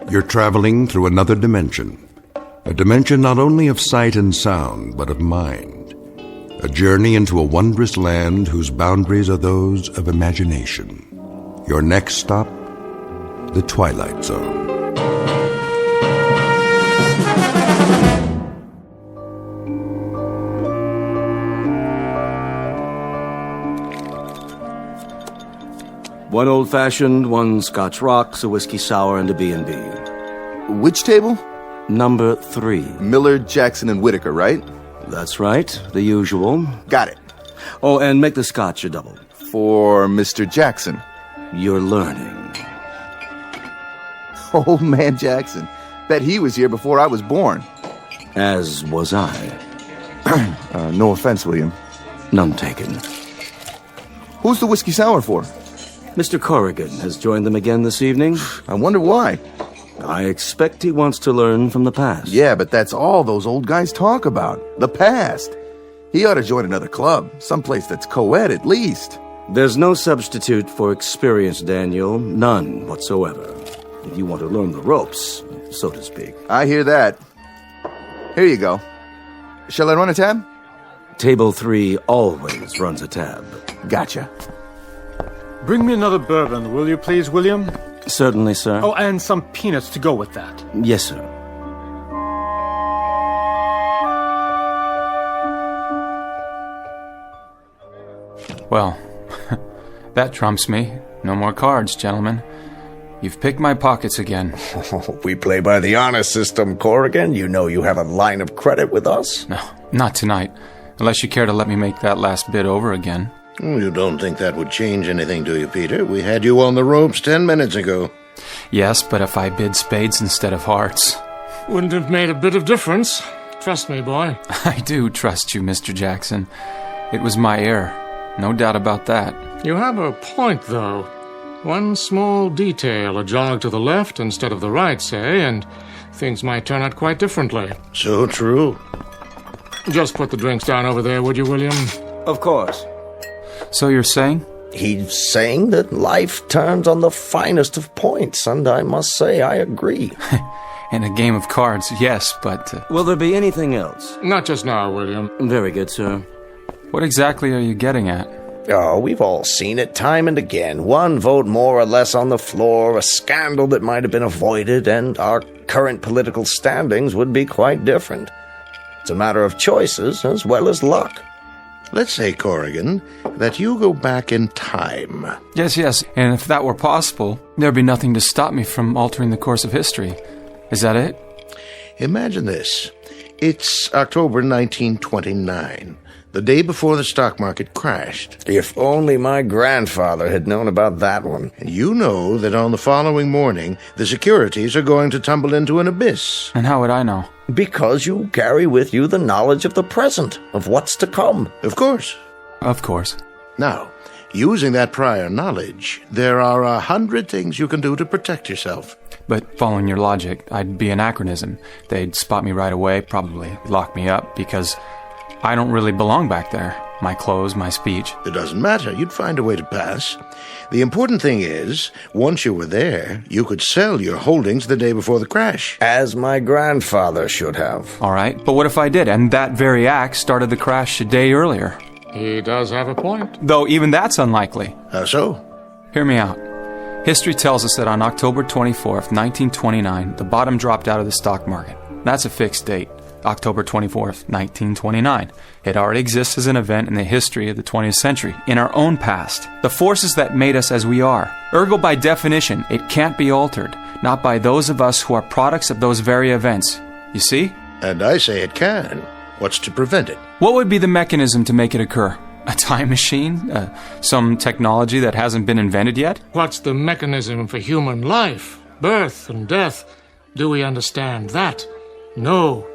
You're traveling through another dimension. A dimension not only of sight and sound, but of mind. A journey into a wondrous land whose boundaries are those of imagination. Your next stop, the Twilight Zone. One old-fashioned, one Scotch rocks, a whiskey sour, and a B&B. Which table? Number 3. Miller, Jackson, and Whitaker, right? That's right, the usual. Got it. Oh, and make the Scotch a double. For Mr. Jackson. You're learning. Old man Jackson. Bet he was here before I was born. As was I. No offense, William. None taken. Who's the whiskey sour for? Mr. Corrigan has joined them again this evening. I wonder why. I expect he wants to learn from the past. Yeah, but that's all those old guys talk about. The past. He ought to join another club. Someplace that's co-ed at least. There's no substitute for experience, Daniel. None whatsoever. If you want to learn the ropes, so to speak. I hear that. Here you go. Shall I run a tab? Table 3 always runs a tab. Gotcha. Bring me another bourbon, will you please, William? Certainly, sir. Oh, and some peanuts to go with that. Yes, sir. Well, that trumps me. No more cards, gentlemen. You've picked my pockets again. We play by the honor system, Corrigan. You know you have a line of credit with us. No, not tonight. Unless you care to let me make that last bid over again. You don't think that would change anything, do you, Peter? We had you on the ropes 10 minutes ago. Yes, but if I bid spades instead of hearts... Wouldn't have made a bit of difference. Trust me, boy. I do trust you, Mr. Jackson. It was my error. No doubt about that. You have a point, though. One small detail, a jog to the left instead of the right, say, and things might turn out quite differently. So true. Just put the drinks down over there, would you, William? Of course. So you're saying? He's saying that life turns on the finest of points, and I must say I agree. In a game of cards, yes, but... Will there be anything else? Not just now, William. Very good, sir. What exactly are you getting at? Oh, we've all seen it time and again. One vote more or less on the floor, a scandal that might have been avoided, and our current political standings would be quite different. It's a matter of choices as well as luck. Let's say, Corrigan, that you go back in time. Yes, and if that were possible, there'd be nothing to stop me from altering the course of history. Is that it? Imagine this. It's October 1929, the day before the stock market crashed. If only my grandfather had known about that one. And you know that on the following morning, the securities are going to tumble into an abyss. And how would I know? Because you carry with you the knowledge of the present, of what's to come. Of course. Of course. Now, using that prior knowledge, there are 100 things you can do to protect yourself. But following your logic, I'd be anachronism. They'd spot me right away, probably lock me up, because I don't really belong back there. My clothes, my speech. It doesn't matter. You'd find a way to pass. The important thing is, once you were there, you could sell your holdings the day before the crash. As my grandfather should have. All right, but what if I did, and that very act started the crash a day earlier? He does have a point. Though even that's unlikely. How so? Hear me out. History tells us that on October 24th, 1929, the bottom dropped out of the stock market. That's a fixed date. October 24th, 1929. It already exists as an event in the history of the 20th century, in our own past. The forces that made us as we are. Ergo, by definition, it can't be altered, not by those of us who are products of those very events. You see? And I say it can. What's to prevent it? What would be the mechanism to make it occur? A time machine? Some technology that hasn't been invented yet? What's the mechanism for human life? Birth and death. Do we understand that? No.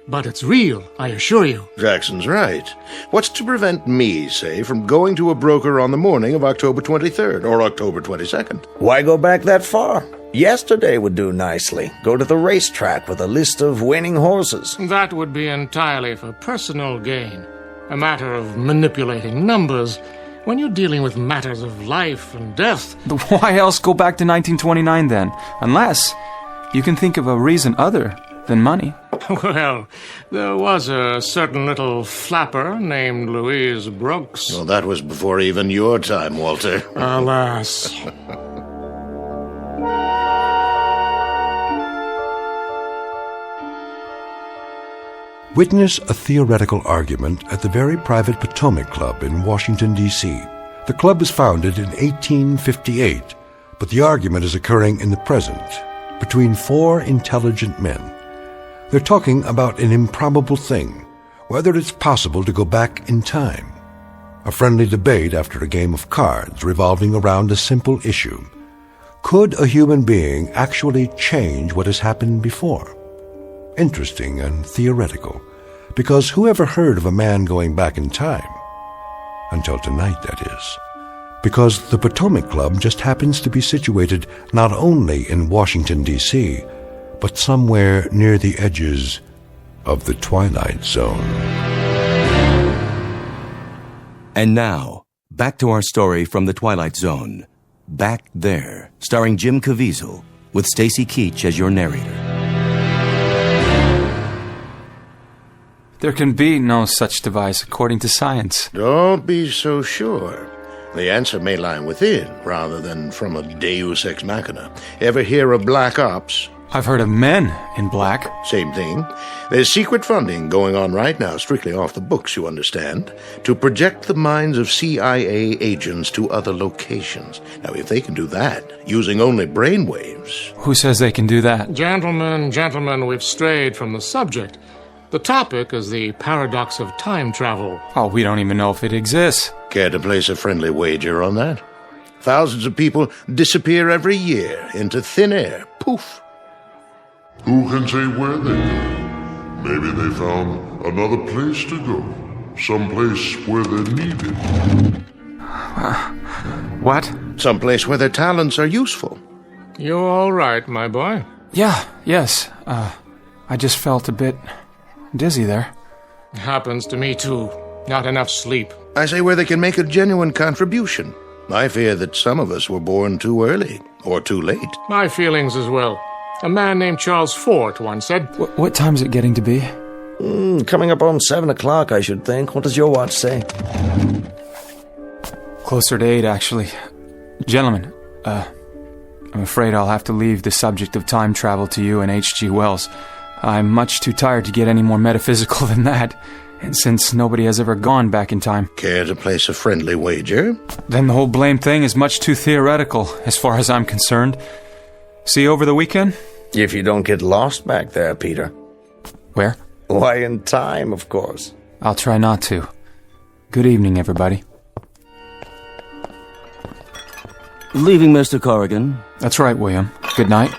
But it's real, I assure you. Jackson's right. What's to prevent me, say, from going to a broker on the morning of October 23rd or October 22nd? Why go back that far? Yesterday would do nicely. Go to the racetrack with a list of winning horses. That would be entirely for personal gain. A matter of manipulating numbers. When you're dealing with matters of life and death... Why else go back to 1929 then? Unless you can think of a reason other than money. Well, there was a certain little flapper named Louise Brooks. Well, that was before even your time, Walter. Alas. Witness a theoretical argument at the very private Potomac Club in Washington, D.C. The club was founded in 1858, but the argument is occurring in the present between four intelligent men. They're talking about an improbable thing, whether it's possible to go back in time. A friendly debate after a game of cards revolving around a simple issue. Could a human being actually change what has happened before? Interesting and theoretical, because who ever heard of a man going back in time? Until tonight, that is. Because the Potomac Club just happens to be situated not only in Washington, D.C., but somewhere near the edges of the Twilight Zone. And now, back to our story from the Twilight Zone. Back There, starring Jim Caviezel, with Stacy Keach as your narrator. There can be no such device according to science. Don't be so sure. The answer may lie within, rather than from a deus ex machina. Ever hear of black ops? I've heard of men in black. Same thing. There's secret funding going on right now, strictly off the books, you understand, to project the minds of CIA agents to other locations. Now, if they can do that, using only brainwaves... Who says they can do that? Gentlemen, we've strayed from the subject. The topic is the paradox of time travel. Oh, we don't even know if it exists. Care to place a friendly wager on that? Thousands of people disappear every year into thin air. Poof. Who can say where they go? Maybe they found another place to go. Someplace where they're needed. What? Someplace where their talents are useful. You all right, my boy? Yes. I just felt a bit dizzy there. Happens to me too. Not enough sleep. I say where they can make a genuine contribution. I fear that some of us were born too early, or too late. My feelings as well. A man named Charles Fort once said... What time's it getting to be? Coming up on 7 o'clock, I should think. What does your watch say? Closer to 8, actually. Gentlemen, I'm afraid I'll have to leave the subject of time travel to you and H.G. Wells. I'm much too tired to get any more metaphysical than that. And since nobody has ever gone back in time... Care to place a friendly wager? Then the whole blame thing is much too theoretical, as far as I'm concerned. See you over the weekend? If you don't get lost back there, Peter. Where? Why, in time, of course. I'll try not to. Good evening, everybody. Leaving, Mr. Corrigan? That's right, William. Good night.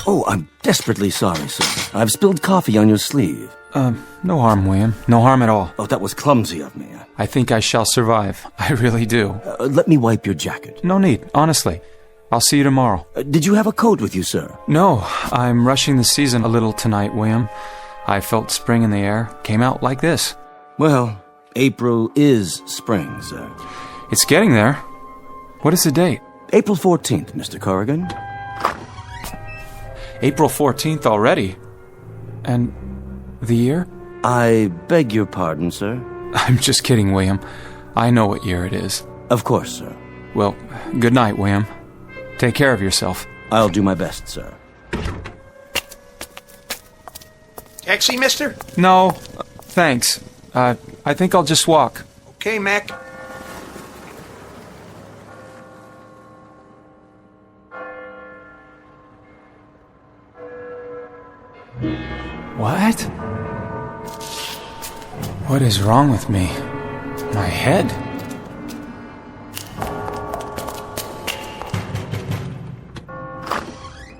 Oh, I'm desperately sorry, sir. I've spilled coffee on your sleeve. No harm, William. No harm at all. Oh, that was clumsy of me. I think I shall survive. I really do. Let me wipe your jacket. No need, honestly. I'll see you tomorrow. Did you have a coat with you, sir? No, I'm rushing the season a little tonight, William. I felt spring in the air. Came out like this. Well, April is spring, sir. It's getting there. What is the date? April 14th, Mr. Corrigan. April 14th already? And the year? I beg your pardon, sir. I'm just kidding, William. I know what year it is. Of course, sir. Well, good night, William. Take care of yourself. I'll do my best, sir. Taxi, mister? No, thanks. I think I'll just walk. Okay, Mac. What? What is wrong with me? My head?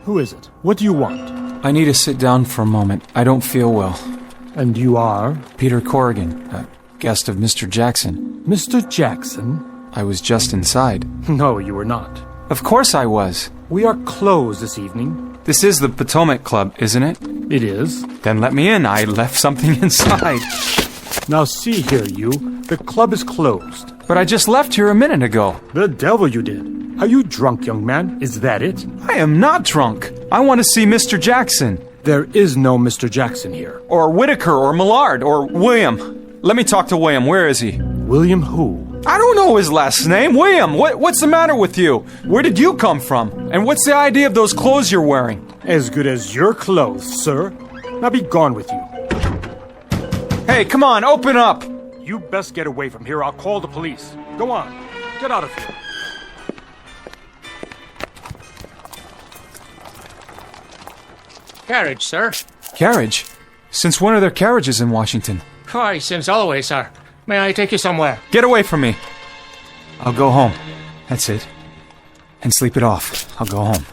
Who is it? What do you want? I need to sit down for a moment. I don't feel well. And you are? Peter Corrigan, a guest of Mr. Jackson. Mr. Jackson? I was just inside. No, you were not. Of course I was. We are closed this evening. This is the Potomac Club, isn't it? It is. Then let me in. I left something inside. Now see here, you. The club is closed. But I just left here a minute ago. The devil you did. Are you drunk, young man? Is that it? I am not drunk. I want to see Mr. Jackson. There is no Mr. Jackson here. Or Whitaker, or Millard, or William. Let me talk to William. Where is he? William who? I don't know his last name. William, what's the matter with you? Where did you come from? And what's the idea of those clothes you're wearing? As good as your clothes, sir. Now be gone with you. Hey, come on, open up! You best get away from here. I'll call the police. Go on. Get out of here. Carriage, sir. Carriage? Since when are there carriages in Washington? Why, since always, sir. May I take you somewhere? Get away from me. I'll go home. That's it. And sleep it off. I'll go home.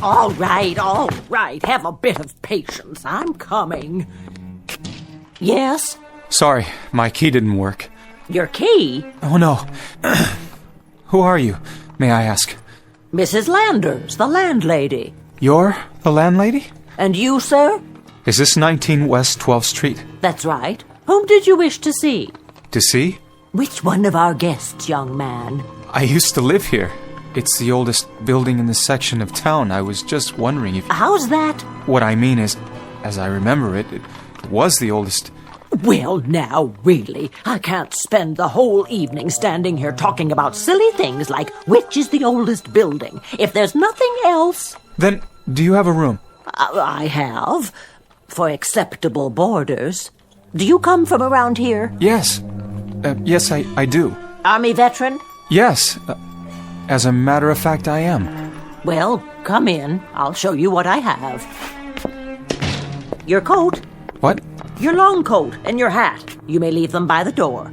All right. Have a bit of patience. I'm coming. Yes? Sorry, my key didn't work. Your key? Oh, no. Who are you, may I ask? Mrs. Landers, the landlady. You're the landlady? And you, sir? Is this 19 West 12th Street? That's right. Whom did you wish to see? To see? Which one of our guests, young man? I used to live here. It's the oldest building in this section of town. I was just wondering if... How's that? What I mean is, as I remember it, it was the oldest... Well, now, really, I can't spend the whole evening standing here talking about silly things like which is the oldest building. If there's nothing else... Then, do you have a room? I have, for acceptable boarders. Do you come from around here? Yes. Yes, I do. Army veteran? Yes. As a matter of fact, I am. Well, come in. I'll show you what I have. Your coat. What? Your long coat and your hat. You may leave them by the door.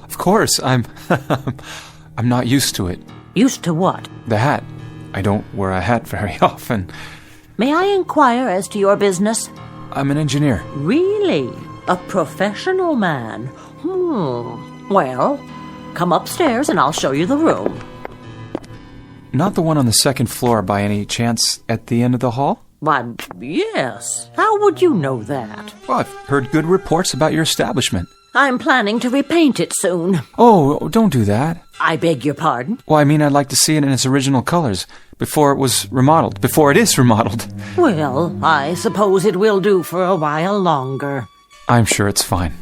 Of course, I'm not used to it. Used to what? The hat. I don't wear a hat very often. May I inquire as to your business? I'm an engineer. Really? A professional man? Well, come upstairs and I'll show you the room. Not the one on the second floor by any chance at the end of the hall? Why, yes. How would you know that? Well, I've heard good reports about your establishment. I'm planning to repaint it soon. Oh, don't do that. I beg your pardon? Well, I mean, I'd like to see it in its original colors before it is remodeled. Well, I suppose it will do for a while longer. I'm sure it's fine.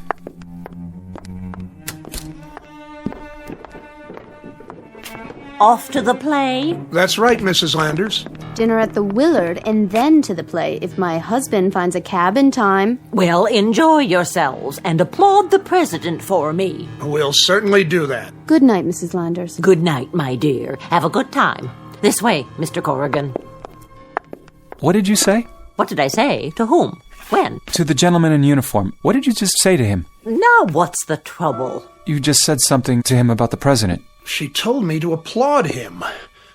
Off to the play? That's right, Mrs. Landers. Dinner at the Willard and then to the play if my husband finds a cab in time. Well, enjoy yourselves and applaud the president for me. We'll certainly do that. Good night, Mrs. Landers. Good night, my dear. Have a good time. This way, Mr. Corrigan. What did you say? What did I say? To whom? When? To the gentleman in uniform. What did you just say to him? Now what's the trouble? You just said something to him about the president. She told me to applaud him.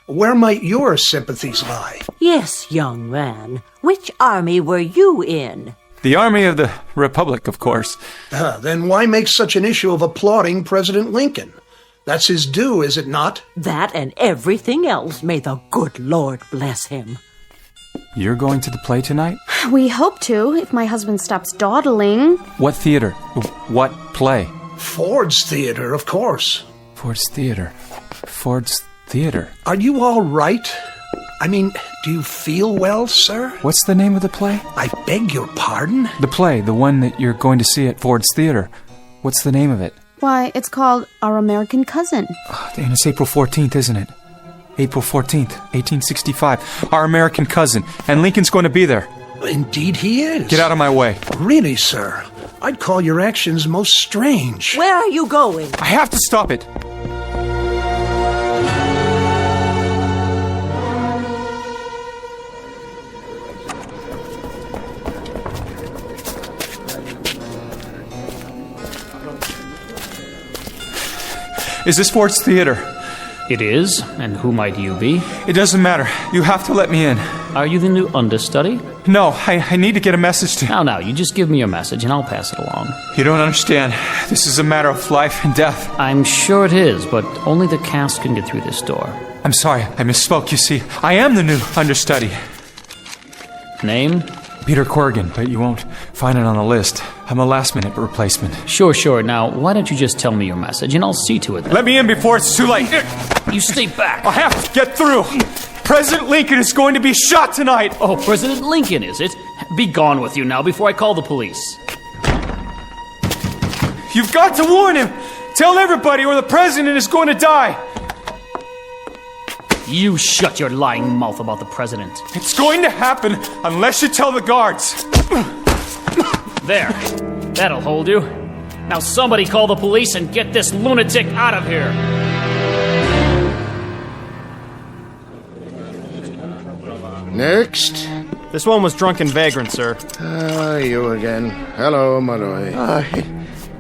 Where might your sympathies lie? Yes, young man. Which army were you in? The Army of the Republic, of course. Then why make such an issue of applauding President Lincoln? That's his due, is it not? That and everything else. May the good Lord bless him. You're going to the play tonight? We hope to, if my husband stops dawdling. What theater? What play? Ford's Theater, of course. Ford's Theater. Ford's Theater. Are you all right? I mean, do you feel well, sir? What's the name of the play? I beg your pardon? The play, the one that you're going to see at Ford's Theater. What's the name of it? Why, it's called Our American Cousin. And it's April 14th, isn't it? April 14th, 1865. Our American Cousin. And Lincoln's going to be there. Indeed he is. Get out of my way. Really, sir? I'd call your actions most strange. Where are you going? I have to stop it. Is this Ford's Theater? It is, and who might you be? It doesn't matter. You have to let me in. Are you the new understudy? No, I need to get a message to... Now, you just give me your message and I'll pass it along. You don't understand. This is a matter of life and death. I'm sure it is, but only the cast can get through this door. I'm sorry, I misspoke, you see. I am the new understudy. Name? Peter Corrigan, but you won't find it on the list. I'm a last-minute replacement. Sure. Now, why don't you just tell me your message, and I'll see to it then. Let me in before it's too late. You stay back. I have to get through. President Lincoln is going to be shot tonight. Oh, President Lincoln, is it? Be gone with you now before I call the police. You've got to warn him. Tell everybody or the president is going to die. You shut your lying mouth about the president. It's going to happen unless you tell the guards. There. That'll hold you. Now somebody call the police and get this lunatic out of here. Next. This one was drunken vagrant, sir. You again. Hello, Malloy.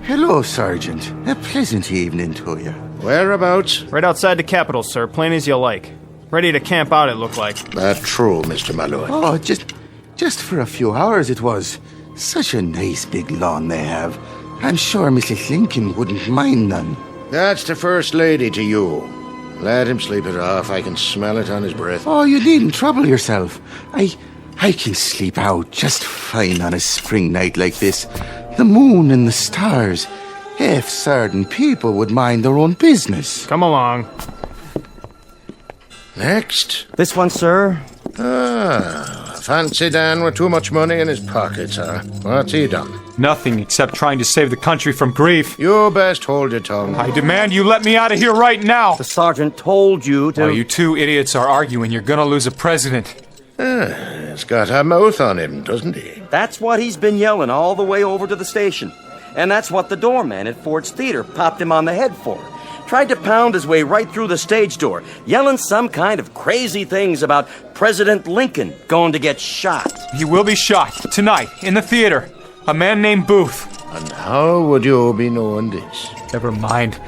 Hello, Sergeant. A pleasant evening to you. Whereabouts? Right outside the Capitol, sir. Plain as you like. Ready to camp out, it looked like. That's true, Mr. Malloy. Oh, just for a few hours it was. Such a nice big lawn they have. I'm sure Mrs. Lincoln wouldn't mind none. That's the First Lady to you. Let him sleep it off. I can smell it on his breath. Oh, you needn't trouble yourself. I can sleep out just fine on a spring night like this. The moon and the stars. If certain people would mind their own business. Come along. Next. This one, sir. Fancy Dan with too much money in his pockets, huh? What's he done? Nothing except trying to save the country from grief. You best hold your tongue. I demand you let me out of here right now. The sergeant told you to... While you two idiots are arguing, you're gonna lose a president. He's got a mouth on him, doesn't he? That's what he's been yelling all the way over to the station. And that's what the doorman at Ford's Theater popped him on the head for. Tried to pound his way right through the stage door, yelling some kind of crazy things about President Lincoln going to get shot. He will be shot tonight in the theater. A man named Booth. And how would you be knowing this? Never mind.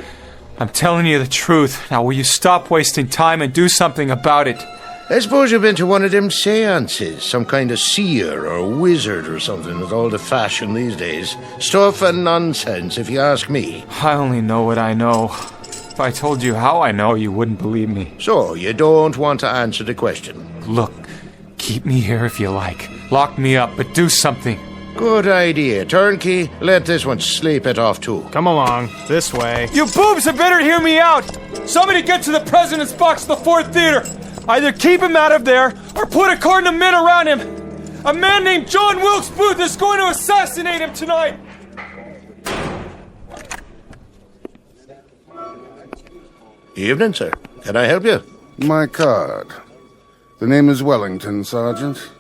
I'm telling you the truth. Now will you stop wasting time and do something about it? I suppose you've been to one of them seances, some kind of seer or wizard or something with all the fashion these days. Stuff and nonsense, if you ask me. I only know what I know. If I told you how I know, you wouldn't believe me. So, you don't want to answer the question? Look, keep me here if you like. Lock me up, but do something. Good idea. Turnkey, let this one sleep it off too. Come along. This way. You boobs had better hear me out! Somebody get to the president's box at the Ford Theater! Either keep him out of there, or put a cordon of men around him! A man named John Wilkes Booth is going to assassinate him tonight! Evening, sir. Can I help you? My card. The name is Wellington, Sergeant.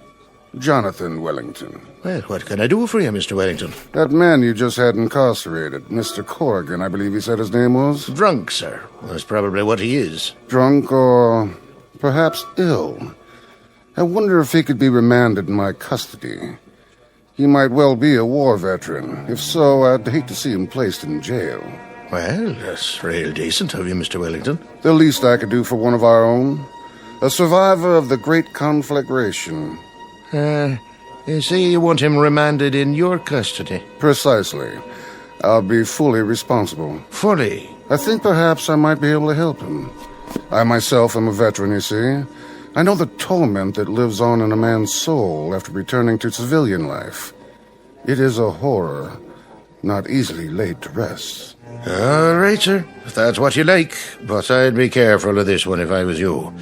Jonathan Wellington. Well, what can I do for you, Mr. Wellington? That man you just had incarcerated, Mr. Corrigan, I believe he said his name was? Drunk, sir. That's probably what he is. Drunk or perhaps ill. I wonder if he could be remanded in my custody. He might well be a war veteran. If so, I'd hate to see him placed in jail. Well, that's real decent of you, Mr. Wellington. The least I could do for one of our own. A survivor of the Great Conflagration. You see, you want him remanded in your custody? Precisely. I'll be fully responsible. Fully? I think perhaps I might be able to help him. I myself am a veteran, you see. I know the torment that lives on in a man's soul after returning to civilian life. It is a horror, not easily laid to rest. All right, sir, if that's what you like. But I'd be careful of this one if I was you.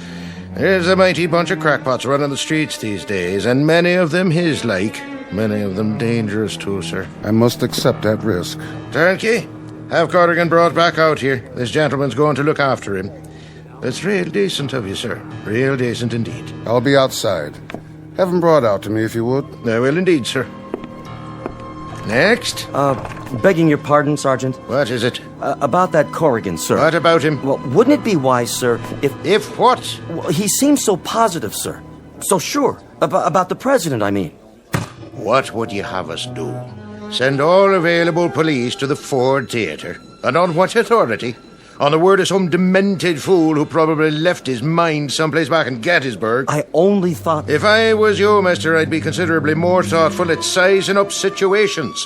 There's a mighty bunch of crackpots running the streets these days, and many of them his-like. Many of them dangerous too, sir. I must accept that risk. Turnkey, have Corrigan brought back out here. This gentleman's going to look after him. It's real decent of you, sir. Real decent indeed. I'll be outside. Have him brought out to me, if you would. I will indeed, sir. Next? Begging your pardon, Sergeant. What is it? About that Corrigan, sir. What about him? Well, wouldn't it be wise, sir, if... If what? Well, he seems so positive, sir. So sure. About the president, I mean. What would you have us do? Send all available police to the Ford Theater? And on what authority? On the word of some demented fool who probably left his mind someplace back in Gettysburg. I only thought... If I was you, mister, I'd be considerably more thoughtful at sizing up situations.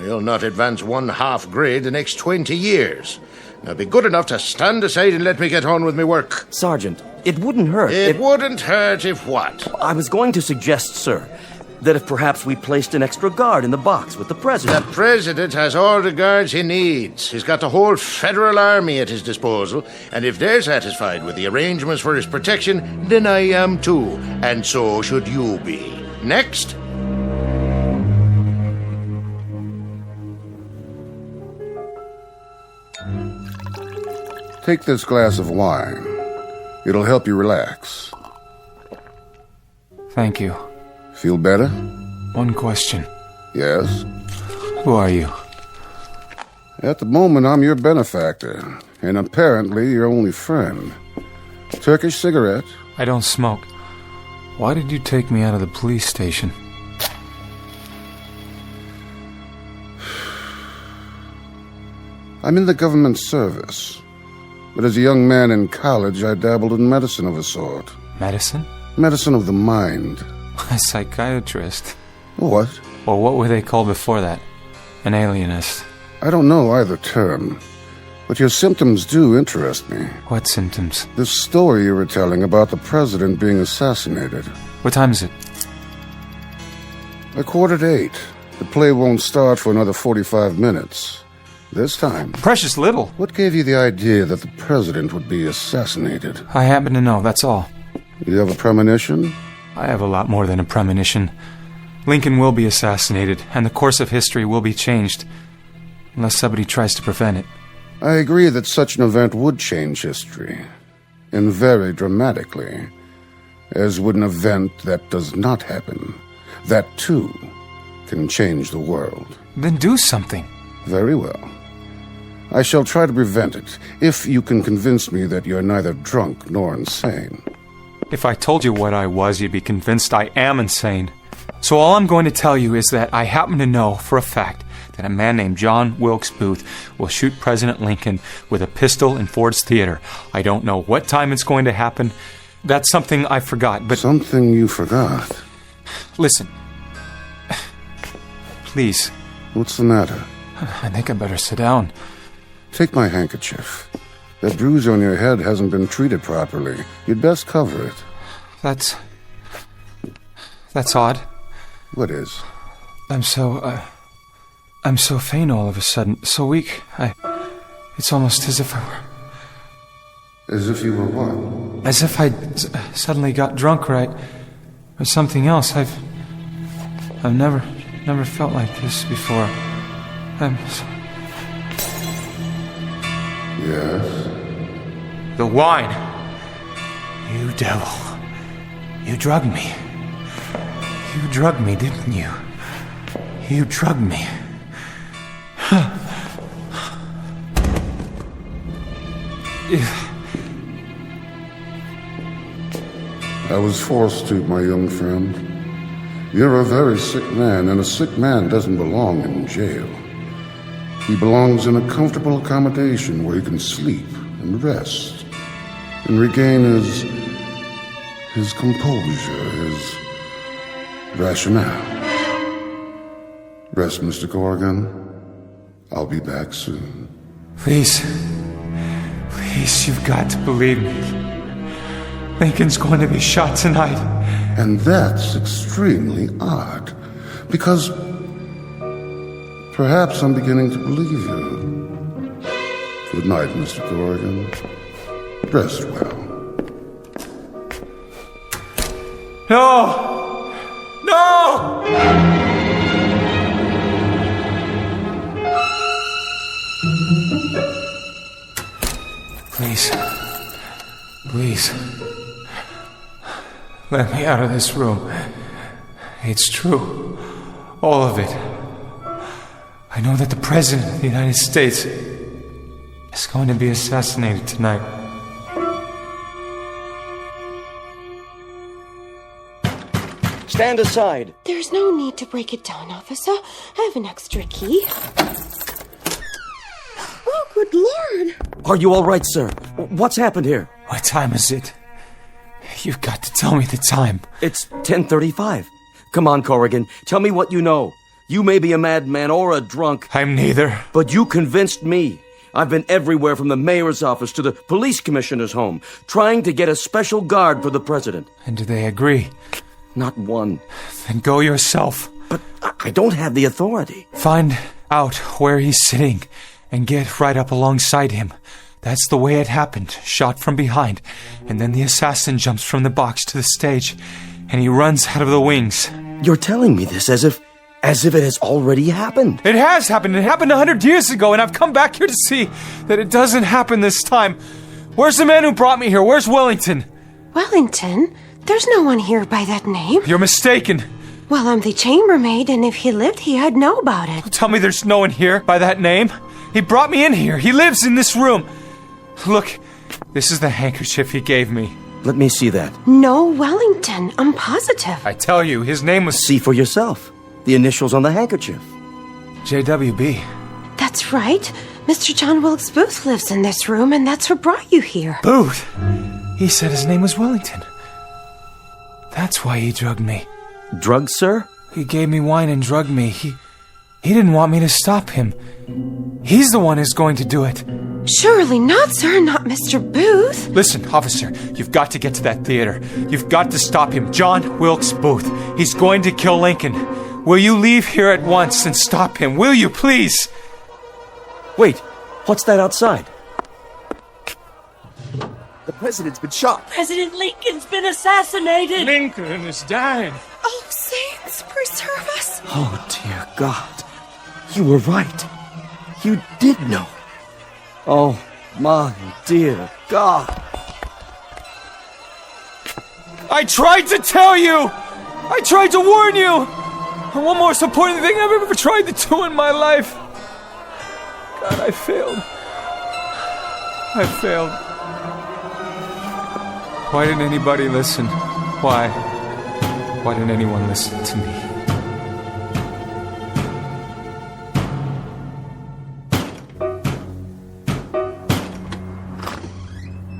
You'll not advance 1/2 grade the next 20 years. Now be good enough to stand aside and let me get on with my work. Sergeant, it wouldn't hurt. It wouldn't hurt if what? I was going to suggest, sir, that if perhaps we placed an extra guard in the box with the president... The president has all the guards he needs. He's got the whole federal army at his disposal, and if they're satisfied with the arrangements for his protection, then I am too, and so should you be. Next. Take this glass of wine. It'll help you relax. Thank you. Feel better? One question. Yes? Who are you? At the moment, I'm your benefactor, and apparently your only friend. Turkish cigarette? I don't smoke. Why did you take me out of the police station? I'm in the government service. But as a young man in college, I dabbled in medicine of a sort. Medicine? Medicine of the mind. A psychiatrist. What? Or what were they called before that? An alienist. I don't know either term, but your symptoms do interest me. What symptoms? This story you were telling about the president being assassinated. What time is it? 7:45. The play won't start for another 45 minutes. This time... Precious little. What gave you the idea that the president would be assassinated? I happen to know, that's all. You have a premonition? I have a lot more than a premonition. Lincoln will be assassinated, and the course of history will be changed. Unless somebody tries to prevent it. I agree that such an event would change history. And very dramatically. As would an event that does not happen. That, too, can change the world. Then do something. Very well. I shall try to prevent it, if you can convince me that you're neither drunk nor insane. If I told you what I was, you'd be convinced I am insane. So all I'm going to tell you is that I happen to know for a fact that a man named John Wilkes Booth will shoot President Lincoln with a pistol in Ford's Theater. I don't know what time it's going to happen. That's something I forgot, but... Something you forgot? Listen. Please. What's the matter? I think I better sit down. Take my handkerchief. That bruise on your head hasn't been treated properly. You'd best cover it. That's odd. What is? I'm so faint all of a sudden. So weak. It's almost as if I were... As if you were what? As if I suddenly got drunk, right? Or something else. I've never felt like this before. Yes? The wine. You devil. You drugged me. You drugged me, didn't you? You drugged me. I was forced to, my young friend. You're a very sick man, and a sick man doesn't belong in jail. He belongs in a comfortable accommodation where he can sleep and rest and regain his composure, his rationale. Rest, Mr. Corrigan. I'll be back soon. Please, you've got to believe me. Lincoln's going to be shot tonight. And that's extremely odd, because perhaps I'm beginning to believe you. Good night, Mr. Corrigan. Rest well. No! No! Please. Let me out of this room. It's true. All of it. I know that the President of the United States is going to be assassinated tonight. Stand aside. There's no need to break it down, officer. I have an extra key. Oh, good Lord. Are you all right, sir? What's happened here? What time is it? You've got to tell me the time. It's 10:35. Come on, Corrigan. Tell me what you know. You may be a madman or a drunk. I'm neither. But you convinced me. I've been everywhere from the mayor's office to the police commissioner's home, trying to get a special guard for the president. And do they agree? Not one. Then go yourself. But I don't have the authority. Find out where he's sitting and get right up alongside him. That's the way it happened. Shot from behind. And then the assassin jumps from the box to the stage and he runs out of the wings. You're telling me this as if it has already happened. It has happened. It happened 100 years ago, and I've come back here to see that it doesn't happen this time. Where's the man who brought me here? Where's Wellington? Wellington? There's no one here by that name. You're mistaken. Well, I'm the chambermaid, and if he lived here, I'd know about it. Tell me there's no one here by that name. He brought me in here. He lives in this room. Look, this is the handkerchief he gave me. Let me see that. No Wellington. I'm positive. I tell you, his name was... See for yourself. The initials on the handkerchief. JWB. That's right. Mr. John Wilkes Booth lives in this room, and that's what brought you here. Booth? He said his name was Wellington. That's why he drugged me. Drugged, sir? He gave me wine and drugged me. He didn't want me to stop him. He's the one who's going to do it. Surely not, sir. Not Mr. Booth. Listen, officer, you've got to get to that theater. You've got to stop him. John Wilkes Booth. He's going to kill Lincoln. Will you leave here at once and stop him? Will you, please? Wait, what's that outside? The president's been shot. President Lincoln's been assassinated. Lincoln is dying. Oh, saints, preserve us. Oh, dear God. You were right. You did know. Oh, my dear God. I tried to tell you! I tried to warn you! And one most important thing I've ever tried to do in my life. God, I failed. I failed. Why didn't anybody listen? Why? Why didn't anyone listen to me?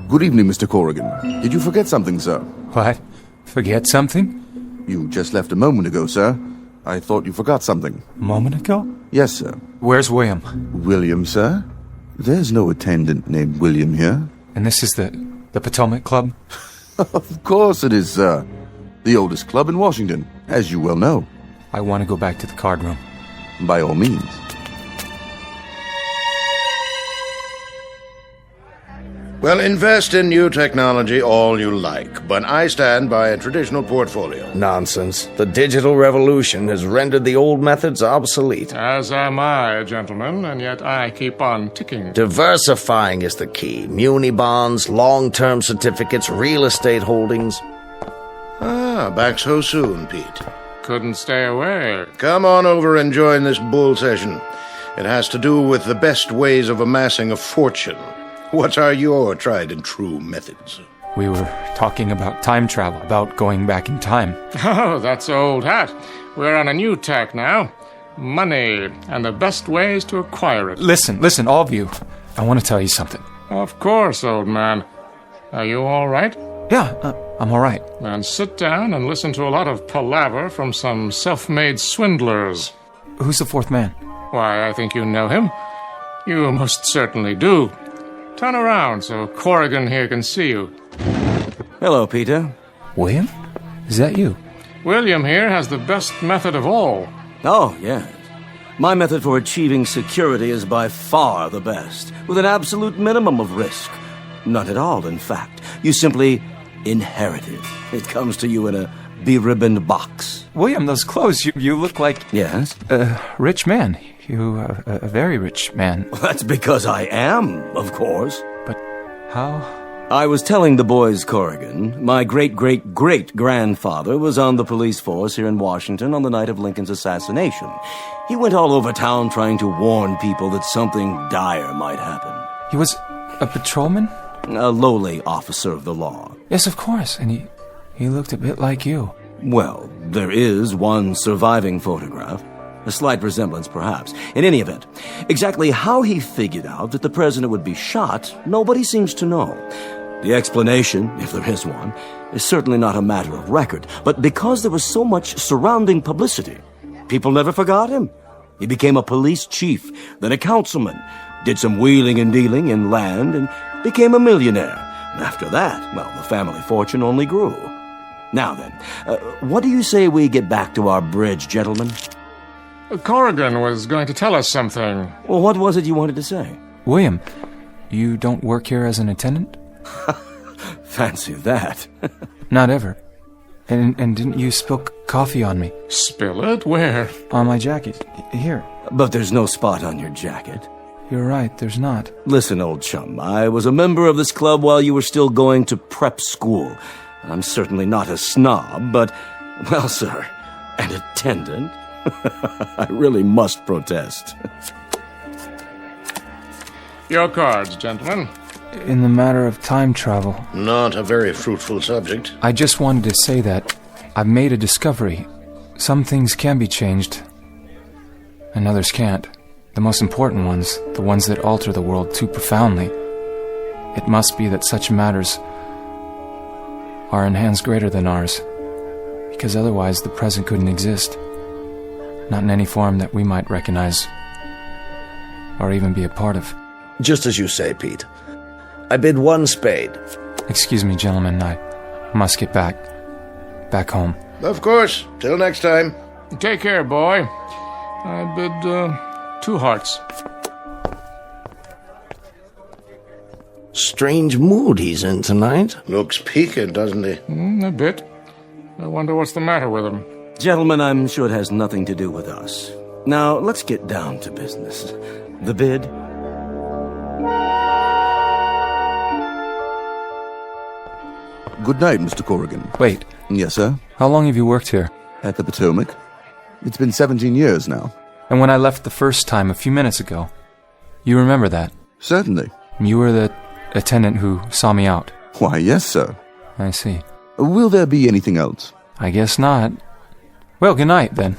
Good evening, Mr. Corrigan. Did you forget something, sir? What? Forget something? You just left a moment ago, sir. I thought you forgot something. A moment ago? Yes, sir. Where's William? William, sir? There's no attendant named William here. And this is the Potomac Club? Of course it is, sir. The oldest club in Washington, as you well know. I want to go back to the card room. By all means. Well, invest in new technology all you like, but I stand by a traditional portfolio. Nonsense. The digital revolution has rendered the old methods obsolete. As am I, gentlemen, and yet I keep on ticking. Diversifying is the key. Muni bonds, long-term certificates, real estate holdings. Ah, back so soon, Pete. Couldn't stay away. Come on over and join this bull session. It has to do with the best ways of amassing a fortune. What are your tried and true methods? We were talking about time travel, about going back in time. Oh, that's old hat. We're on a new tack now. Money, and the best ways to acquire it. Listen, all of you. I want to tell you something. Of course, old man. Are you all right? Yeah, I'm all right. Then sit down and listen to a lot of palaver from some self-made swindlers. Who's the fourth man? Why, I think you know him. You most certainly do. Turn around so Corrigan here can see you. Hello, Peter. William? Is that you? William here has the best method of all. Oh, yes. My method for achieving security is by far the best, with an absolute minimum of risk. None at all, in fact. You simply inherit it. It comes to you in a beribboned box. William, those clothes, you look like... Yes? A rich man. A very rich man. Well, that's because I am, of course. But how? I was telling the boys, Corrigan, my great-great-great-grandfather was on the police force here in Washington on the night of Lincoln's assassination. He went all over town trying to warn people that something dire might happen. He was a patrolman? A lowly officer of the law. Yes, of course, and he looked a bit like you. Well, there is one surviving photograph. A slight resemblance, perhaps. In any event, exactly how he figured out that the president would be shot, nobody seems to know. The explanation, if there is one, is certainly not a matter of record, but because there was so much surrounding publicity, people never forgot him. He became a police chief, then a councilman, did some wheeling and dealing in land, and became a millionaire. After that, well, the family fortune only grew. Now then, what do you say we get back to our bridge, gentlemen? Corrigan was going to tell us something. Well, what was it you wanted to say? William, you don't work here as an attendant? Fancy that. Not ever. And didn't you spill coffee on me? Spill it? Where? On my jacket. Here. But there's no spot on your jacket. You're right, there's not. Listen, old chum, I was a member of this club while you were still going to prep school. I'm certainly not a snob, but, well, sir, an attendant? I really must protest. Your cards, gentlemen. In the matter of time travel... Not a very fruitful subject. I just wanted to say that I've made a discovery. Some things can be changed, and others can't. The most important ones, the ones that alter the world too profoundly. It must be that such matters are in hands greater than ours, because otherwise the present couldn't exist. Not in any form that we might recognize or even be a part of. Just as you say, Pete. I bid one spade. Excuse me, gentlemen, I must get back home. Of course. Till next time. Take care, boy. I bid 2 hearts. Strange mood he's in tonight. Looks piquant, doesn't he? A bit. I wonder what's the matter with him. Gentlemen, I'm sure it has nothing to do with us. Now, let's get down to business. The bid? Good night, Mr. Corrigan. Wait. Yes, sir? How long have you worked here? At the Potomac. It's been 17 years now. And when I left the first time a few minutes ago, you remember that? Certainly. You were the attendant who saw me out. Why, yes, sir. I see. Will there be anything else? I guess not. Well, good night, then.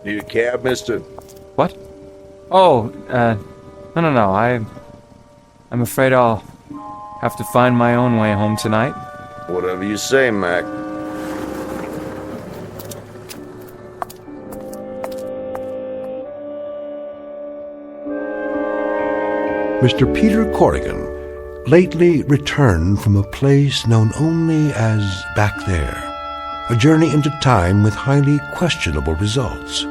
Need a cab, mister? What? Oh, no. I'm afraid I'll have to find my own way home tonight. Whatever you say, Mac. Mr. Peter Corrigan lately returned from a place known only as Back There, a journey into time with highly questionable results,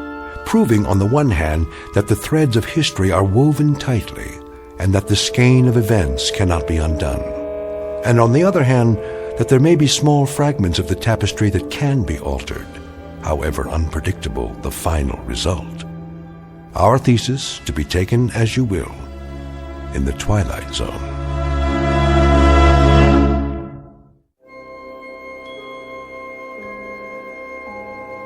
proving on the one hand that the threads of history are woven tightly and that the skein of events cannot be undone, and on the other hand that there may be small fragments of the tapestry that can be altered, however unpredictable the final result. Our thesis to be taken as you will in the Twilight Zone.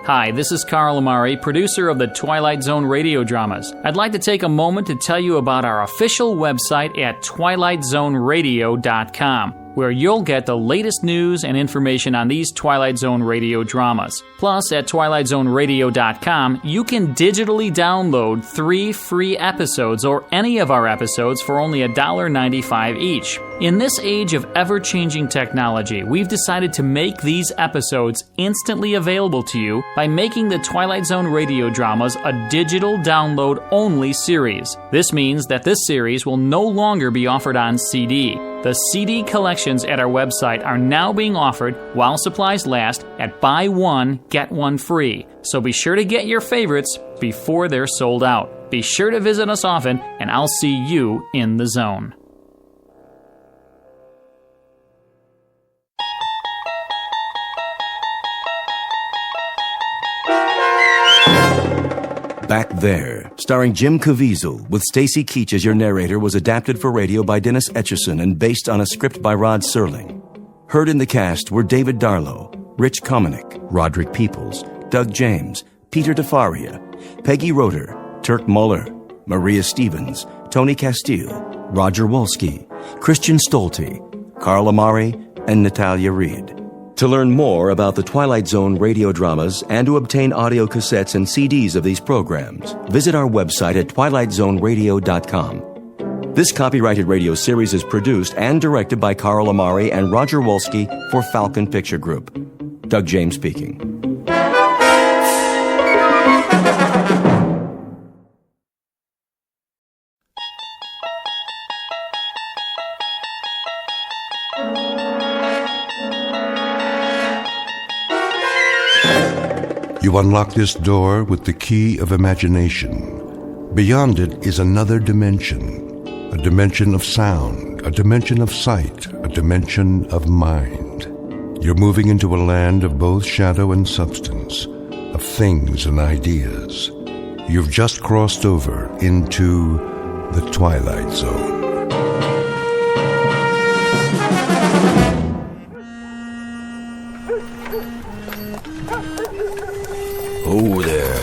Hi, this is Carl Amari, producer of the Twilight Zone radio dramas. I'd like to take a moment to tell you about our official website at twilightzoneradio.com, where you'll get the latest news and information on these Twilight Zone radio dramas. Plus, at twilightzoneradio.com, you can digitally download 3 free episodes or any of our episodes for only $1.95 each. In this age of ever-changing technology, we've decided to make these episodes instantly available to you by making the Twilight Zone radio dramas a digital download-only series. This means that this series will no longer be offered on CD. The CD collections at our website are now being offered while supplies last at buy one, get one free. So be sure to get your favorites before they're sold out. Be sure to visit us often, and I'll see you in the zone. Back There, starring Jim Caviezel, with Stacy Keach as your narrator, was adapted for radio by Dennis Etchison and based on a script by Rod Serling. Heard in the cast were David Darlow, Rich Kominick, Roderick Peoples, Doug James, Peter DeFaria, Peggy Roeder, Turk Muller, Maria Stevens, Tony Castile, Roger Wolski, Christian Stolte, Carl Amari, and Natalia Reed. To learn more about the Twilight Zone radio dramas and to obtain audio cassettes and CDs of these programs, visit our website at twilightzoneradio.com. This copyrighted radio series is produced and directed by Carl Amari and Roger Wolski for Falcon Picture Group. Doug James speaking. You unlock this door with the key of imagination. Beyond it is another dimension, a dimension of sound, a dimension of sight, a dimension of mind. You're moving into a land of both shadow and substance, of things and ideas. You've just crossed over into the Twilight Zone. Oh there.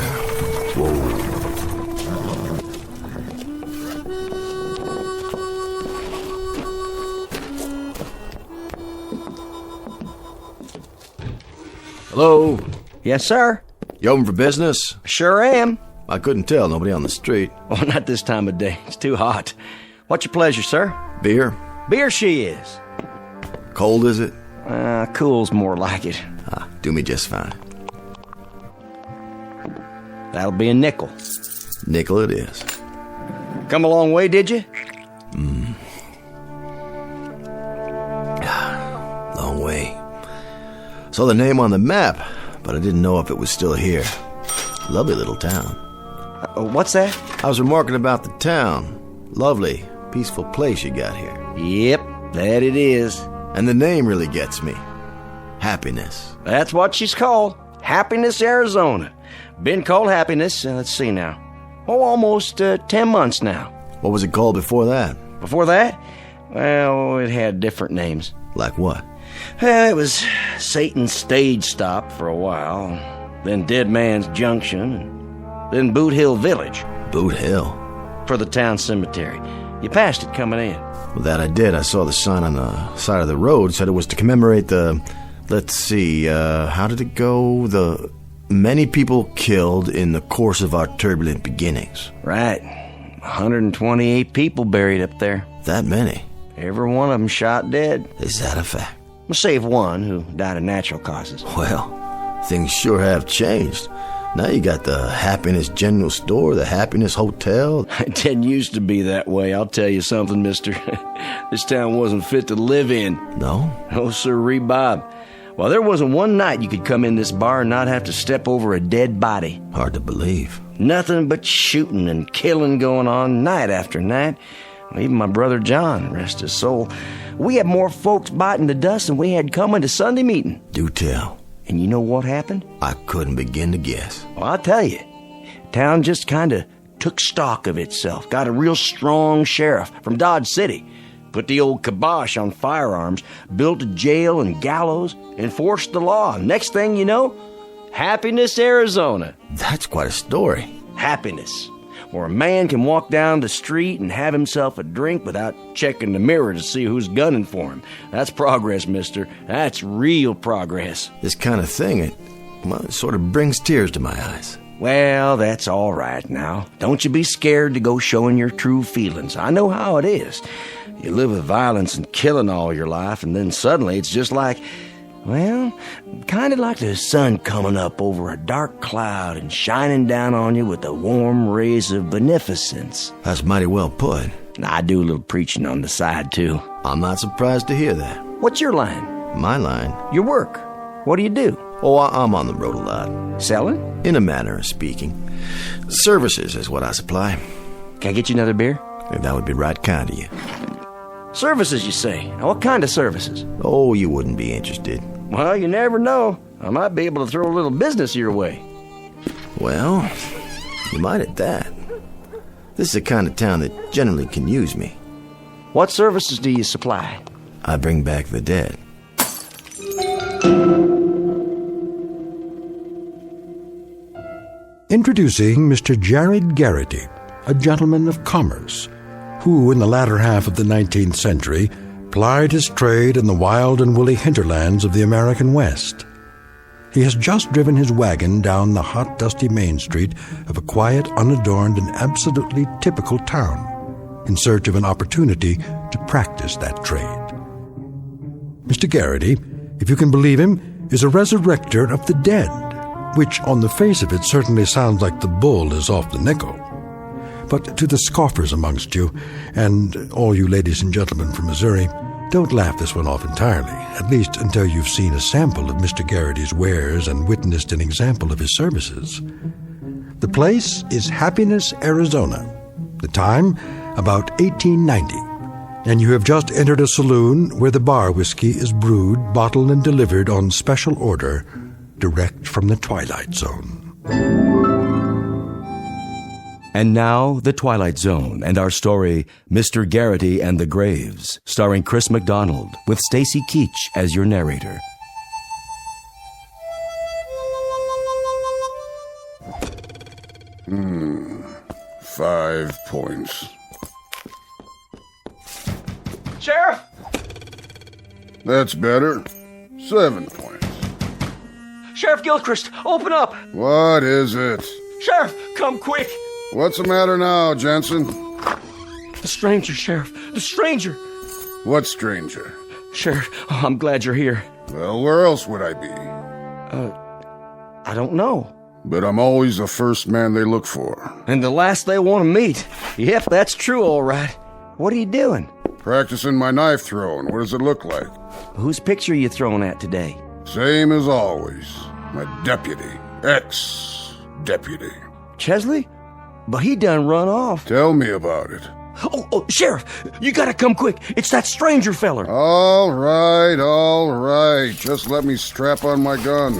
Whoa. Hello? Yes, sir? You open for business? Sure am. I couldn't tell. Nobody on the street. Oh, not this time of day. It's too hot. What's your pleasure, sir? Beer? Beer she is. Cold, is it? Cool's more like it. Do me just fine. That'll be a nickel. Nickel it is. Come a long way, did you? Long way. Saw the name on the map, but I didn't know if it was still here. Lovely little town. What's that? I was remarking about the town. Lovely, peaceful place you got here. Yep, that it is. And the name really gets me. Happiness. That's what she's called. Happiness, Arizona. Been called Happiness, let's see now. Almost 10 months now. What was it called before that? Before that? Well, it had different names. Like what? Well, it was Satan's Stage Stop for a while, then Dead Man's Junction, and then Boot Hill Village. Boot Hill? For the town cemetery. You passed it coming in. Well, that I did. I saw the sign on the side of the road. Said it was to commemorate the... Let's see, how did it go? The many people killed in the course of our turbulent beginnings. Right. 128 people buried up there. That many? Every one of them shot dead. Is that a fact? Save one who died of natural causes. Well, things sure have changed. Now you got the Happiness General Store, the Happiness Hotel. It didn't used to be that way, I'll tell you something, mister. This town wasn't fit to live in. No? No, sirree, Bob. Well, there wasn't one night you could come in this bar and not have to step over a dead body. Hard to believe. Nothing but shooting and killing going on night after night. Even my brother John, rest his soul. We had more folks biting the dust than we had coming to Sunday meeting. Do tell. And you know what happened? I couldn't begin to guess. Well, I'll tell you. Town just kind of took stock of itself. Got a real strong sheriff from Dodge City. Put the old kibosh on firearms. Built a jail and gallows. Enforced the law. Next thing you know, Happiness, Arizona. That's quite a story. Happiness. Where a man can walk down the street and have himself a drink without checking the mirror to see who's gunning for him. That's progress, mister. That's real progress. This kind of thing, it sort of brings tears to my eyes. Well, that's all right now. Don't you be scared to go showing your true feelings. I know how it is. You live with violence and killing all your life, and then suddenly it's just like... Well, kind of like the sun coming up over a dark cloud and shining down on you with the warm rays of beneficence. That's mighty well put. I do a little preaching on the side, too. I'm not surprised to hear that. What's your line? My line? Your work. What do you do? Oh, I'm on the road a lot. Selling? In a manner of speaking. Services is what I supply. Can I get you another beer? That would be right kind of you. Services, you say? What kind of services? Oh, you wouldn't be interested. Well, you never know. I might be able to throw a little business your way. Well, you might at that. This is the kind of town that generally can use me. What services do you supply? I bring back the dead. Introducing Mr. Jared Garrity, a gentleman of commerce, who in the latter half of the 19th century plied his trade in the wild and woolly hinterlands of the American West. He has just driven his wagon down the hot, dusty main street of a quiet, unadorned, and absolutely typical town in search of an opportunity to practice that trade. Mr. Garrity, if you can believe him, is a resurrector of the dead, which on the face of it certainly sounds like the bull is off the nickel. But to the scoffers amongst you, and all you ladies and gentlemen from Missouri, Don't laugh this one off entirely, at least until you've seen a sample of Mr. Garrity's wares and witnessed an example of his services. The place is Happiness, Arizona. The time, about 1890. And you have just entered a saloon where the bar whiskey is brewed, bottled, and delivered on special order, direct from the Twilight Zone. And now, The Twilight Zone and our story, Mr. Garrity and the Graves, starring Chris McDonald, with Stacy Keach as your narrator. Hmm. 5 points. Sheriff! That's better. 7 points. Sheriff Gilchrist, open up! What is it? Sheriff, come quick! What's the matter now, Jensen? The stranger, Sheriff. The stranger! What stranger? Sheriff, I'm glad you're here. Well, where else would I be? I don't know. But I'm always the first man they look for. And the last they want to meet. Yep, that's true, all right. What are you doing? Practicing my knife throwing. What does it look like? Whose picture are you throwing at today? Same as always. My deputy. Ex-deputy. Chesley? But he done run off. Tell me about it. Oh, Sheriff, you gotta come quick. It's that stranger feller. All right. Just let me strap on my gun.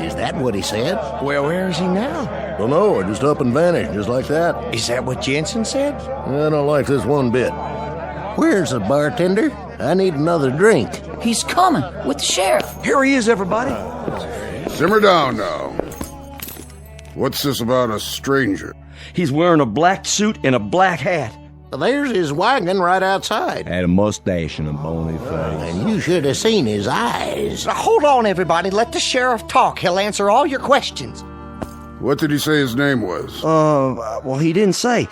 Is that what he said? Well, where is he now? Don't know, just up and vanished, just like that. Is that what Jensen said? I don't like this one bit. Where's the bartender? I need another drink. He's coming with the sheriff. Here he is, everybody. Simmer down now. What's this about a stranger? He's wearing a black suit and a black hat. There's his wagon right outside. Had a mustache and a bony face. And you should have seen his eyes. Now, hold on, everybody. Let the sheriff talk. He'll answer all your questions. What did he say his name was? Well, he didn't say.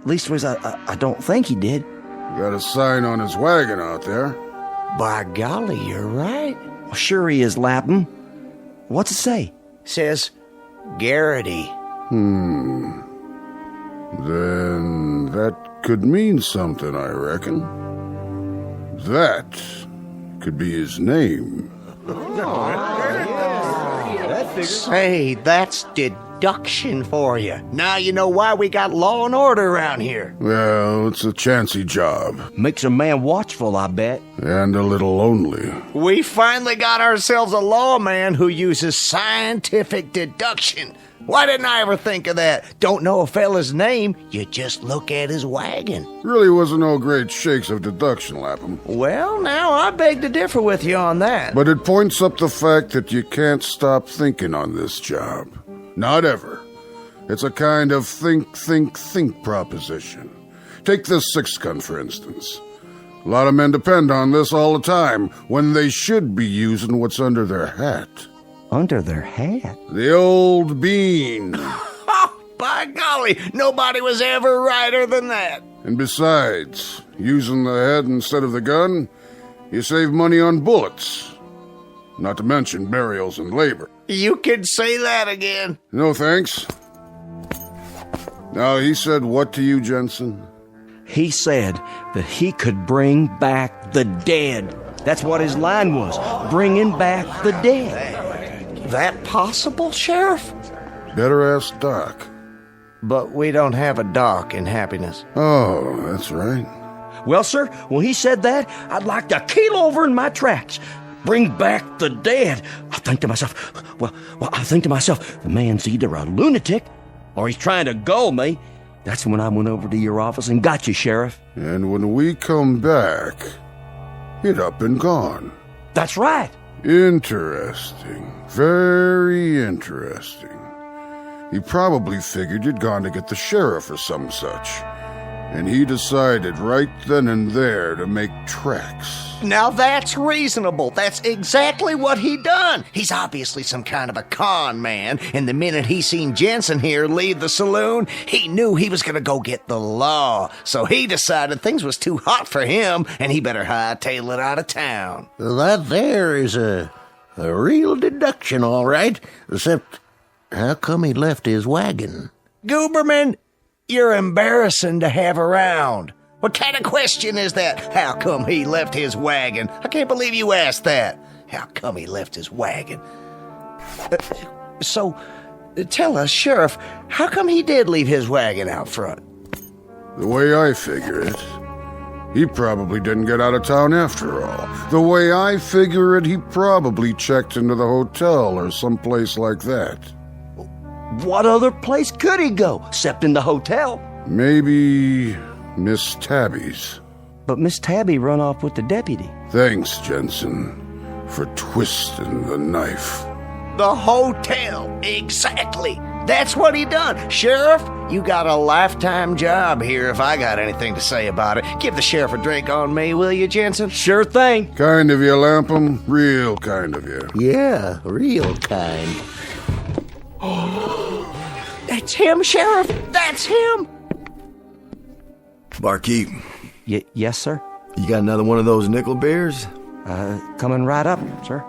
Leastways, I don't think he did. Got a sign on his wagon out there. By golly, you're right. Well, sure he is, Lapham. What's it say? Says Garrity. Then that could mean something, I reckon. That could be his name. Say, that's deduction for you. Now you know why we got law and order around here. Well, it's a chancy job. Makes a man watchful, I bet. And a little lonely. We finally got ourselves a lawman who uses scientific deduction. Why didn't I ever think of that? Don't know a fella's name, you just look at his wagon. Really wasn't no great shakes of deduction, Lapham. Well, now I beg to differ with you on that. But it points up the fact that you can't stop thinking on this job. Not ever. It's a kind of think proposition. Take this 6-gun, for instance. A lot of men depend on this all the time, when they should be using what's under their hat. Under their hat? The old bean. Oh, by golly, nobody was ever righter than that. And besides, using the head instead of the gun, you save money on bullets. Not to mention burials and labor. You could say that again. No thanks. Now, he said what to you, Jensen? He said that he could bring back the dead. That's what his line was, bringing back the dead. That possible, Sheriff? Better ask Doc. But we don't have a doc in Happiness. Oh, that's right. Well, sir, when he said that, I'd like to keel over in my tracks. Bring back the dead. I think to myself, the man's either a lunatic or he's trying to gull me. That's when I went over to your office and got you, Sheriff. And when we come back, he'd up and gone. That's right. Interesting. Very interesting. He probably figured you'd gone to get the sheriff or some such. And he decided right then and there to make tracks. Now that's reasonable. That's exactly what he done. He's obviously some kind of a con man, and the minute he seen Jensen here leave the saloon, he knew he was gonna go get the law. So he decided things was too hot for him, and he better hightail it out of town. That there is a real deduction, all right. Except, how come he left his wagon? Gooberman, You're embarrassing to have around. What kind of question is that? How come he left his wagon? I can't believe you asked that. How come he left his wagon? So, tell us, Sheriff, how come he did leave his wagon out front? The way I figure it, he probably didn't get out of town after all. The way I figure it, he probably checked into the hotel or someplace like that. What other place could he go, except in the hotel? Maybe Miss Tabby's. But Miss Tabby run off with the deputy. Thanks, Jensen, for twisting the knife. The hotel, exactly. That's what he done. Sheriff, you got a lifetime job here if I got anything to say about it. Give the sheriff a drink on me, will you, Jensen? Sure thing. Kind of you, Lapham. Real kind of you. Yeah, real kind. That's him, Sheriff. That's him. Barkeep. Yes, sir? You got another one of those nickel beers? Coming right up, sir.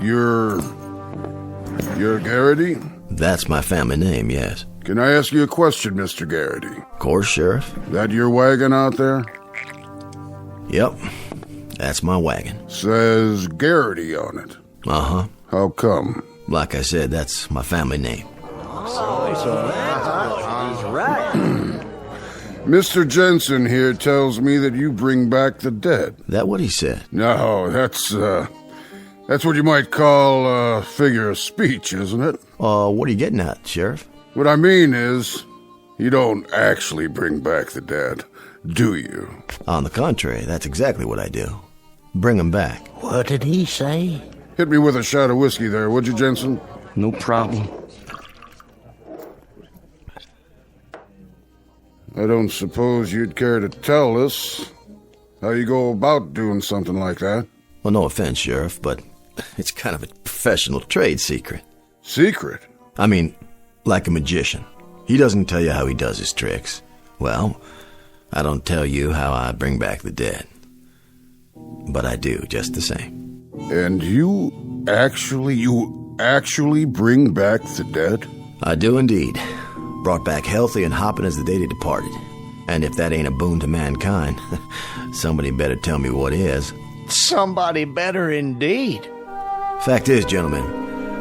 You're Garrity? That's my family name, yes. Can I ask you a question, Mr. Garrity? Of course, Sheriff. That your wagon out there? Yep. That's my wagon. Says Garrity on it. Uh-huh. How come? Like I said, that's my family name. He's right. Mr. Jensen here tells me that you bring back the dead. That what he said? No, that's what you might call a figure of speech, isn't it? What are you getting at, Sheriff? What I mean is, you don't actually bring back the dead, do you? On the contrary, that's exactly what I do. Bring 'em back. What did he say? Hit me with a shot of whiskey there, would you, Jensen? No problem. I don't suppose you'd care to tell us how you go about doing something like that? Well, no offense, Sheriff, but it's kind of a professional trade secret. Secret? I mean, like a magician. He doesn't tell you how he does his tricks. Well, I don't tell you how I bring back the dead. But I do, just the same. And you actually bring back the dead? I do indeed. Brought back healthy and hopping as the day they departed. And if that ain't a boon to mankind, somebody better tell me what is. Somebody better indeed. Fact is, gentlemen,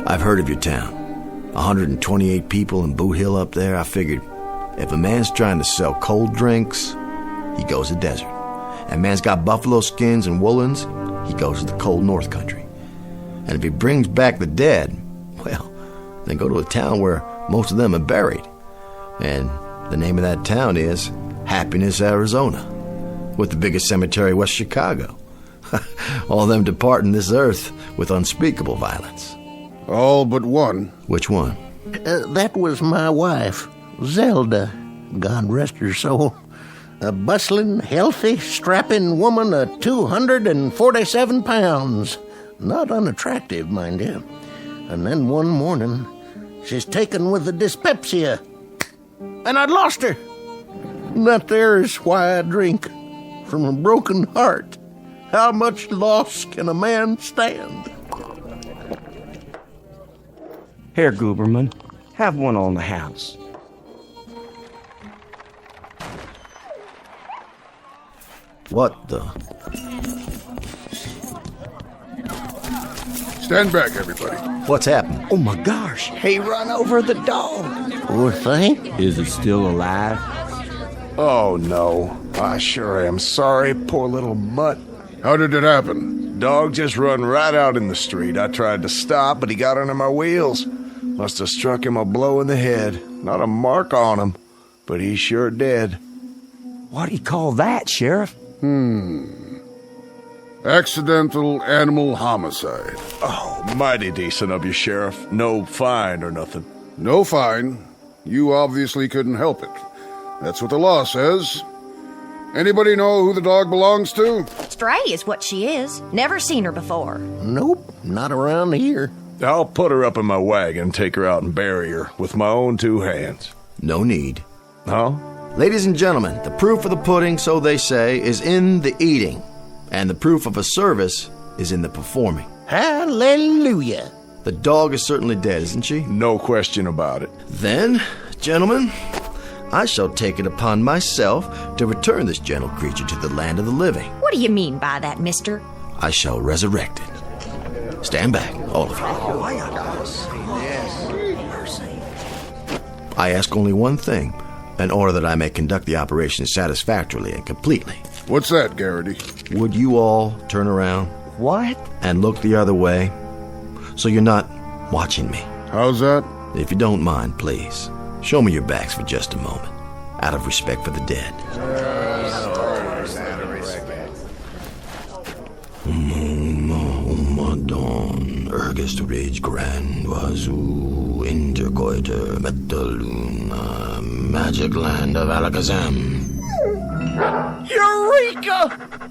I've heard of your town. 128 people in Boot Hill up there. I figured if a man's trying to sell cold drinks, he goes to the desert. And man's got buffalo skins and woolens, he goes to the cold north country. And if he brings back the dead, well, then go to a town where most of them are buried. And the name of that town is Happiness, Arizona, with the biggest cemetery west Chicago. All them departing this earth with unspeakable violence. All but one. Which one? That was my wife, Zelda. God rest her soul. A bustling, healthy, strapping woman of 247 pounds. Not unattractive, mind you. And then one morning, she's taken with a dyspepsia. And I'd lost her. And that there is why I drink. From a broken heart. How much loss can a man stand? Here, Gooberman, have one on the house. What the? Stand back, everybody. What's happened? Oh my gosh, He run over the dog. Poor thing. is it still alive? Oh, no. I sure am sorry, poor little mutt. How did it happen? Dog just run right out in the street. I tried to stop, but he got under my wheels. Must have struck him a blow in the head. Not a mark on him, but he's sure dead. What do you call that, Sheriff? Accidental animal homicide. Oh, mighty decent of you, Sheriff. No fine or nothing. No fine. You obviously couldn't help it. That's what the law says. Anybody know who the dog belongs to? Stray is what she is. Never seen her before. Nope, not around here. I'll put her up in my wagon, take her out and bury her with my own two hands. No need. Huh? Ladies and gentlemen, the proof of the pudding, so they say, is in the eating. And the proof of a service is in the performing. Hallelujah. The dog is certainly dead, isn't she? No question about it. Then, gentlemen, I shall take it upon myself to return this gentle creature to the land of the living. What do you mean by that, mister? I shall resurrect it. Stand back, all of you. I ask only one thing, in order that I may conduct the operation satisfactorily and completely. What's that, Garrity? Would you all turn around? What? And look the other way, so you're not watching me. How's that? If you don't mind, please, show me your backs for just a moment, out of respect for the dead. Umadon, ergest rage grand, wazu, intercoiter, metaluna, magic land of Alakazam. Eureka!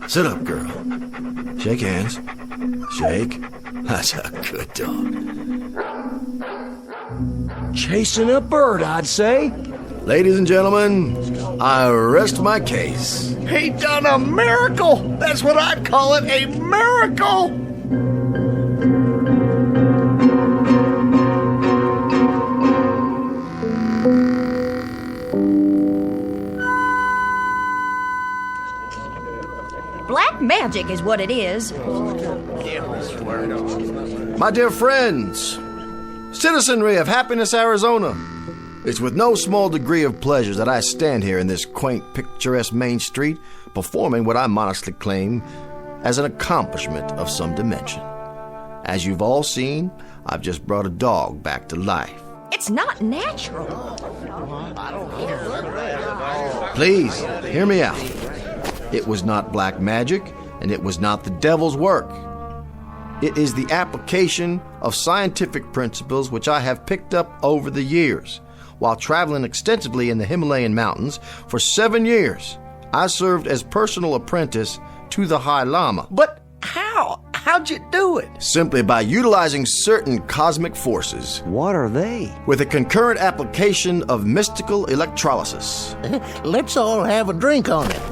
Sit up, girl. Shake hands. Shake. That's a good dog. Chasing a bird, I'd say. Ladies and gentlemen, I rest my case. He done a miracle! That's what I'd call it, a miracle! Black magic is what it is. My dear friends, citizenry of Happiness, Arizona, it's with no small degree of pleasure that I stand here in this quaint, picturesque main street performing what I modestly claim as an accomplishment of some dimension. As you've all seen, I've just brought a dog back to life. It's not natural. Please, hear me out. It was not black magic, and it was not the devil's work. It is the application of scientific principles which I have picked up over the years. While traveling extensively in the Himalayan mountains for 7 years, I served as personal apprentice to the High Lama. But how? How'd you do it? Simply by utilizing certain cosmic forces. What are they? With a concurrent application of mystical electrolysis. Let's all have a drink on it.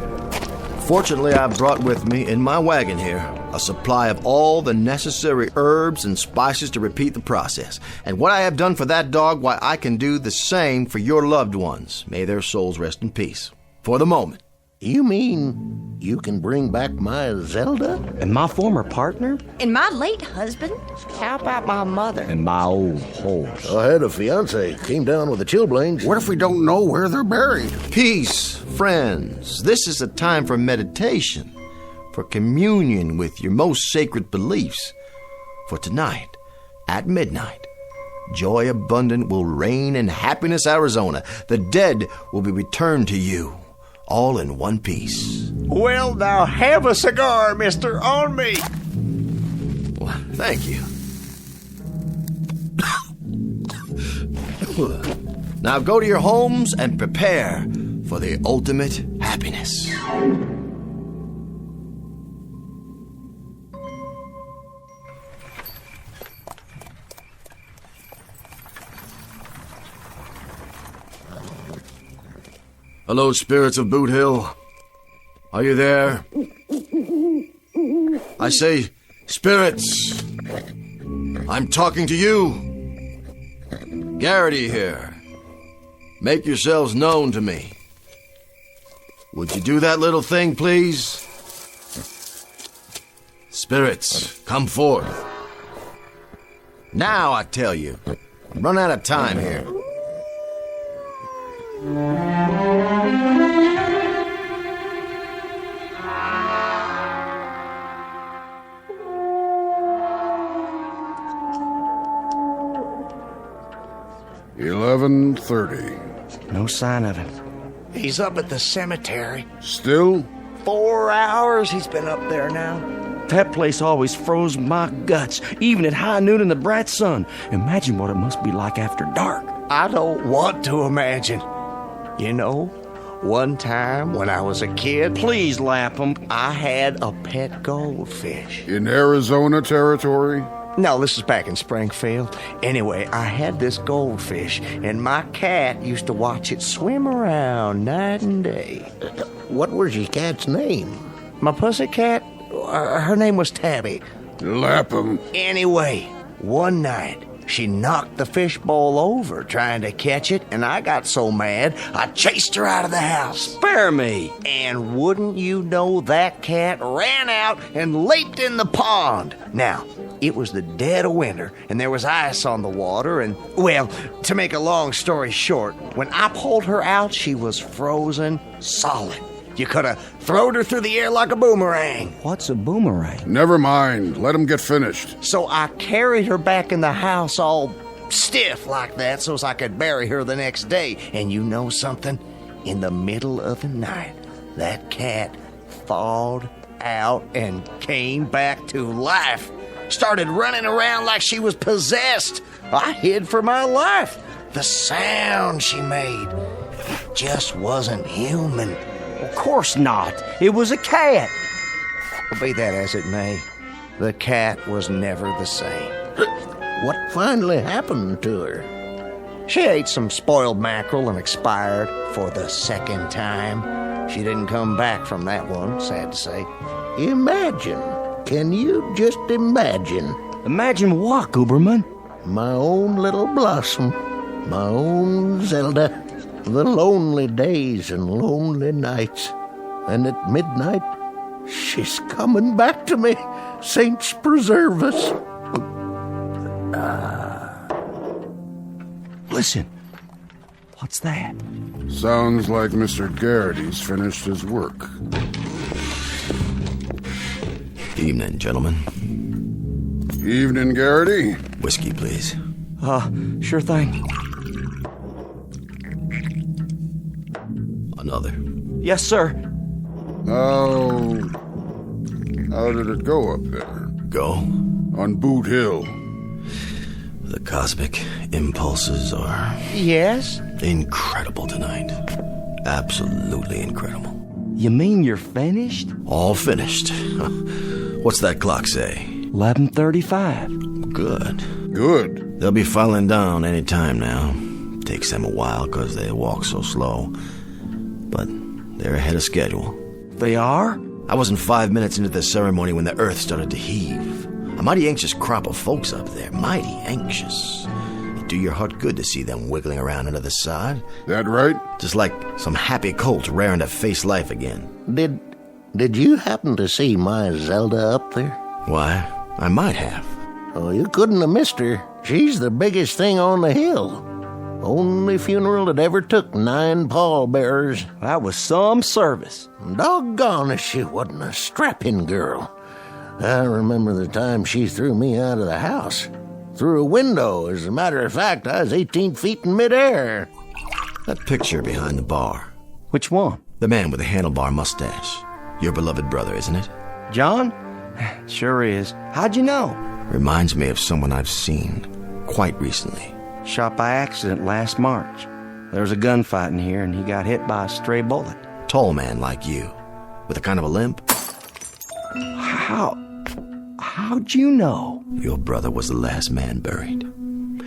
Fortunately, I've brought with me in my wagon here a supply of all the necessary herbs and spices to repeat the process. And what I have done for that dog, why, I can do the same for your loved ones. May their souls rest in peace. For the moment. You mean you can bring back my Zelda? And my former partner? And my late husband? How about my mother? And my old horse? I had a fiance. Came down with the chilblains. What if we don't know where they're buried? Peace, friends. This is a time for meditation, for communion with your most sacred beliefs. For tonight, at midnight, joy abundant will reign in Happiness, Arizona. The dead will be returned to you, all in one piece. Well, now have a cigar, mister, on me. Well, thank you. Now go to your homes and prepare for the ultimate happiness. Hello, spirits of Boot Hill. Are you there? I say, spirits. I'm talking to you. Garrity here. Make yourselves known to me. Would you do that little thing, please? Spirits, come forth. Now, I tell you. I'm running out of time here. $11:30. No sign of him. He's up at the cemetery. Still? 4 hours he's been up there now. That place always froze my guts, even at high noon in the bright sun. Imagine what it must be like after dark. I don't want to imagine. You know, one time when I was a kid... Please, Lapham. I had a pet goldfish. In Arizona territory? No, this is back in Springfield. Anyway, I had this goldfish, and my cat used to watch it swim around night and day. What was your cat's name? My pussycat? Her name was Tabby. Lapham. Anyway, one night, She knocked the fishbowl over trying to catch it, and I got so mad I chased her out of the house. Spare me! And wouldn't you know, that cat ran out and leaped in the pond. Now, it was the dead of winter, and there was ice on the water, and, well, to make a long story short, when I pulled her out, she was frozen solid. You could have thrown her through the air like a boomerang. What's a boomerang? Never mind. Let him get finished. So I carried her back in the house all stiff like that so I could bury her the next day. And you know something? In the middle of the night, that cat thawed out and came back to life. Started running around like she was possessed. I hid for my life. The sound she made just wasn't human. Of course not. It was a cat. Well, be that as it may, the cat was never the same. What finally happened to her? She ate some spoiled mackerel and expired for the second time. She didn't come back from that one, sad to say. Imagine. Can you just imagine? Imagine what, Gooberman? My own little Blossom. My own Zelda. The lonely days and lonely nights. And at midnight, she's coming back to me. Saints preserve us. Listen. What's that? Sounds like Mr. Garrity's finished his work. Evening, gentlemen. Evening, Garrity. Whiskey, please. Sure thing. Another. Yes, sir. How did it go up there? Go? On Boot Hill. The cosmic impulses are... Yes? Incredible tonight. Absolutely incredible. You mean you're finished? All finished. What's that clock say? 11:35. Good. They'll be filing down any time now. Takes them a while because they walk so slow. But they're ahead of schedule. They are? I wasn't 5 minutes into the ceremony when the earth started to heave. A mighty anxious crop of folks up there. Mighty anxious. It'd do your heart good to see them wiggling around under the sod. That right? Just like some happy colt raring to face life again. Did you happen to see my Zelda up there? Why, I might have. Oh, you couldn't have missed her. She's the biggest thing on the hill. Only funeral that ever took 9 pallbearers. That was some service. Doggone if she wasn't a strapping girl. I remember the time she threw me out of the house. Through a window. As a matter of fact, I was 18 feet in midair. That picture behind the bar. Which one? The man with the handlebar mustache. Your beloved brother, isn't it? John? Sure is. How'd you know? Reminds me of someone I've seen quite recently. Shot by accident last March. There was a gunfight in here, and he got hit by a stray bullet. Tall man like you, with a kind of a limp. How'd you know? Your brother was the last man buried.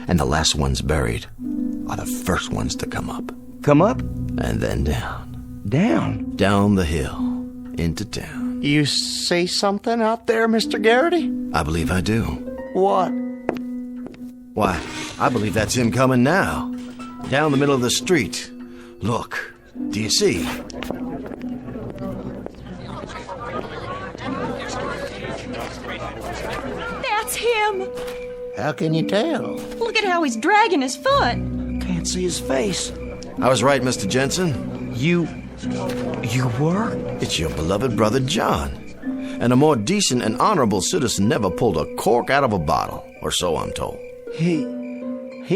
And the last ones buried are the first ones to come up. Come up? And then down. Down? Down the hill, into town. You see something out there, Mr. Garrity? I believe I do. What? Why, I believe that's him coming now. Down the middle of the street. Look, do you see? That's him. How can you tell? Look at how he's dragging his foot. Can't see his face. I was right, Mr. Jensen. You were? It's your beloved brother John. And a more decent and honorable citizen never pulled a cork out of a bottle, or so I'm told. He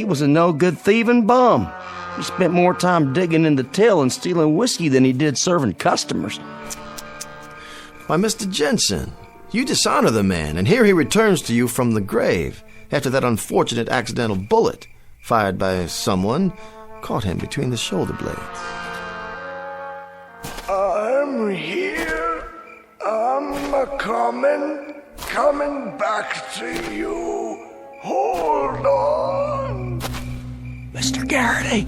was a no-good thieving bum. He spent more time digging in the till and stealing whiskey than he did serving customers. Why, Mr. Jensen, you dishonor the man, and here he returns to you from the grave after that unfortunate accidental bullet fired by someone caught him between the shoulder blades. I'm here. I'm coming back to you. Hold on. Mr. Garrity.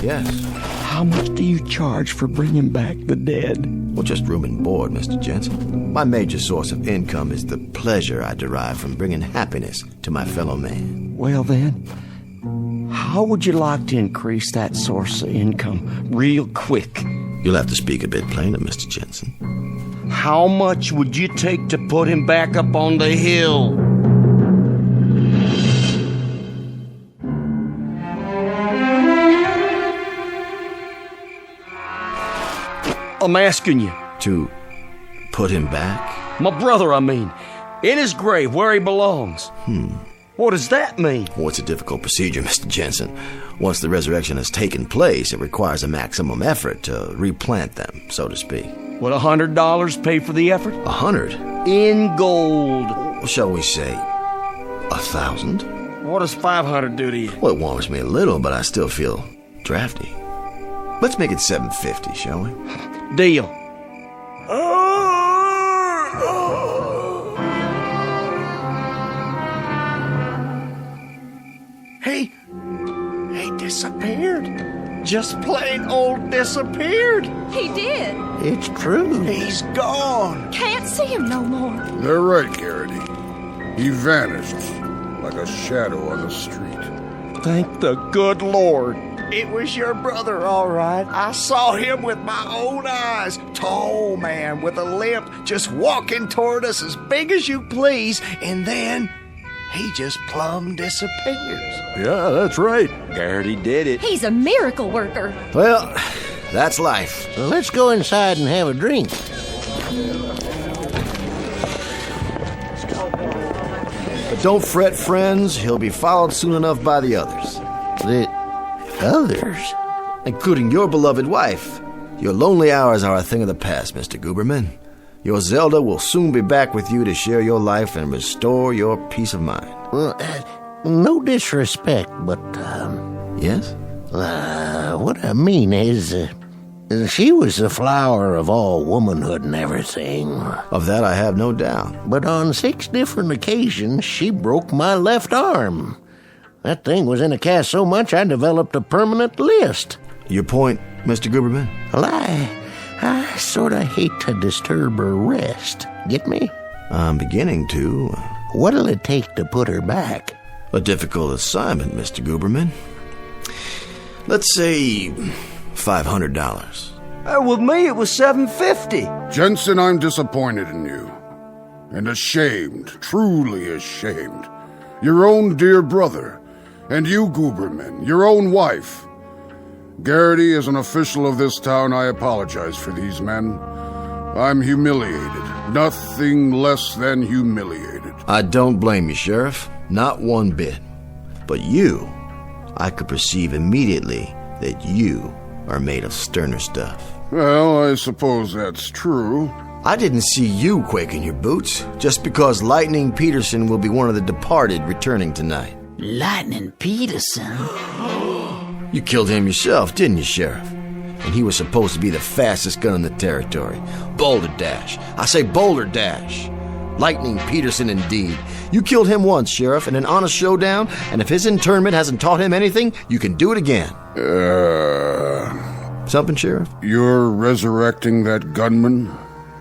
Yes? How much do you charge for bringing back the dead? Well, just room and board, Mr. Jensen. My major source of income is the pleasure I derive from bringing happiness to my fellow man. Well, then, how would you like to increase that source of income real quick? You'll have to speak a bit plainer, Mr. Jensen. How much would you take to put him back up on the hill? I'm asking you. To put him back? My brother, I mean. In his grave, where he belongs. What does that mean? Well, it's a difficult procedure, Mr. Jensen. Once the resurrection has taken place, it requires a maximum effort to replant them, so to speak. Would $100 pay for the effort? 100? In gold. Shall we say 1,000? What does 500 do to you? Well, it warms me a little, but I still feel drafty. Let's make it 750, shall we? Deal. He disappeared. Just plain old disappeared. He did. It's true. He's gone. Can't see him no more. They're right, Garrity. He vanished like a shadow on the street. Thank the good Lord. It was your brother, all right. I saw him with my own eyes. Tall man with a limp, just walking toward us as big as you please, and then he just plumb disappears. Yeah, that's right. Garrity did it. He's a miracle worker. Well, that's life. Let's go inside and have a drink. But don't fret, friends. He'll be followed soon enough by the others. The others? Including your beloved wife. Your lonely hours are a thing of the past, Mr. Guberman. Your Zelda will soon be back with you to share your life and restore your peace of mind. Well, no disrespect, but, Yes? What I mean is, she was the flower of all womanhood and everything. Of that I have no doubt. But on 6 different occasions, she broke my left arm. That thing was in a cast so much I developed a permanent list. Your point, Mr. Guberman? Well, I sort of hate to disturb her rest. Get me? I'm beginning to. What'll it take to put her back? A difficult assignment, Mr. Guberman. Let's say $500. With me, it was $750. Jensen, I'm disappointed in you. And ashamed, truly ashamed. Your own dear brother. And you, Guberman, your own wife. Garrity, as an official of this town, I apologize for these men. I'm humiliated. Nothing less than humiliated. I don't blame you, Sheriff. Not one bit. But you, I could perceive immediately that you are made of sterner stuff. Well, I suppose that's true. I didn't see you quake in your boots, just because Lightning Peterson will be one of the departed returning tonight. Lightning Peterson? You killed him yourself, didn't you, Sheriff? And he was supposed to be the fastest gun in the territory. Boulder Dash. I say Boulder Dash. Lightning Peterson, indeed. You killed him once, Sheriff, in an honest showdown, and if his internment hasn't taught him anything, you can do it again. Something, Sheriff? You're resurrecting that gunman,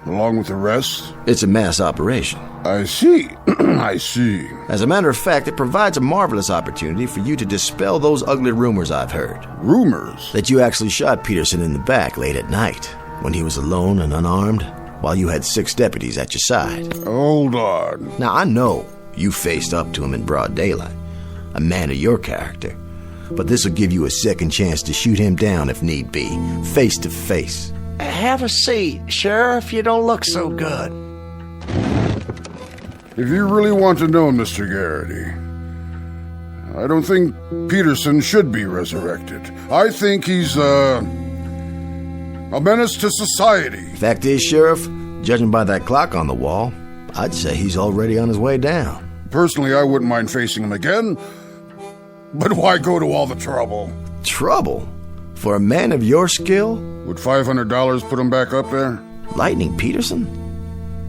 along with the rest? It's a mass operation. I see. I see. As a matter of fact, it provides a marvelous opportunity for you to dispel those ugly rumors I've heard. Rumors? That you actually shot Peterson in the back late at night, when he was alone and unarmed, while you had 6 deputies at your side. Hold on. Now, I know you faced up to him in broad daylight, a man of your character. But this'll give you a second chance to shoot him down if need be, face to face. Have a seat, Sheriff. You don't look so good. If you really want to know, Mr. Garrity, I don't think Peterson should be resurrected. I think he's, a menace to society. Fact is, Sheriff, judging by that clock on the wall, I'd say he's already on his way down. Personally, I wouldn't mind facing him again, but why go to all the trouble? Trouble? For a man of your skill? Would $500 put him back up there? Lightning Peterson?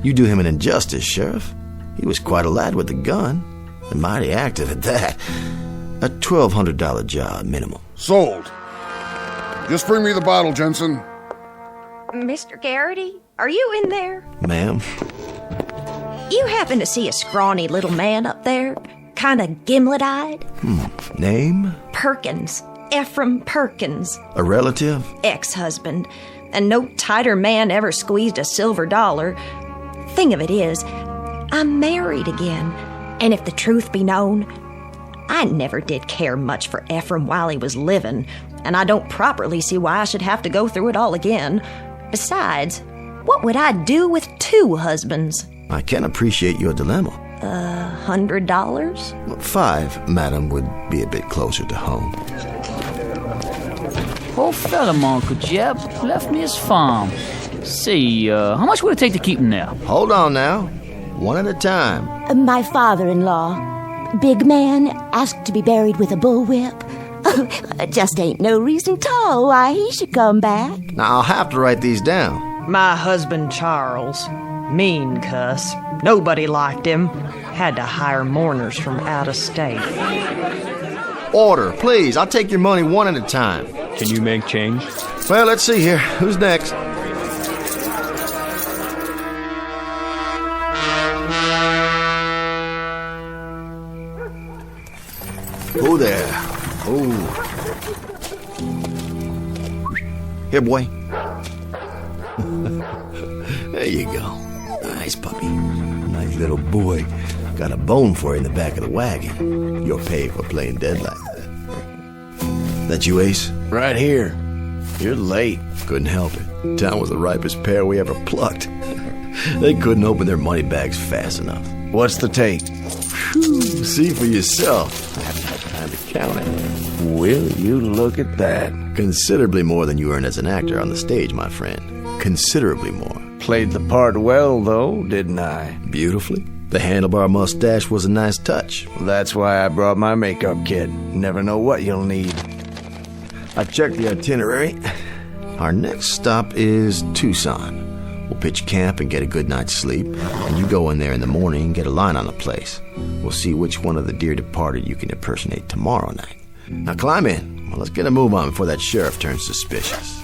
You do him an injustice, Sheriff. He was quite a lad with a gun, and mighty active at that. A $1,200 job minimum. Sold. Just bring me the bottle, Jensen. Mr. Garrity, are you in there? Ma'am? You happen to see a scrawny little man up there? Kinda gimlet-eyed? Name? Perkins. Ephraim Perkins. A relative? Ex-husband. And no tighter man ever squeezed a silver dollar. Thing of it is, I'm married again. And if the truth be known, I never did care much for Ephraim while he was living, and I don't properly see why I should have to go through it all again. Besides, what would I do with 2 husbands? I can appreciate your dilemma. $100? 5, madam, would be a bit closer to home. Poor fella, Uncle Jeb. Left me his farm. See, how much would it take to keep him there? Hold on now. One at a time. My father-in-law, big man, asked to be buried with a bullwhip. Just ain't no reason at all why he should come back. Now, I'll have to write these down. My husband, Charles. Mean cuss. Nobody liked him. Had to hire mourners from out of state. Order, please. I'll take your money one at a time. Can you make change? Well, let's see here. Who's next? Oh, there. Oh. Here, boy. There you go. Nice puppy. Nice little boy. Got a bone for you in the back of the wagon. You're paid for playing dead like that. That you, Ace? Right here. You're late. Couldn't help it. Town was the ripest pear we ever plucked. They couldn't open their money bags fast enough. What's the take? Whew, see for yourself. I haven't had time to count it. Will you look at that? Considerably more than you earn as an actor on the stage, my friend. Considerably more. Played the part well, though, didn't I? Beautifully. The handlebar mustache was a nice touch. That's why I brought my makeup kit. Never know what you'll need. I checked the itinerary. Our next stop is Tucson. We'll pitch camp and get a good night's sleep, and you go in there in the morning and get a line on the place. We'll see which one of the dear departed you can impersonate tomorrow night. Now climb in. Well, let's get a move on before that sheriff turns suspicious.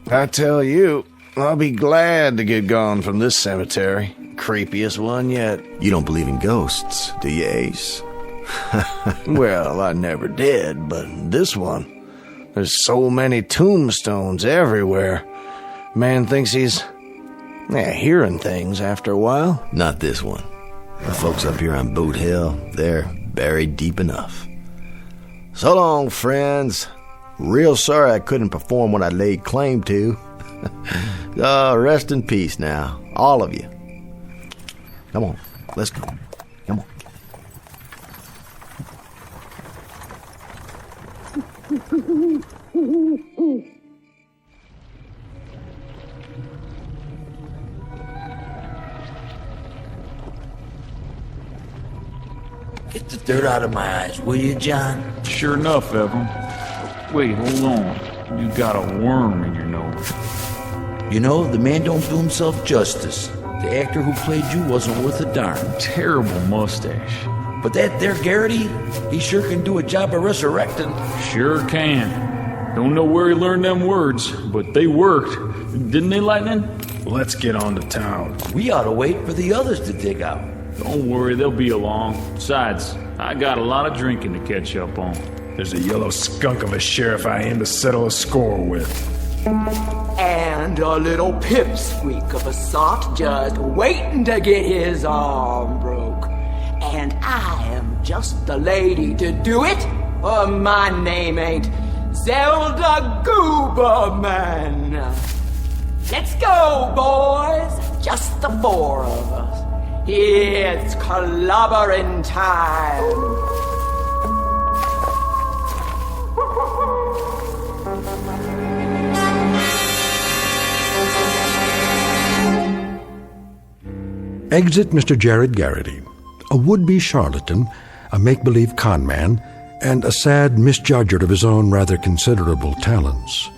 I tell you, I'll be glad to get gone from this cemetery. Creepiest one yet. You don't believe in ghosts, do you, Ace? Well, I never did, but this one, there's so many tombstones everywhere. Man thinks he's hearing things after a while. Not this one. The folks up here on Boot Hill, they're buried deep enough. So long, friends. Real sorry I couldn't perform what I laid claim to. Rest in peace now, all of you. Come on, let's go. Come on. Get the dirt out of my eyes, will you, John? Sure enough, Evan. Wait, hold on. You got a worm in your nose. You know, the man don't do himself justice. The actor who played you wasn't worth a darn. Terrible mustache. But that there Garrity, he sure can do a job of resurrecting. Sure can. Don't know where he learned them words, but they worked. Didn't they, Lightning? Let's get on to town. We ought to wait for the others to dig out. Don't worry, they'll be along. Besides, I got a lot of drinking to catch up on. There's a yellow skunk of a sheriff I aim to settle a score with. And a little pipsqueak of a soft just waiting to get his arm broke. And I am just the lady to do it. My name ain't Zelda Gooberman. Let's go, boys. Just the 4 of us. It's clobbering time. Exit Mr. Jared Garrity, a would-be charlatan, a make-believe con man, and a sad misjudger of his own rather considerable talents.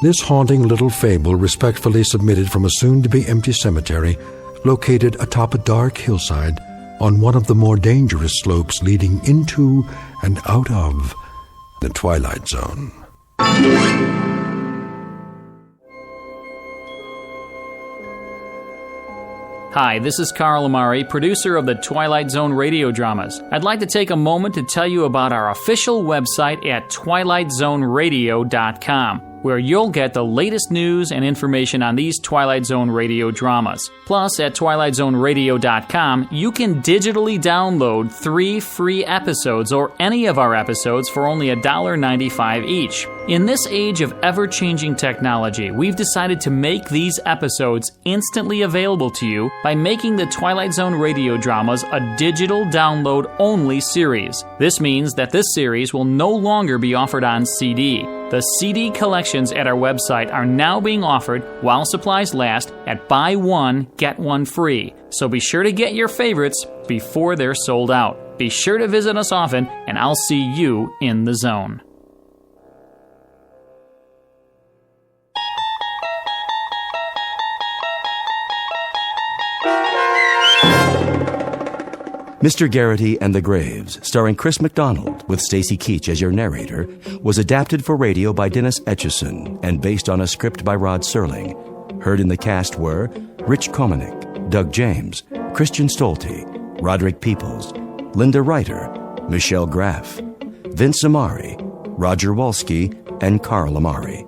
This haunting little fable respectfully submitted from a soon-to-be empty cemetery located atop a dark hillside on one of the more dangerous slopes leading into and out of the Twilight Zone. Hi, this is Carl Amari, producer of the Twilight Zone radio dramas. I'd like to take a moment to tell you about our official website at twilightzoneradio.com, where you'll get the latest news and information on these Twilight Zone radio dramas. Plus, at twilightzoneradio.com, you can digitally download 3 free episodes or any of our episodes for only $1.95 each. In this age of ever-changing technology, we've decided to make these episodes instantly available to you by making the Twilight Zone radio dramas a digital download-only series. This means that this series will no longer be offered on CD. The CD collections at our website are now being offered, while supplies last, at buy one, get one free. So be sure to get your favorites before they're sold out. Be sure to visit us often, and I'll see you in the zone. Mr. Garrity and the Graves, starring Chris McDonald with Stacy Keach as your narrator, was adapted for radio by Dennis Etchison and based on a script by Rod Serling. Heard in the cast were Rich Komanek, Doug James, Christian Stolte, Roderick Peoples, Linda Reiter, Michelle Graff, Vince Amari, Roger Walski, and Carl Amari.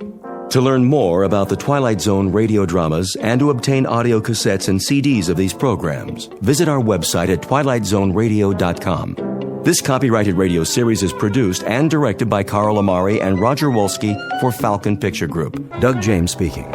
To learn more about the Twilight Zone radio dramas and to obtain audio cassettes and CDs of these programs, visit our website at twilightzoneradio.com. This copyrighted radio series is produced and directed by Carl Amari and Roger Wolski for Falcon Picture Group. Doug James speaking.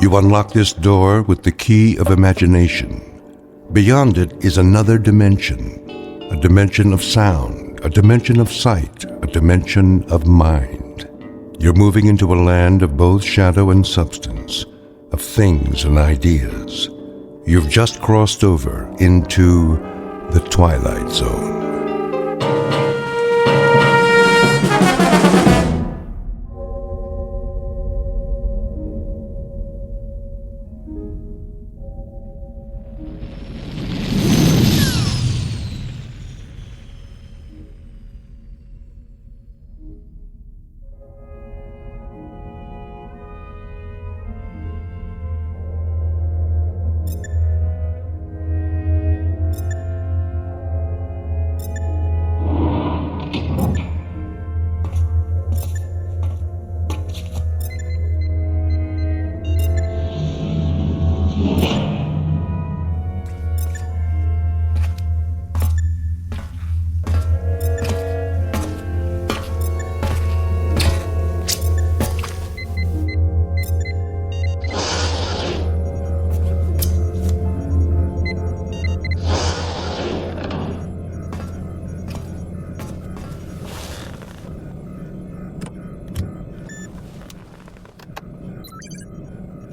You unlock this door with the key of imagination. Beyond it is another dimension, a dimension of sound, a dimension of sight, a dimension of mind. You're moving into a land of both shadow and substance, of things and ideas. You've just crossed over into the Twilight Zone.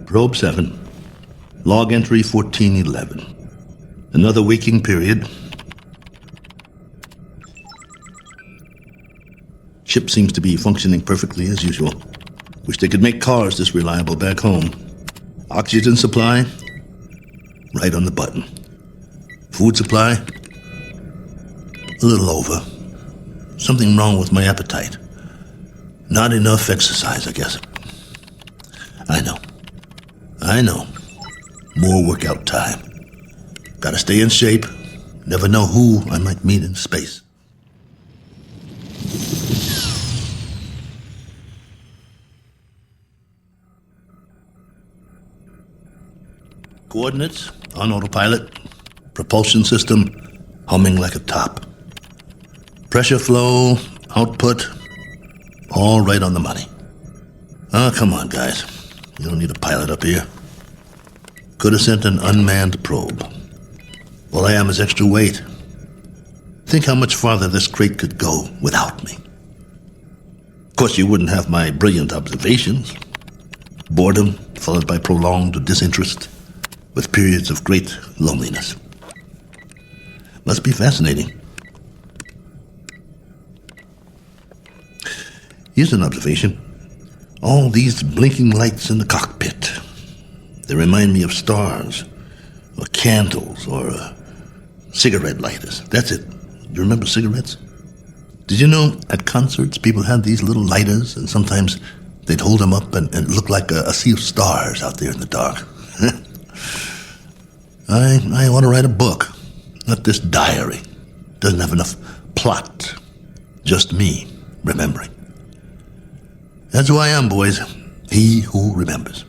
Probe 7, log entry 1411. Another waking period. Ship seems to be functioning perfectly as usual. Wish they could make cars this reliable back home. Oxygen supply, right on the button. Food supply, a little over. Something wrong with my appetite. Not enough exercise, I guess. I know. More workout time. Gotta stay in shape. Never know who I might meet in space. Coordinates on autopilot. Propulsion system humming like a top. Pressure flow, output, all right on the money. Oh, come on, guys. You don't need a pilot up here. Could have sent an unmanned probe. All I am is extra weight. Think how much farther this crate could go without me. Of course, you wouldn't have my brilliant observations. Boredom followed by prolonged disinterest, with periods of great loneliness. Must be fascinating. Here's an observation. All these blinking lights in the cockpit. They remind me of stars, or candles, or cigarette lighters. That's it. You remember cigarettes? Did you know at concerts people had these little lighters, and sometimes they'd hold them up and it looked like a sea of stars out there in the dark? I want to write a book, not this diary. Doesn't have enough plot. Just me remembering. That's who I am, boys. He who remembers.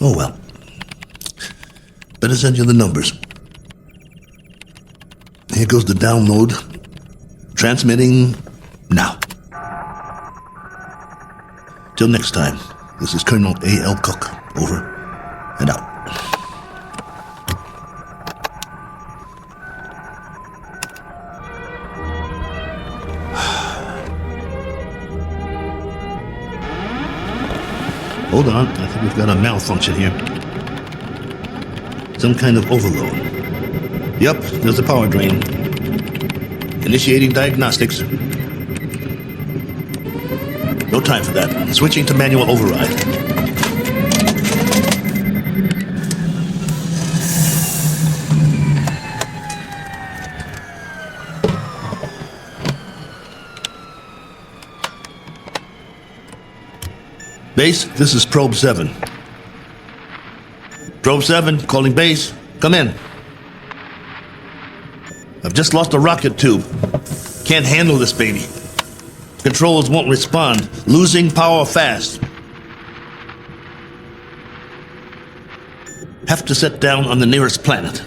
Oh, well. Better send you the numbers. Here goes the download. Transmitting now. Till next time, this is Colonel A.L. Cook. Over and out. Hold on, I think we've got a malfunction here. Some kind of overload. Yep, there's a power drain. Initiating diagnostics. No time for that. Switching to manual override. Base, this is Probe 7. Probe 7, calling base. Come in. I've just lost a rocket tube. Can't handle this baby. Controls won't respond. Losing power fast. Have to set down on the nearest planet.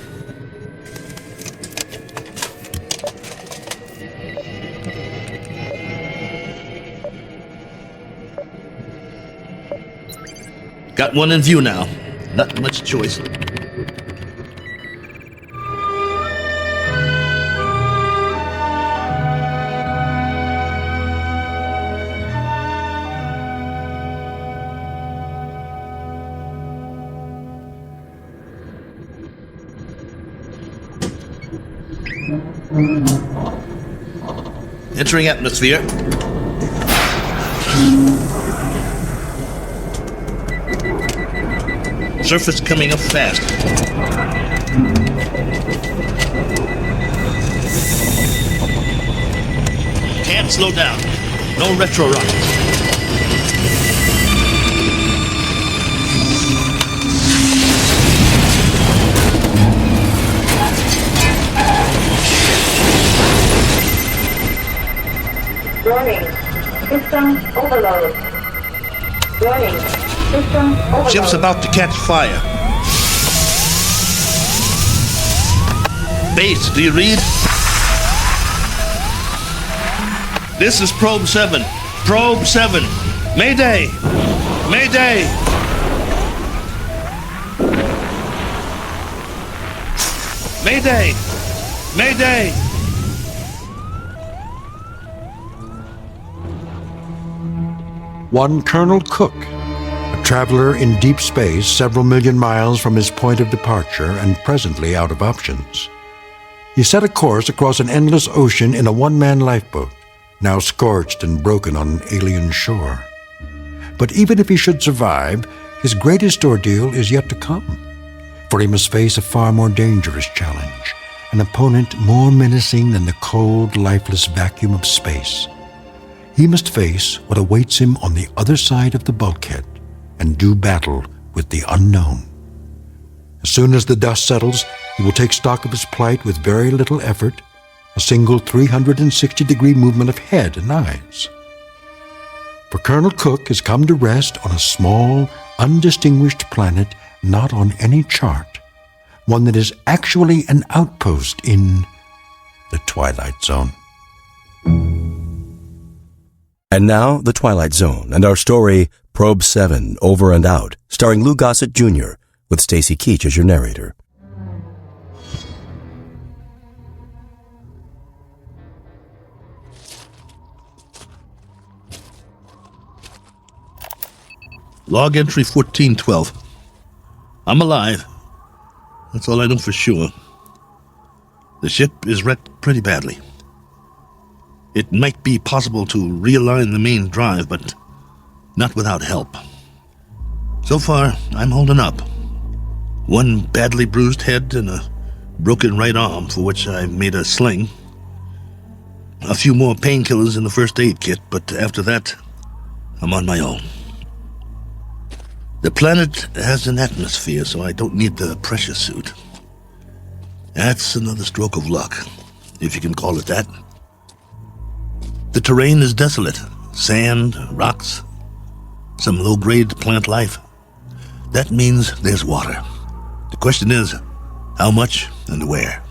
Got one in view now. Not much choice. Entering atmosphere. Surface coming up fast. Can't slow down. No retro rockets. Warning. System overload. Warning. System overload. Ship's about to catch fire. Base, do you read? This is Probe 7. Probe 7. Mayday! Mayday! Mayday! Mayday! One Colonel Cook, a traveler in deep space several million miles from his point of departure and presently out of options. He set a course across an endless ocean in a one-man lifeboat, now scorched and broken on an alien shore. But even if he should survive, his greatest ordeal is yet to come, for he must face a far more dangerous challenge, an opponent more menacing than the cold, lifeless vacuum of space. He must face what awaits him on the other side of the bulkhead and do battle with the unknown. As soon as the dust settles, he will take stock of his plight with very little effort, a single 360-degree movement of head and eyes. For Colonel Cook has come to rest on a small, undistinguished planet not on any chart, one that is actually an outpost in the Twilight Zone. And now, The Twilight Zone, and our story, Probe 7, Over and Out, starring Lou Gossett Jr., with Stacy Keach as your narrator. Log entry 1412. I'm alive. That's all I know for sure. The ship is wrecked pretty badly. It might be possible to realign the main drive, but not without help. So far, I'm holding up. One badly bruised head and a broken right arm for which I made a sling. A few more painkillers in the first aid kit, but after that, I'm on my own. The planet has an atmosphere, so I don't need the pressure suit. That's another stroke of luck, if you can call it that. The terrain is desolate. Sand, rocks, some low-grade plant life. That means there's water. The question is, how much and where?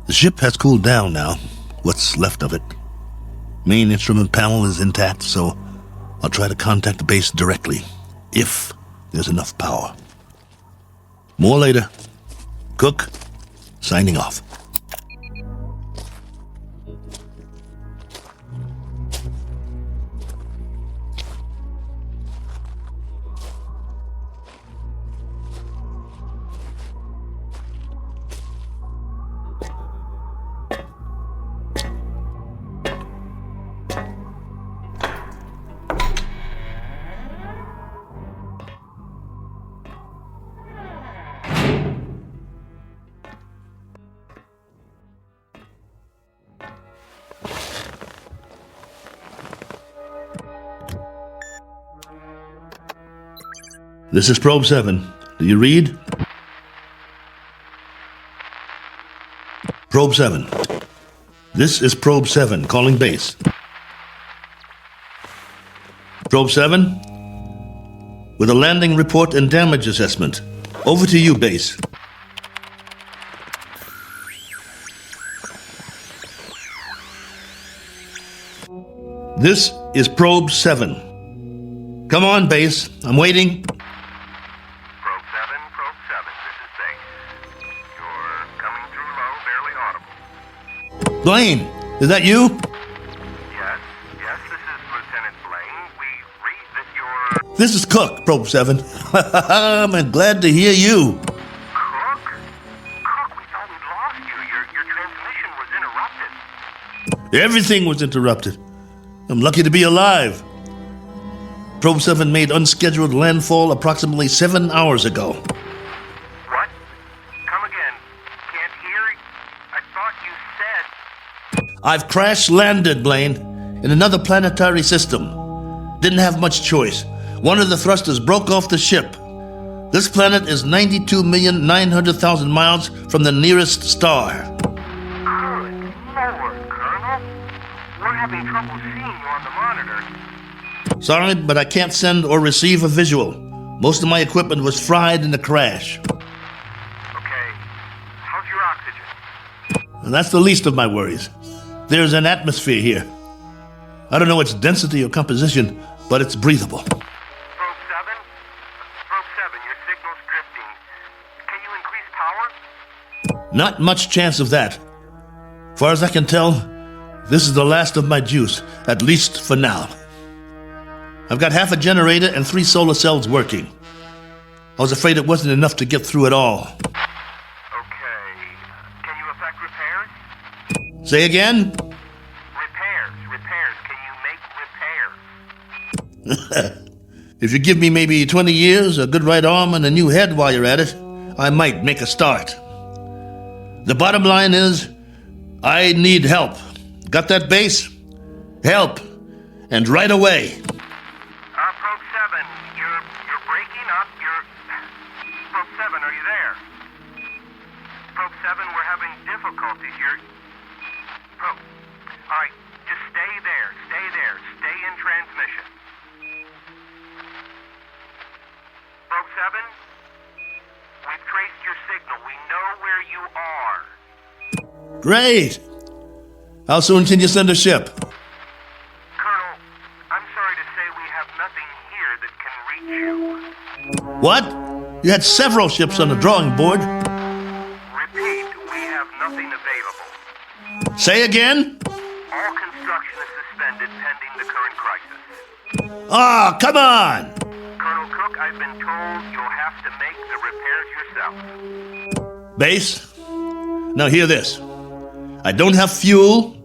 The ship has cooled down now, what's left of it. Main instrument panel is intact, so I'll try to contact the base directly, if there's enough power. More later. Cook, signing off. This is Probe 7. Do you read? Probe 7. This is Probe 7, calling base. Probe 7, with a landing report and damage assessment. Over to you, base. This is Probe 7. Come on, base. I'm waiting. Blaine, is that you? Yes, this is Lieutenant Blaine. We read that you're... This is Cook, Probe 7. I'm glad to hear you. Cook? Cook, we thought we'd lost you. Your transmission was interrupted. Everything was interrupted. I'm lucky to be alive. Probe 7 made unscheduled landfall approximately 7 hours ago. What? Come again. Can't hear. I thought you said... I've crash-landed, Blaine, in another planetary system. Didn't have much choice. One of the thrusters broke off the ship. This planet is 92,900,000 miles from the nearest star. Good Lord, Colonel. We're having trouble seeing you on the monitor. Sorry, but I can't send or receive a visual. Most of my equipment was fried in the crash. Okay. How's your oxygen? And that's the least of my worries. There's an atmosphere here. I don't know its density or composition, but it's breathable. Probe 7? Probe 7, your signal's drifting. Can you increase power? Not much chance of that. Far as I can tell, this is the last of my juice, at least for now. I've got half a generator and 3 solar cells working. I was afraid it wasn't enough to get through it all. Okay. Can you effect repairs? Say again? Repairs. Can you make repairs? If you give me maybe 20 years, a good right arm, and a new head while you're at it, I might make a start. The bottom line is, I need help. Got that, base? Help. And right away. Probe 7, you're breaking up. Probe 7, are you there? Probe 7, we're having difficulties. Probe. All right, just stay there. Stay in transmission. Probe 7, we've traced your signal. We know where you are. Great. How soon can you send a ship? Colonel, I'm sorry to say we have nothing here that can reach you. What? You had several ships on the drawing board. Repeat, we have nothing available. Say again? All construction is suspended pending the current crisis. Ah, come on! Colonel Cook, I've been told you'll have to make the repairs yourself. Base, now hear this. I don't have fuel,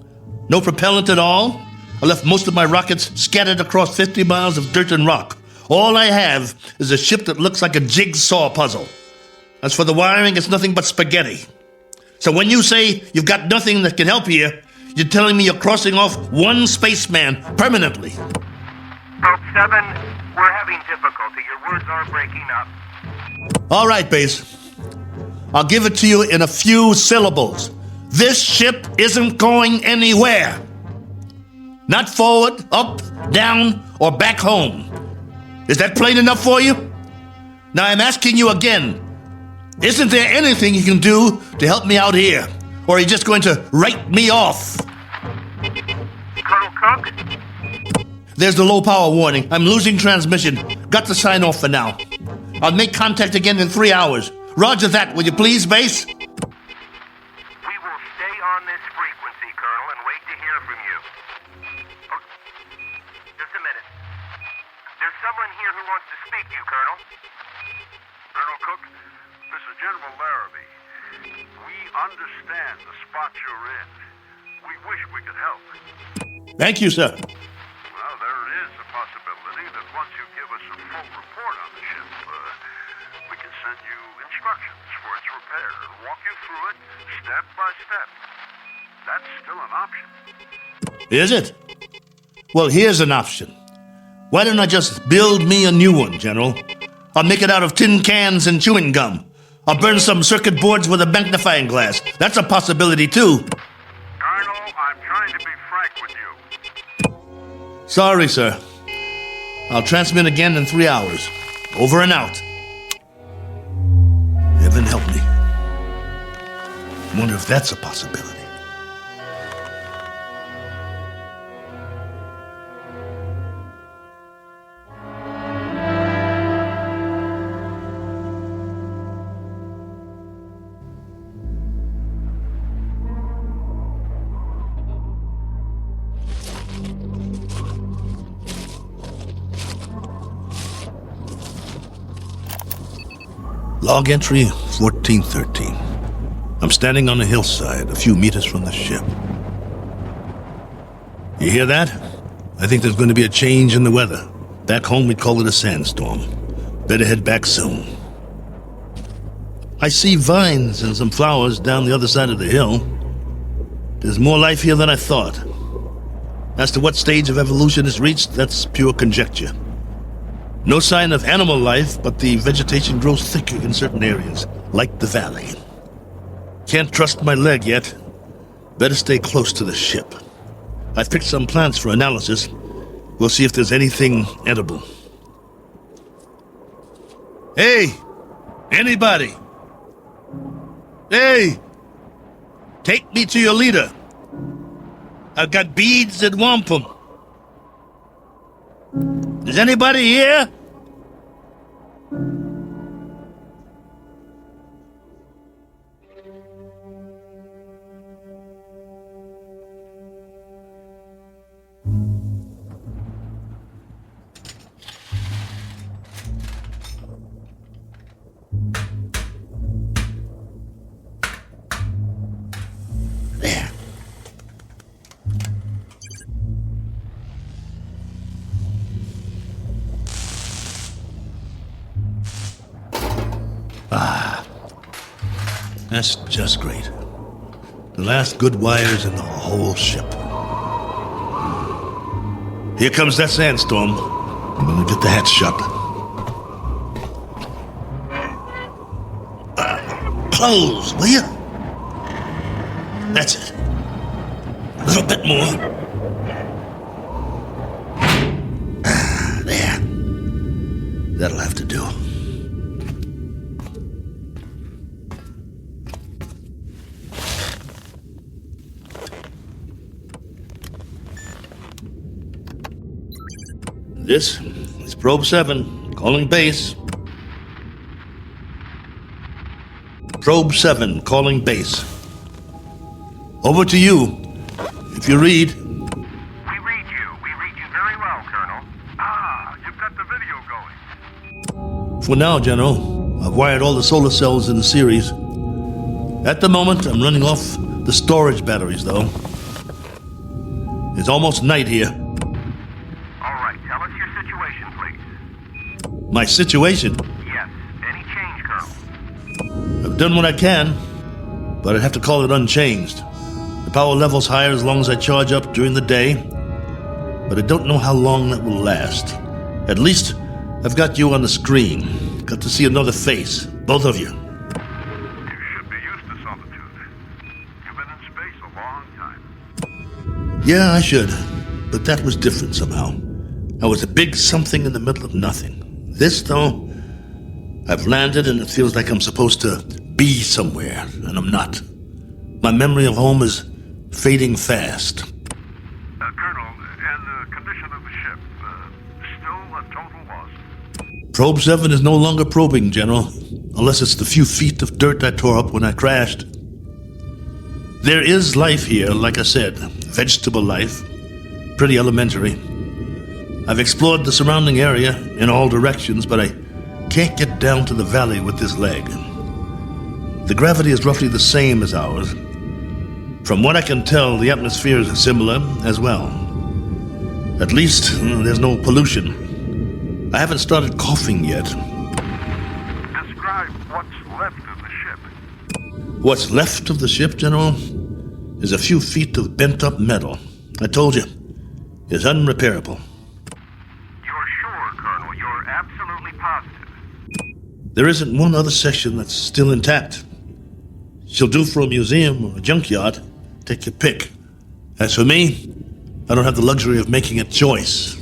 no propellant at all. I left most of my rockets scattered across 50 miles of dirt and rock. All I have is a ship that looks like a jigsaw puzzle. As for the wiring, it's nothing but spaghetti. So when you say you've got nothing that can help here, you're telling me you're crossing off one spaceman permanently. Probe 7, we're having difficulty. Your words are breaking up. All right, Base. I'll give it to you in a few syllables. This ship isn't going anywhere. Not forward, up, down, or back home. Is that plain enough for you? Now I'm asking you again. Isn't there anything you can do to help me out here? Or are you just going to write me off? Colonel Cook? There's the low power warning. I'm losing transmission. Got to sign off for now. I'll make contact again in 3 hours. Roger that, will you please, Base? We will stay on this frequency, Colonel, and wait to hear from you. Oh, just a minute. There's someone here who wants to speak to you, Colonel. Colonel Cook, this is General Larrabee. We understand the spot you're in. We wish we could help. Thank you, sir. Well, there is a possibility that once you give us a full report on the ship, we can send you instructions for its repair and walk you through it step by step. That's still an option. Is it? Well, here's an option. Why don't I just build me a new one, General? I'll make it out of tin cans and chewing gum. I'll burn some circuit boards with a magnifying glass. That's a possibility, too. Colonel, I'm trying to be frank with you. Sorry, sir. I'll transmit again in 3 hours. Over and out. Heaven help me. Wonder if that's a possibility. Log entry 1413. I'm standing on a hillside a few meters from the ship. You hear that? I think there's going to be a change in the weather. Back home we'd call it a sandstorm. Better head back soon. I see vines and some flowers down the other side of the hill. There's more life here than I thought. As to what stage of evolution it's reached, that's pure conjecture. No sign of animal life, but the vegetation grows thicker in certain areas, like the valley. Can't trust my leg yet. Better stay close to the ship. I've picked some plants for analysis. We'll see if there's anything edible. Hey! Anybody! Hey! Take me to your leader. I've got beads and wampum. Is anybody here? There. That's just great. The last good wires in the whole ship. Here comes that sandstorm. I'm gonna get the hatch shut. Close, will you? That's it. A little bit more. There. That'll have to do. This is Probe 7, calling base. Probe 7, calling base. Over to you. If you read. We read you. We read you very well, Colonel. Ah, you've got the video going. For now, General, I've wired all the solar cells in the series. At the moment, I'm running off the storage batteries, though. It's almost night here. My situation? Yes. Any change, Colonel? Done what I can, but I'd have to call it unchanged. The power level's higher as long as I charge up during the day, but I don't know how long that will last. At least, I've got you on the screen. Got to see another face, both of you. You should be used to solitude. You've been in space a long time. Yeah, I should, but that was different somehow. I was a big something in the middle of nothing. This, though, I've landed and it feels like I'm supposed to be somewhere, and I'm not. My memory of home is fading fast. Colonel, and the condition of the ship, still a total loss? Probe 7 is no longer probing, General, unless it's the few feet of dirt I tore up when I crashed. There is life here, like I said, vegetable life, pretty elementary. I've explored the surrounding area in all directions, but I can't get down to the valley with this leg. The gravity is roughly the same as ours. From what I can tell, the atmosphere is similar as well. At least, there's no pollution. I haven't started coughing yet. Describe what's left of the ship. What's left of the ship, General, is a few feet of bent-up metal. I told you, it's unrepairable. You're sure, Colonel? You're absolutely positive? There isn't one other section that's still intact. She'll do for a museum or a junkyard. Take your pick. As for me, I don't have the luxury of making a choice.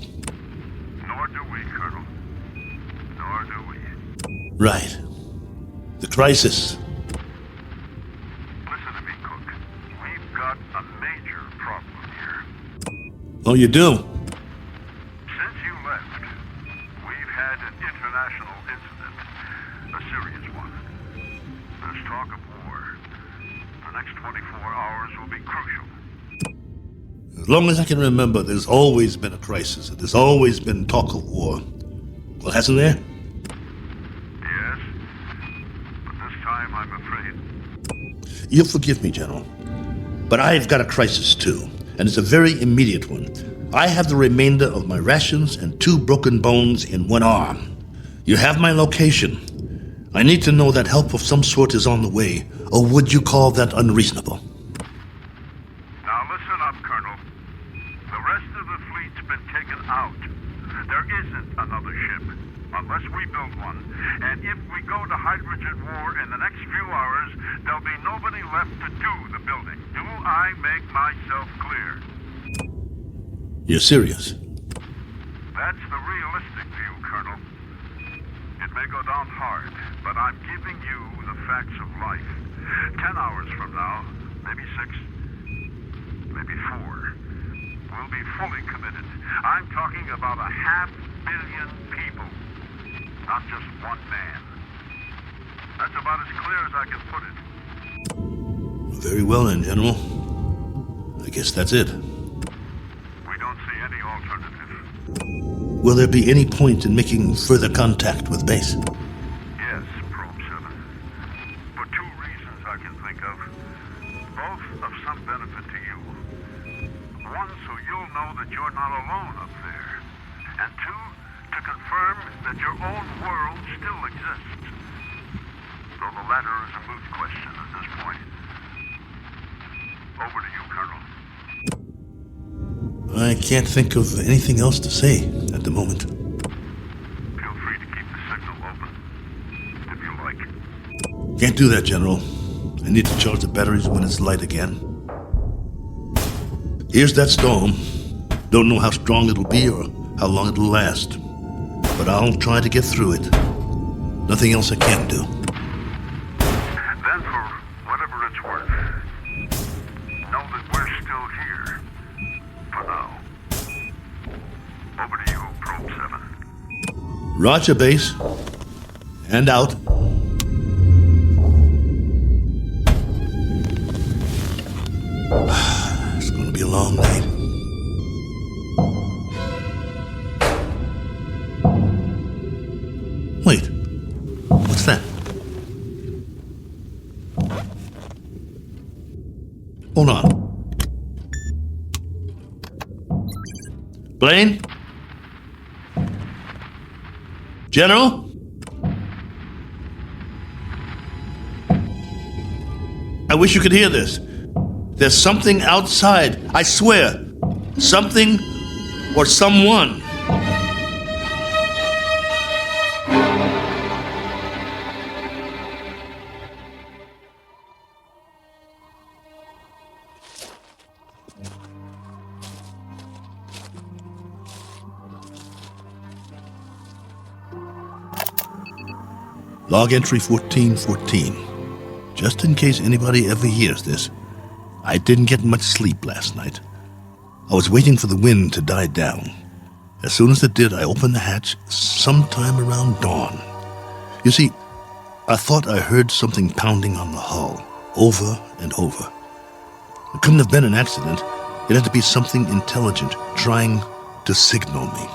Nor do we, Colonel. Nor do we. Right. The crisis. Listen to me, Cook. We've got a major problem here. Oh, you do? Since you left, we've had an international incident. A serious one. There's talk of war. The next 24 hours will be crucial. As long as I can remember, there's always been a crisis. There's always been talk of war. Well, hasn't there? Yes. But this time, I'm afraid. You'll forgive me, General. But I've got a crisis, too. And it's a very immediate one. I have the remainder of my rations and 2 broken bones in one arm. You have my location. I need to know that help of some sort is on the way, or would you call that unreasonable? Now listen up, Colonel. The rest of the fleet's been taken out. There isn't another ship, unless we build one. And if we go to hydrogen war in the next few hours, there'll be nobody left to do the building. Do I make myself clear? You're serious? That's the realistic view, Colonel. It may go down hard, but I'm giving you the facts of life. 10 hours from now, maybe 6, maybe 4, we'll be fully committed. I'm talking about 500 million people, not just one man. That's about as clear as I can put it. Very well then, General. I guess that's it. We don't see any alternative. Will there be any point in making further contact with base? Yes, Probe 7. For 2 reasons I can think of. Both of some benefit to you. One, so you'll know that you're not alone up there. And 2, to confirm that your own world still exists. Though the latter is a moot question at this point. Over to you, Colonel. I can't think of anything else to say at the moment. Feel free to keep the signal open, if you like. Can't do that, General. I need to charge the batteries when it's light again. Here's that storm. Don't know how strong it'll be or how long it'll last. But I'll try to get through it. Nothing else I can do. Then, for whatever it's worth, know that we're still here. For now. Over to you, Probe 7. Roger, base. And out. It's going to be a long night. Wait. What's that? Hold on. Blaine? General? I wish you could hear this. There's something outside, I swear. Something or someone. Log entry 1414. Just in case anybody ever hears this, I didn't get much sleep last night. I was waiting for the wind to die down. As soon as it did, I opened the hatch sometime around dawn. You see, I thought I heard something pounding on the hull, over and over. It couldn't have been an accident. It had to be something intelligent, trying to signal me,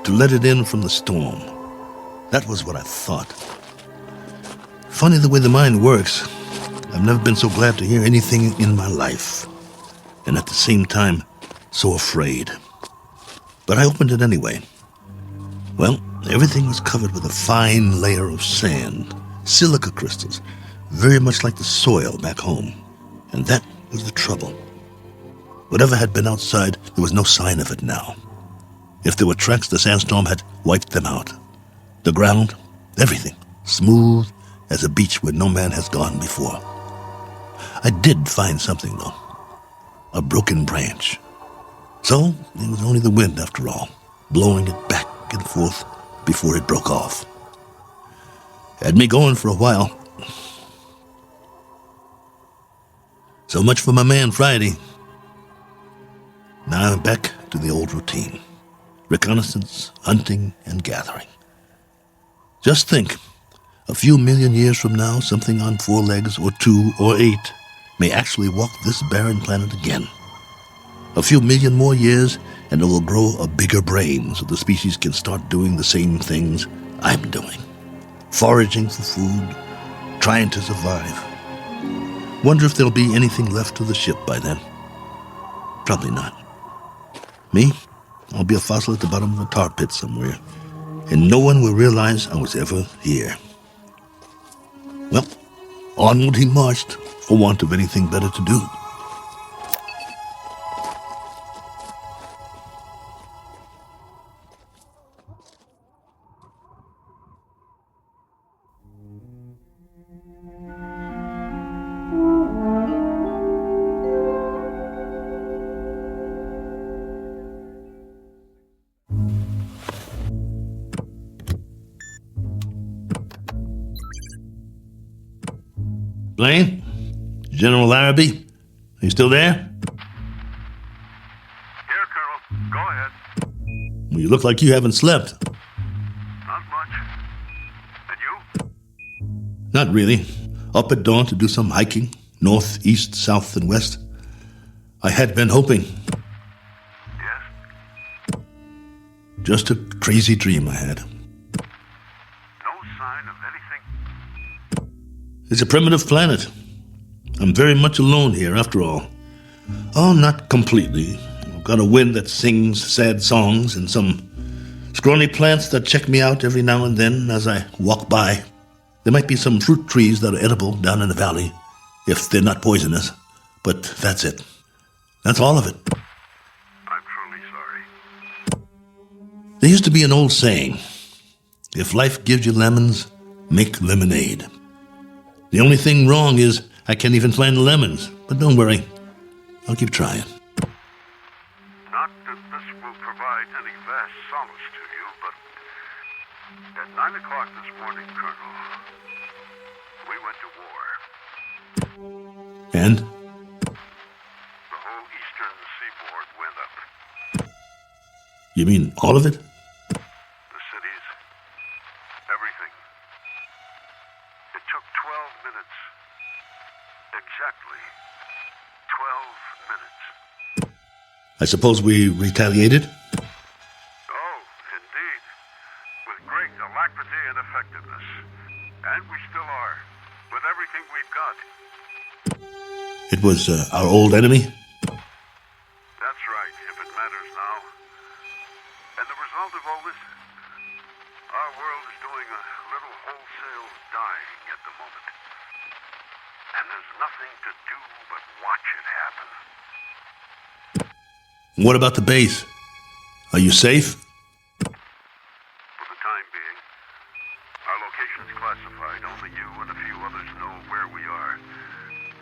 to let it in from the storm. That was what I thought. Funny the way the mind works. I've never been so glad to hear anything in my life, and at the same time, so afraid. But I opened it anyway. Well, everything was covered with a fine layer of sand, silica crystals, very much like the soil back home. And that was the trouble. Whatever had been outside, there was no sign of it now. If there were tracks, the sandstorm had wiped them out. The ground, everything, smooth as a beach where no man has gone before. I did find something, though. A broken branch. So, it was only the wind, after all, blowing it back and forth before it broke off. Had me going for a while. So much for my man Friday. Now I'm back to the old routine. Reconnaissance, hunting, and gathering. Just think, a few million years from now, something on 4 legs, or 2, or 8, may actually walk this barren planet again. A few million more years, and it will grow a bigger brain so the species can start doing the same things I'm doing. Foraging for food, trying to survive. Wonder if there'll be anything left of the ship by then. Probably not. Me? I'll be a fossil at the bottom of a tar pit somewhere, and no one will realize I was ever here. Well, onward he marched, for want of anything better to do. Blaine? General Larrabee? Are you still there? Here, Colonel. Go ahead. Well, you look like you haven't slept. Not much. And you? Not really. Up at dawn to do some hiking, north, east, south, and west. I had been hoping. Yes? Just a crazy dream I had. No sign of anything? It's a primitive planet. I'm very much alone here, after all. Oh, not completely. I've got a wind that sings sad songs and some scrawny plants that check me out every now and then as I walk by. There might be some fruit trees that are edible down in the valley, if they're not poisonous. But that's it. That's all of it. I'm truly sorry. There used to be an old saying, if life gives you lemons, make lemonade. The only thing wrong is I can't even find the lemons. But don't worry, I'll keep trying. Not that this will provide any vast solace to you, but at 9 o'clock this morning, Colonel, we went to war. And? The whole eastern seaboard went up. You mean all of it? The cities, everything. It took 12 minutes. Exactly 12 minutes. I suppose we retaliated? Oh, indeed. With great alacrity and effectiveness. And we still are. With everything we've got. It was our old enemy? That's right, if it matters now. And the result of all this? Our world is doing a little wholesale dying at the moment. And and there's nothing to do but watch it happen. What about the base? Are you safe? For the time being, our location's classified. Only you and a few others know where we are.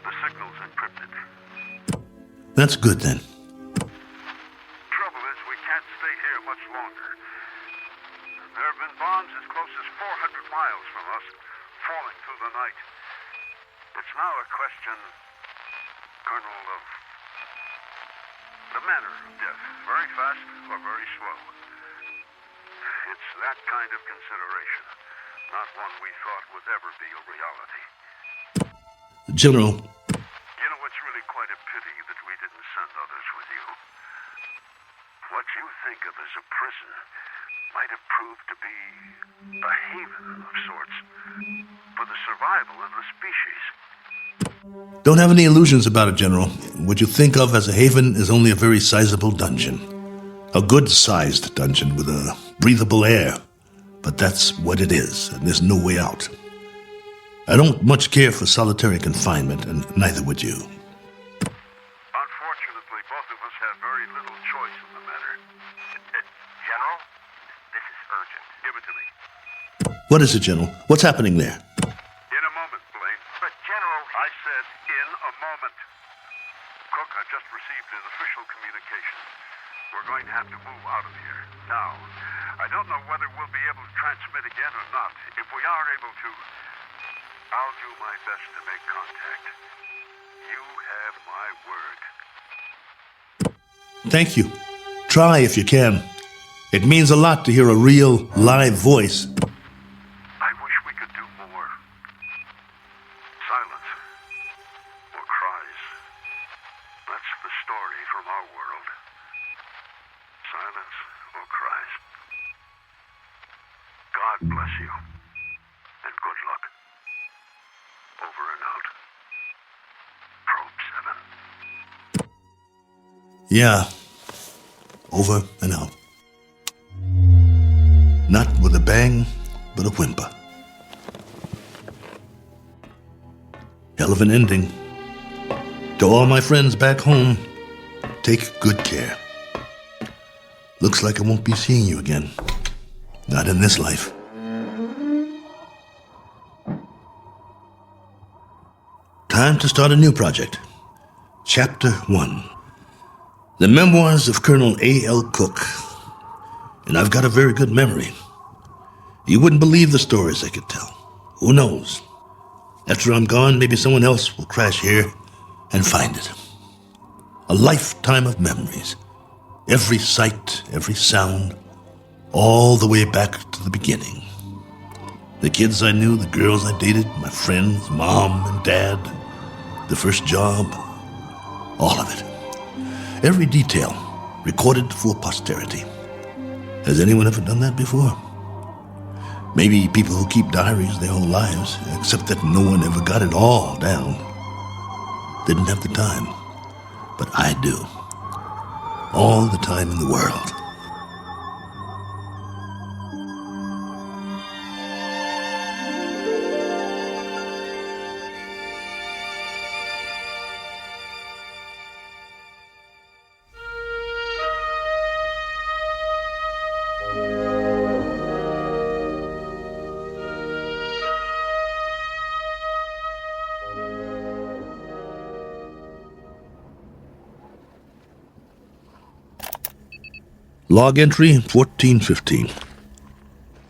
The signal's encrypted. That's good then. Trouble is, we can't stay here much longer. There have been bombs as close as 400 miles from us, falling through the night. It's now a question, Colonel, of the manner of death. Very fast or very slow. It's that kind of consideration, not one we thought would ever be a reality. General. You know, it's really quite a pity that we didn't send others with you. What you think of as a prison might have proved to be a haven of sorts for the survival of the species. Don't have any illusions about it, General. What you think of as a haven is only a very sizable dungeon. A good-sized dungeon with a breathable air. But that's what it is, and there's no way out. I don't much care for solitary confinement, and neither would you. Unfortunately, both of us have very little choice in the matter. General, this is urgent. Give it to me. What is it, General? What's happening there? In a moment, Blaine. But, General, I said in a moment. Cook, I just received an official communication. We're going to have to move out of here. Now, I don't know whether we'll be able to transmit again or not. If we are able to, I'll do my best to make contact. You have my word. Thank you. Try if you can. It means a lot to hear a real, live voice. I wish we could do more. Silence or cries. That's the story from our world. Silence or cries. God bless you. And good luck. Over and out. Probe 7. Yeah. Over and out. Not with a bang, but a whimper. Hell of an ending. To all my friends back home, take good care. Looks like I won't be seeing you again. Not in this life. Time to start a new project. Chapter 1. The Memoirs of Colonel A.L. Cook. And I've got a very good memory. You wouldn't believe the stories I could tell. Who knows? After I'm gone, maybe someone else will crash here and find it. A lifetime of memories. Every sight, every sound, all the way back to the beginning. The kids I knew, the girls I dated, my friends, mom and dad, the first job, all of it. Every detail recorded for posterity. Has anyone ever done that before? Maybe people who keep diaries their whole lives, except that no one ever got it all down. Didn't have the time. But I do. All the time in the world. Log entry 1415.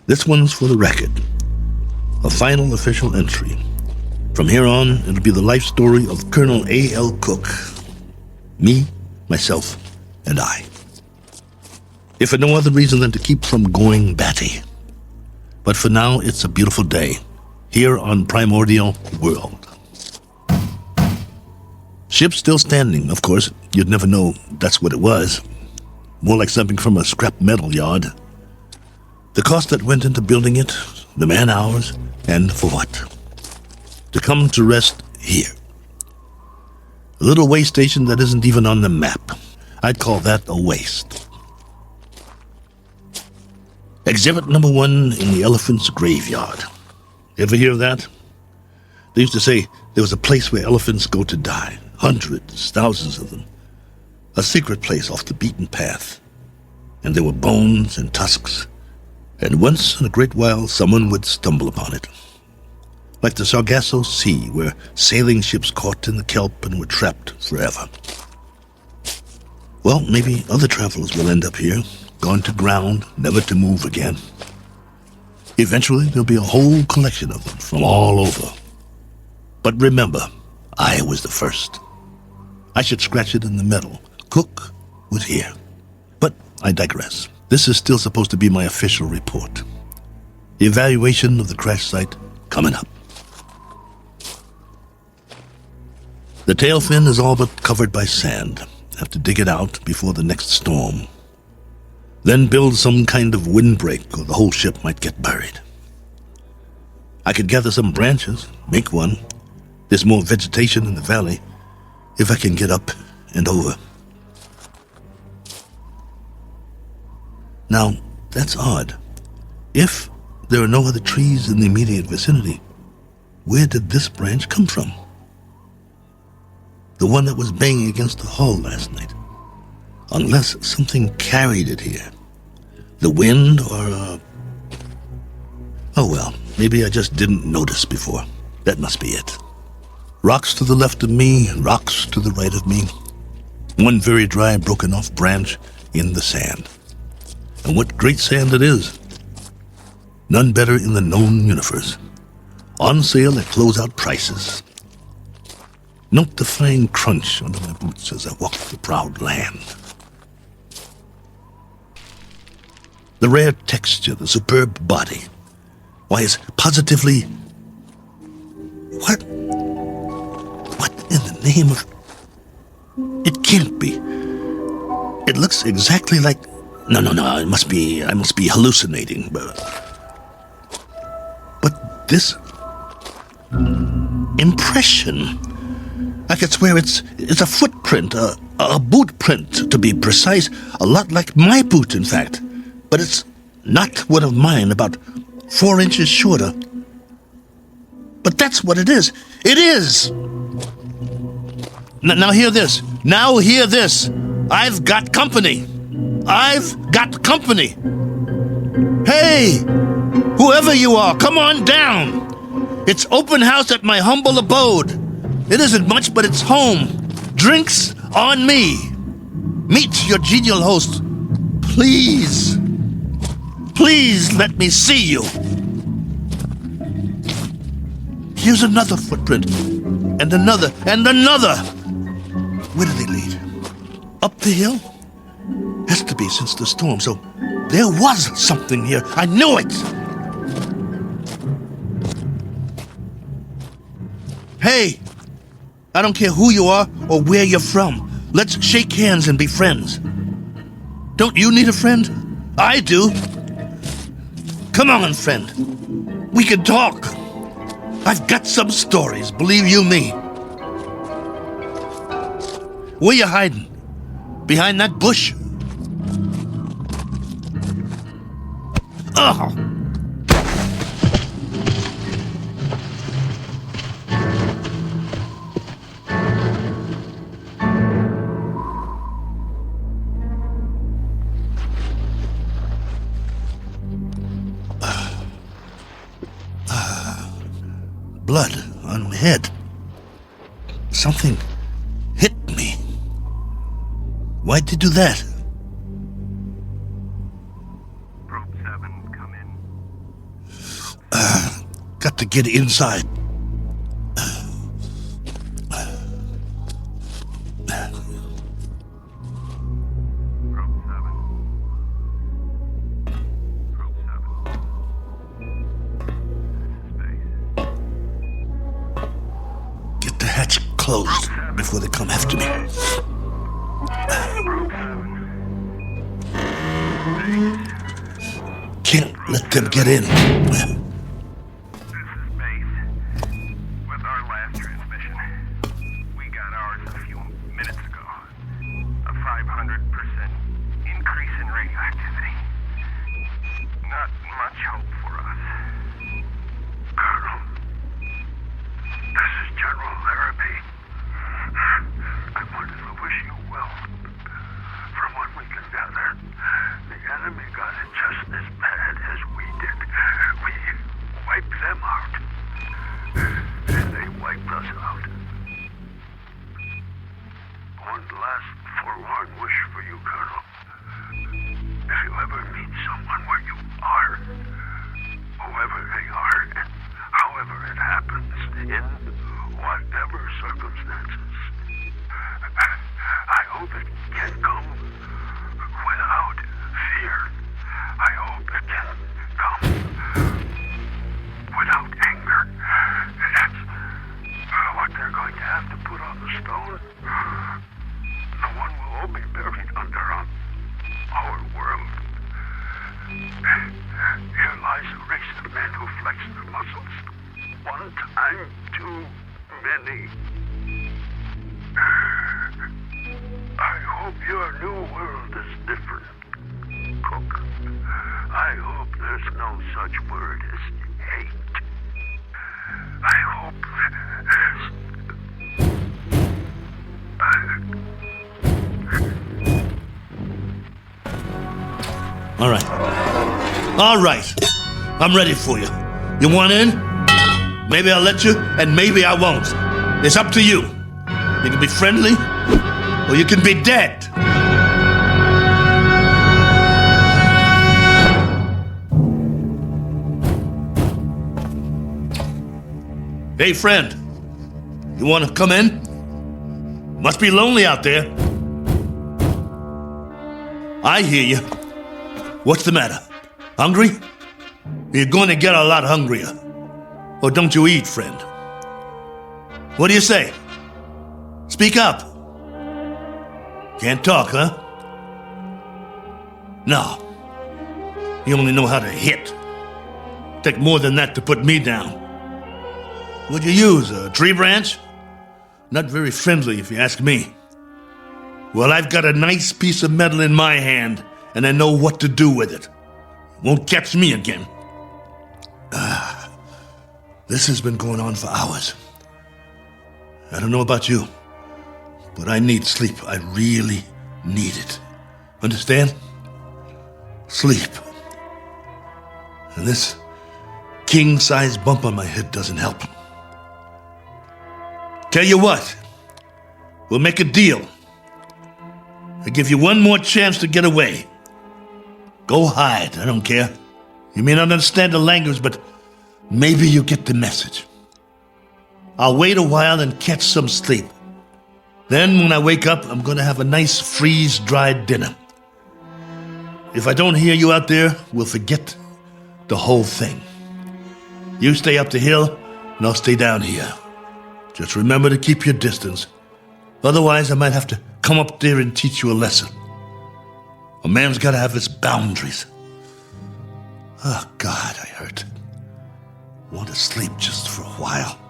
This one's for the record. A final official entry. From here on, it'll be the life story of Colonel A.L. Cook. Me, myself, and I. If for no other reason than to keep from going batty. But for now, it's a beautiful day. Here on Primordial World. Ship's still standing, of course. You'd never know that's what it was. More like something from a scrap metal yard. The cost that went into building it, the man-hours, and for what? To come to rest here. A little way station that isn't even on the map. I'd call that a waste. Exhibit number 1 in the elephant's graveyard. Ever hear of that? They used to say, There was a place where elephants go to die. Hundreds, thousands of them. A secret place off the beaten path. And there were bones and tusks. And once in a great while, someone would stumble upon it. Like the Sargasso Sea, where sailing ships caught in the kelp and were trapped forever. Well, maybe other travelers will end up here, gone to ground, never to move again. Eventually, there'll be a whole collection of them from all over. But remember, I was the first. I should scratch it in the metal. Cook was here. But I digress. This is still supposed to be my official report. The evaluation of the crash site coming up. The tail fin is all but covered by sand. Have to dig it out before the next storm. Then build some kind of windbreak or the whole ship might get buried. I could gather some branches, make one. There's more vegetation in the valley if I can get up and over. Now, that's odd. If there are no other trees in the immediate vicinity, where did this branch come from? The one that was banging against the hull last night. Unless something carried it here. The wind or oh well, maybe I just didn't notice before. That must be it. Rocks to the left of me, rocks to the right of me. One very dry, broken off branch in the sand. And what great sand it is. None better in the known universe. On sale at closeout prices. Note the fine crunch under my boots as I walk the proud land. The rare texture, the superb body. Why, it's positively... What in the name of... It can't be. It looks exactly like... No, I must be hallucinating. But this... impression... I could swear it's a footprint, a boot print, to be precise. A lot like my boot, in fact. But it's not one of mine, about 4 inches shorter. But that's what it is. It is! Now hear this. Now hear this. I've got company. I've got company. Hey! Whoever you are, come on down. It's open house at my humble abode. It isn't much, but it's home. Drinks on me. Meet your genial host. Please. Please let me see you. Here's another footprint. And another. And another. Where do they lead? Up the hill? Has to be since the storm, so there was something here. I knew it. Hey! I don't care who you are or where you're from. Let's shake hands and be friends. Don't you need a friend? I do. Come on, friend. We can talk. I've got some stories, believe you me. Where you hiding? Behind that bush? Ugh! Blood on my head. Something hit me. Why'd you do that? Probe 7, come in. Got to get inside. Closed before they come after me. Can't let them get in. This is Base. With our last transmission, we got ours a few minutes ago. A 500% increase in radioactivity. Not much hope for us. Colonel, this is General them out. And they wiped us out. One last forlorn wish for you, Colonel. If you ever meet someone where you are, whoever they are, and however it happens, in whatever circumstances, I hope it can come without fear. I hope it can come without anger. That's what they're going to have to put on the stone. The one we'll all be buried under on our world. Here lies a race of men who flex their muscles. One time too many. I hope your new world is different, Cook. I hope there's no such word as hate. I hope there's... All right. All right. I'm ready for you. You want in? Maybe I'll let you, and maybe I won't. It's up to you. You can be friendly, or you can be dead. Hey, friend. You want to come in? Must be lonely out there. I hear you. What's the matter? Hungry? You're going to get a lot hungrier. Or don't you eat, friend? What do you say? Speak up. Can't talk, huh? No. You only know how to hit. Take more than that to put me down. What'd you use, a tree branch? Not very friendly, if you ask me. Well, I've got a nice piece of metal in my hand, and I know what to do with it. Won't catch me again. This has been going on for hours. I don't know about you, but I need sleep. I really need it. Understand? Sleep. And this king-size bump on my head doesn't help. Tell you what, we'll make a deal. I give you one more chance to get away. Go hide, I don't care. You may not understand the language, but maybe you get the message. I'll wait a while and catch some sleep. Then when I wake up, I'm going to have a nice freeze-dried dinner. If I don't hear you out there, we'll forget the whole thing. You stay up the hill, and I'll stay down here. Just remember to keep your distance. Otherwise, I might have to come up there and teach you a lesson. A man's got to have his boundaries. Oh, God, I hurt. Want to sleep just for a while.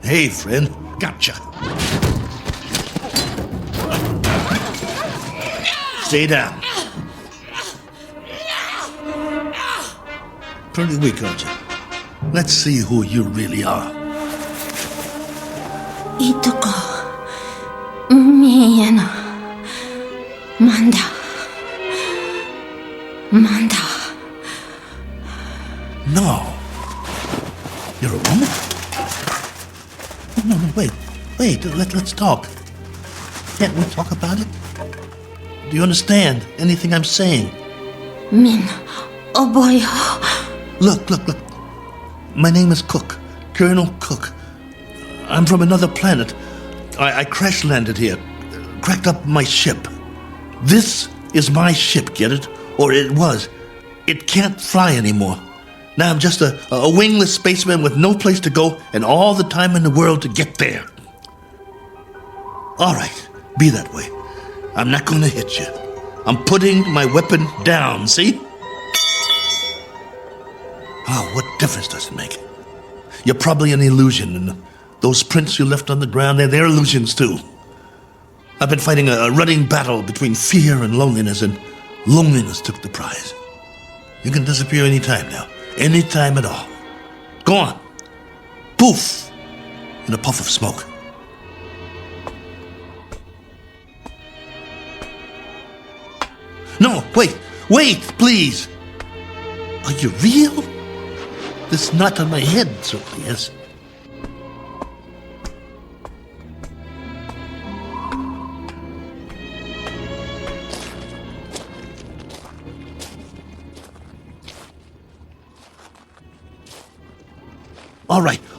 Hey, friend. Gotcha. Stay down. Pretty weak, aren't you? Let's see who you really are. いとこ見えなマンダ No. You're a woman? No, wait. Let's talk. Can't we talk about it? Do you understand anything I'm saying? みんな覚えよう Look. My name is Cook. Colonel Cook. I'm from another planet. I crash landed here. Cracked up my ship. This is my ship, get it? Or it was. It can't fly anymore. Now I'm just a wingless spaceman with no place to go and all the time in the world to get there. All right, be that way. I'm not going to hit you. I'm putting my weapon down, see? Oh, what difference does it make? You're probably an illusion, and Those prints you left on the ground, they're illusions too. I've been fighting a running battle between fear and loneliness took the prize. You can disappear any time now. Any time at all. Go on. Poof! In a puff of smoke. No, wait, please. Are you real? This knot on my head certainly is.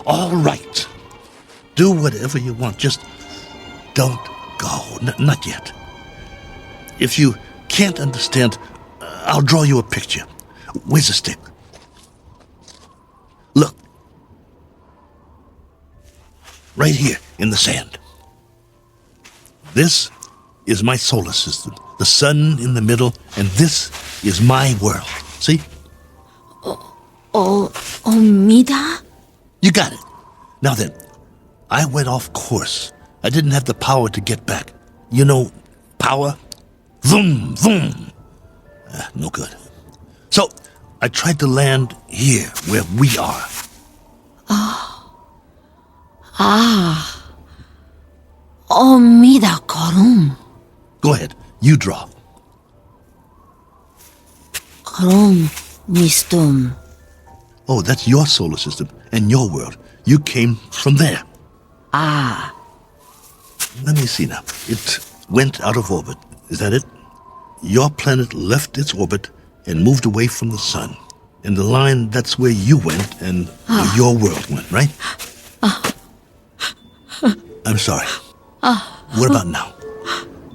All right. Do whatever you want. Just don't go. Not yet. If you can't understand, I'll draw you a picture. Where's the stick? Look. Right here in the sand. This is my solar system. The sun in the middle, and this is my world. See? Omida? You got it. Now then, I went off course. I didn't have the power to get back. You know, power? Vroom, vroom. No good. So, I tried to land here, where we are. Omida Karum. Go ahead, you draw. Karum Mistum. Oh, that's your solar system and your world. You came from there. Let me see now. It went out of orbit. Is that it? Your planet left its orbit and moved away from the sun. And the line, that's where you went and where your world went, right? I'm sorry. What about now?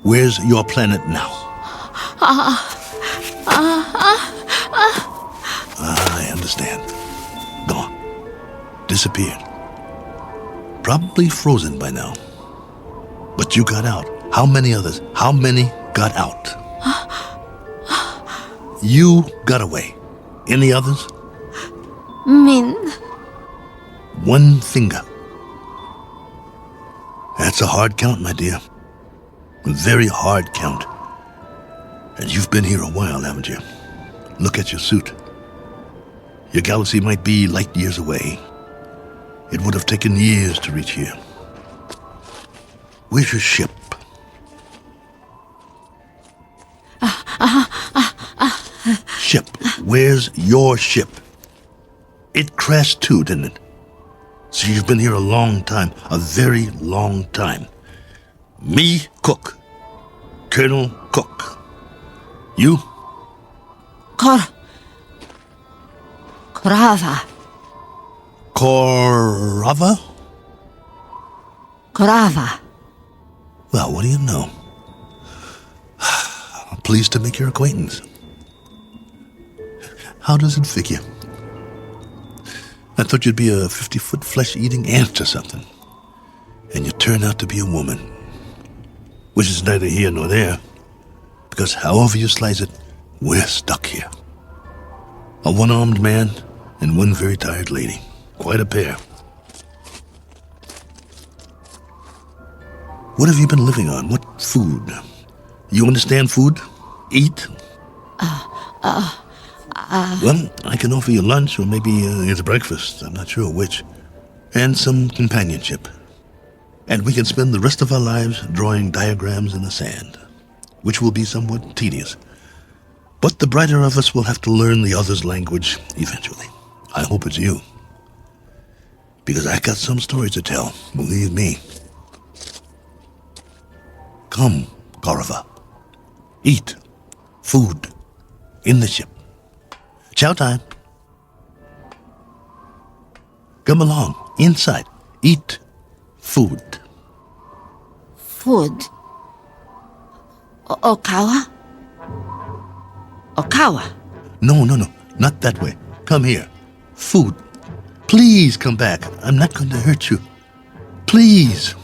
Where's your planet now? I understand. Gone. Disappeared. Probably frozen by now. But you got out. How many others? How many got out? You got away. Any others? Min. One finger. That's a hard count, my dear. A very hard count. And you've been here a while, haven't you? Look at your suit. Your galaxy might be light years away. It would have taken years to reach here. Where's your ship? Ship. Where's your ship? It crashed too, didn't it? So you've been here a long time. A very long time. Me, Cook. Colonel Cook. You? Korava. Korava? Korava. Well, what do you know? I'm pleased to make your acquaintance. How does it figure? I thought you'd be a 50-foot flesh-eating ant or something. And you turn out to be a woman. Which is neither here nor there. Because however you slice it, we're stuck here. A one-armed man and one very tired lady. Quite a pair. What have you been living on? What food? You understand food? Eat? Well, I can offer you lunch or maybe it's breakfast. I'm not sure which. And some companionship. And we can spend the rest of our lives drawing diagrams in the sand, which will be somewhat tedious. But the brighter of us will have to learn the other's language eventually. I hope it's you. Because I got some stories to tell, believe me. Come, Korava. Eat. Food. In the ship. Chow time. Come along. Inside. Eat. Food. Food. Okawa? Okawa? No. Not that way. Come here. Food. Please come back. I'm not going to hurt you. Please.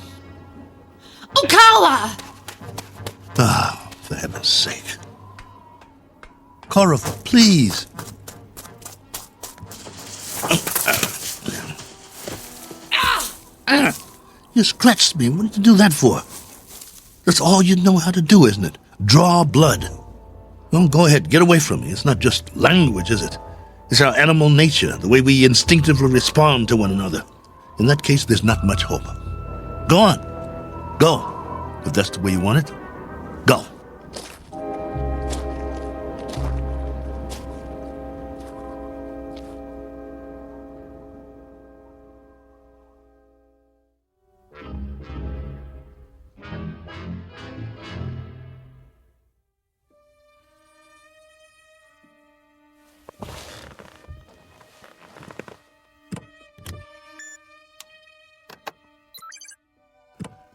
Okawa! For heaven's sake. Korava, please. You scratched me. What did you do that for? That's all you know how to do, isn't it? Draw blood. Well, go ahead. Get away from me. It's not just language, is it? It's our animal nature, the way we instinctively respond to one another. In that case, there's not much hope. Go on. Go. If that's the way you want it, go.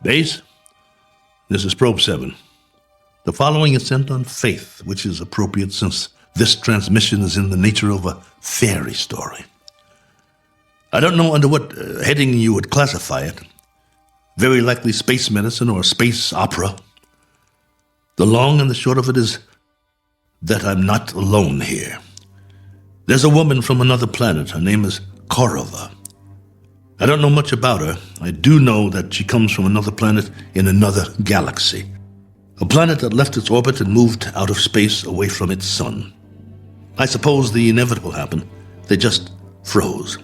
Base, this is Probe 7. The following is sent on faith, which is appropriate since this transmission is in the nature of a fairy story. I don't know under what heading you would classify it. Very likely space medicine or space opera. The long and the short of it is that I'm not alone here. There's a woman from another planet. Her name is Korova. I don't know much about her. I do know that she comes from another planet in another galaxy. A planet that left its orbit and moved out of space away from its sun. I suppose the inevitable happened. They just froze.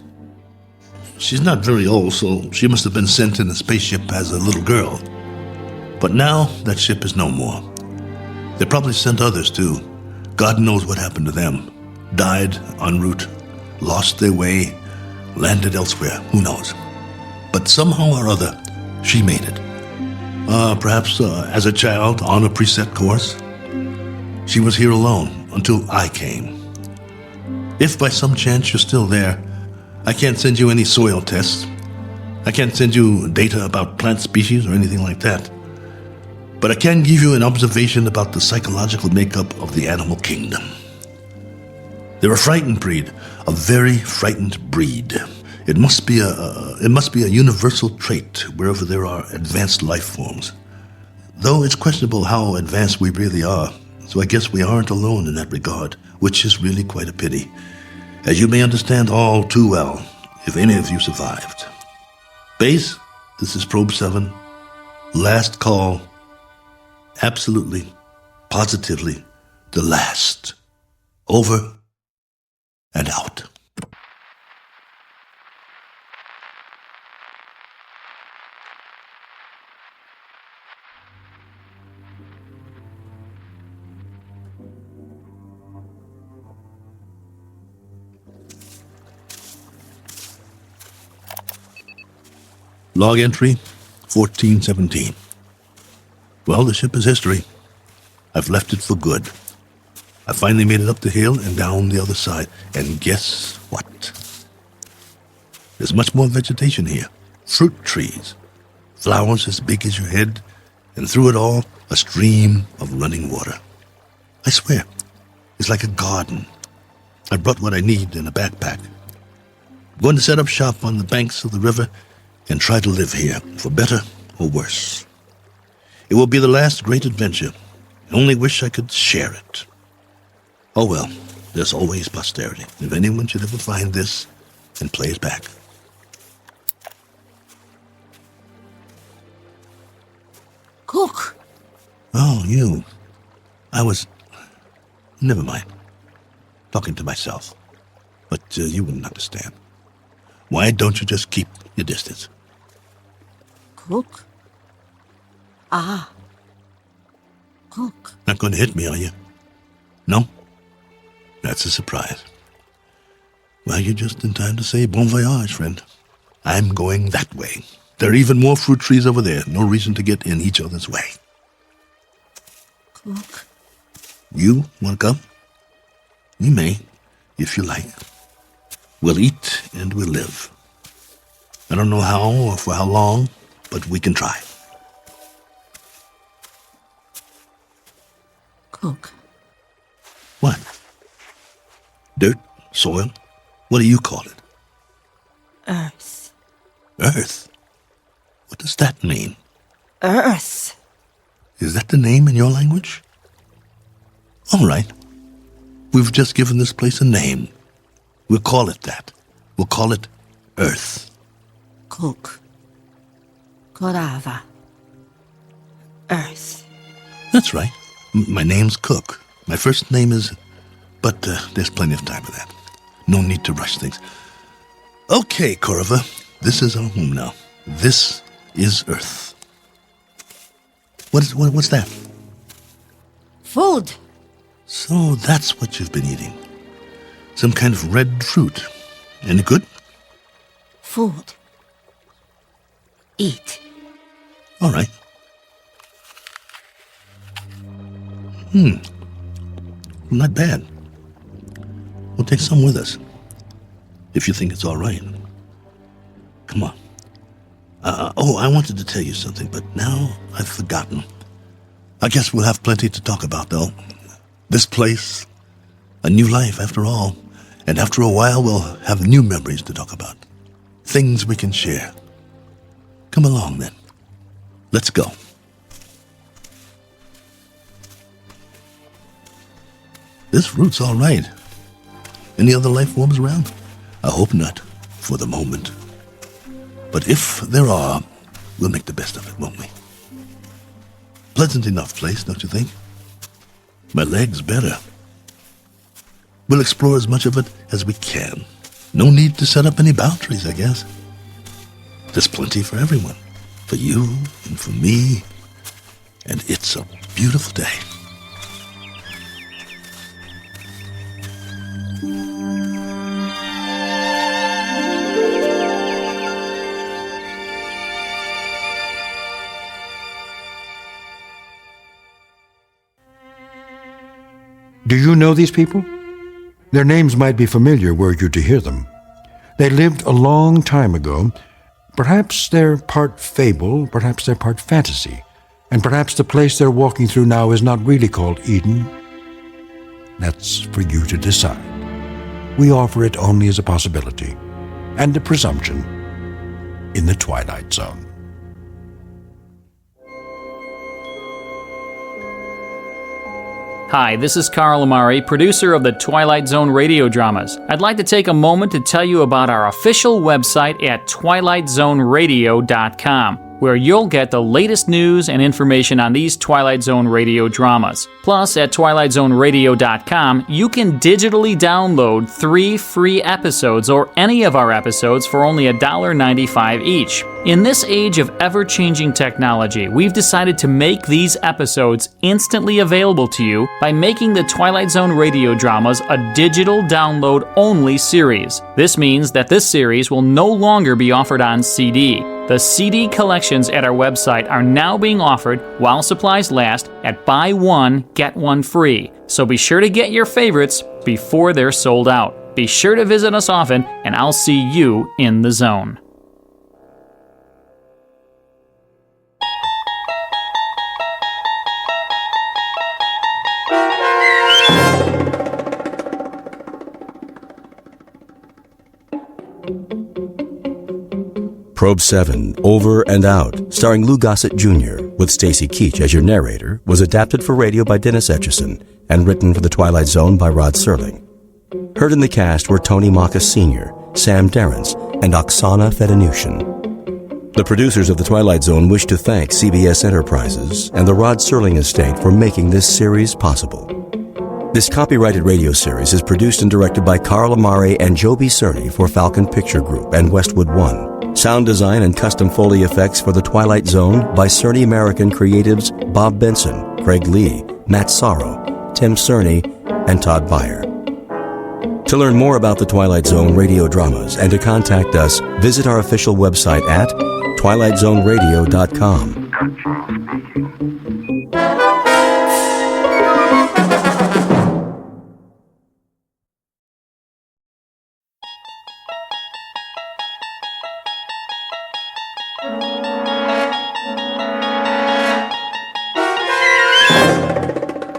She's not very old, so she must have been sent in a spaceship as a little girl. But now that ship is no more. They probably sent others too. God knows what happened to them. Died en route, lost their way, landed elsewhere, who knows. But somehow or other, she made it. Perhaps as a child on a preset course. She was here alone until I came. If by some chance you're still there, I can't send you any soil tests. I can't send you data about plant species or anything like that. But I can give you an observation about the psychological makeup of the animal kingdom. They're a frightened breed, a very frightened breed. It must be a universal trait wherever there are advanced life forms. Though it's questionable how advanced we really are, so I guess we aren't alone in that regard, which is really quite a pity, as you may understand all too well, if any of you survived. Base, this is Probe 7. Last call. Absolutely, positively, the last. Over and out. Log entry 1417. Well, the ship is history. I've left it for good. I finally made it up the hill and down the other side. And guess what? There's much more vegetation here. Fruit trees. Flowers as big as your head. And through it all, a stream of running water. I swear, it's like a garden. I brought what I need in a backpack. I'm going to set up shop on the banks of the river and try to live here, for better or worse. It will be the last great adventure. I only wish I could share it. Oh well, there's always posterity. If anyone should ever find this and play it back. Cook. Oh, you. Never mind. Talking to myself. But you wouldn't understand. Why don't you just keep your distance? Cook? Ah. Cook. Not going to hit me, are you? No? That's a surprise. Well, you're just in time to say bon voyage, friend. I'm going that way. There are even more fruit trees over there. No reason to get in each other's way. Cook. You want to come? You may, if you like. We'll eat and we'll live. I don't know how or for how long, but we can try. Cook. What? Dirt? Soil? What do you call it? Earth. Earth? What does that mean? Earth. Is that the name in your language? All right. We've just given this place a name. We'll call it that. We'll call it Earth. Cook. Korava. Earth. That's right. My name's Cook. My first name is... But there's plenty of time for that. No need to rush things. Okay, Korava. This is our home now. This is Earth. What's that? Food. So that's what you've been eating. Some kind of red fruit. Any good? Food. Eat. All right. Not bad. We'll take some with us. If you think it's all right. Come on. I wanted to tell you something, but now I've forgotten. I guess we'll have plenty to talk about, though. This place, a new life after all. And after a while, we'll have new memories to talk about. Things we can share. Come along, then. Let's go. This route's all right. Any other life forms around? I hope not, for the moment. But if there are, we'll make the best of it, won't we? Pleasant enough place, don't you think? My leg's better. We'll explore as much of it as we can. No need to set up any boundaries, I guess. There's plenty for everyone. For you and for me. And it's a beautiful day. Do you know these people? Their names might be familiar were you to hear them. They lived a long time ago. Perhaps they're part fable, perhaps they're part fantasy, and perhaps the place they're walking through now is not really called Eden. That's for you to decide. We offer it only as a possibility and a presumption in the Twilight Zone. Hi, this is Carl Amari, producer of the Twilight Zone radio dramas. I'd like to take a moment to tell you about our official website at twilightzoneradio.com, where you'll get the latest news and information on these Twilight Zone radio dramas. Plus, at twilightzoneradio.com, you can digitally download 3 free episodes or any of our episodes for only $1.95 each. In this age of ever-changing technology, we've decided to make these episodes instantly available to you by making the Twilight Zone radio dramas a digital download-only series. This means that this series will no longer be offered on CD. The CD collections at our website are now being offered while supplies last at buy one, get one free. So be sure to get your favorites before they're sold out. Be sure to visit us often, and I'll see you in the zone. Probe 7, Over and Out, starring Lou Gossett Jr., with Stacy Keach as your narrator, was adapted for radio by Dennis Etchison and written for The Twilight Zone by Rod Serling. Heard in the cast were Tony Makis Sr., Sam Derrence, and Oksana Fedanushin. The producers of The Twilight Zone wish to thank CBS Enterprises and the Rod Serling estate for making this series possible. This copyrighted radio series is produced and directed by Carl Amari and Joby Cerny for Falcon Picture Group and Westwood One. Sound design and custom Foley effects for The Twilight Zone by Cerny American creatives Bob Benson, Craig Lee, Matt Sorrow, Tim Cerny, and Todd Beyer. To learn more about The Twilight Zone radio dramas and to contact us, visit our official website at twilightzoneradio.com.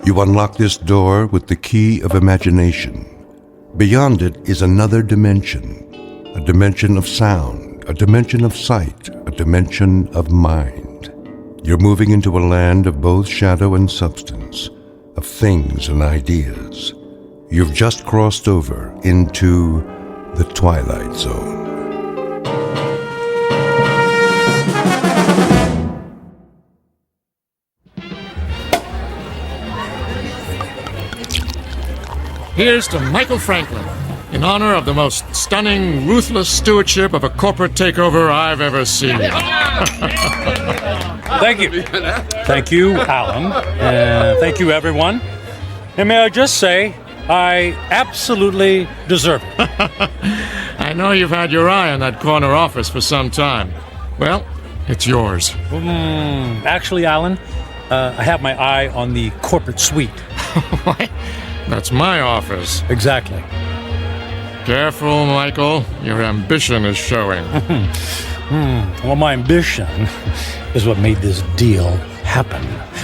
You unlock this door with the key of imagination. Beyond it is another dimension, a dimension of sound, a dimension of sight, a dimension of mind. You're moving into a land of both shadow and substance, of things and ideas. You've just crossed over into the Twilight Zone. Here's to Michael Franklin, in honor of the most stunning, ruthless stewardship of a corporate takeover I've ever seen. Thank you. Thank you, Alan. Thank you, everyone. And may I just say, I absolutely deserve it. I know you've had your eye on that corner office for some time. Well, it's yours. Actually, Alan, I have my eye on the corporate suite. That's my office. Exactly. Careful, Michael. Your ambition is showing. Well, my ambition is what made this deal happen.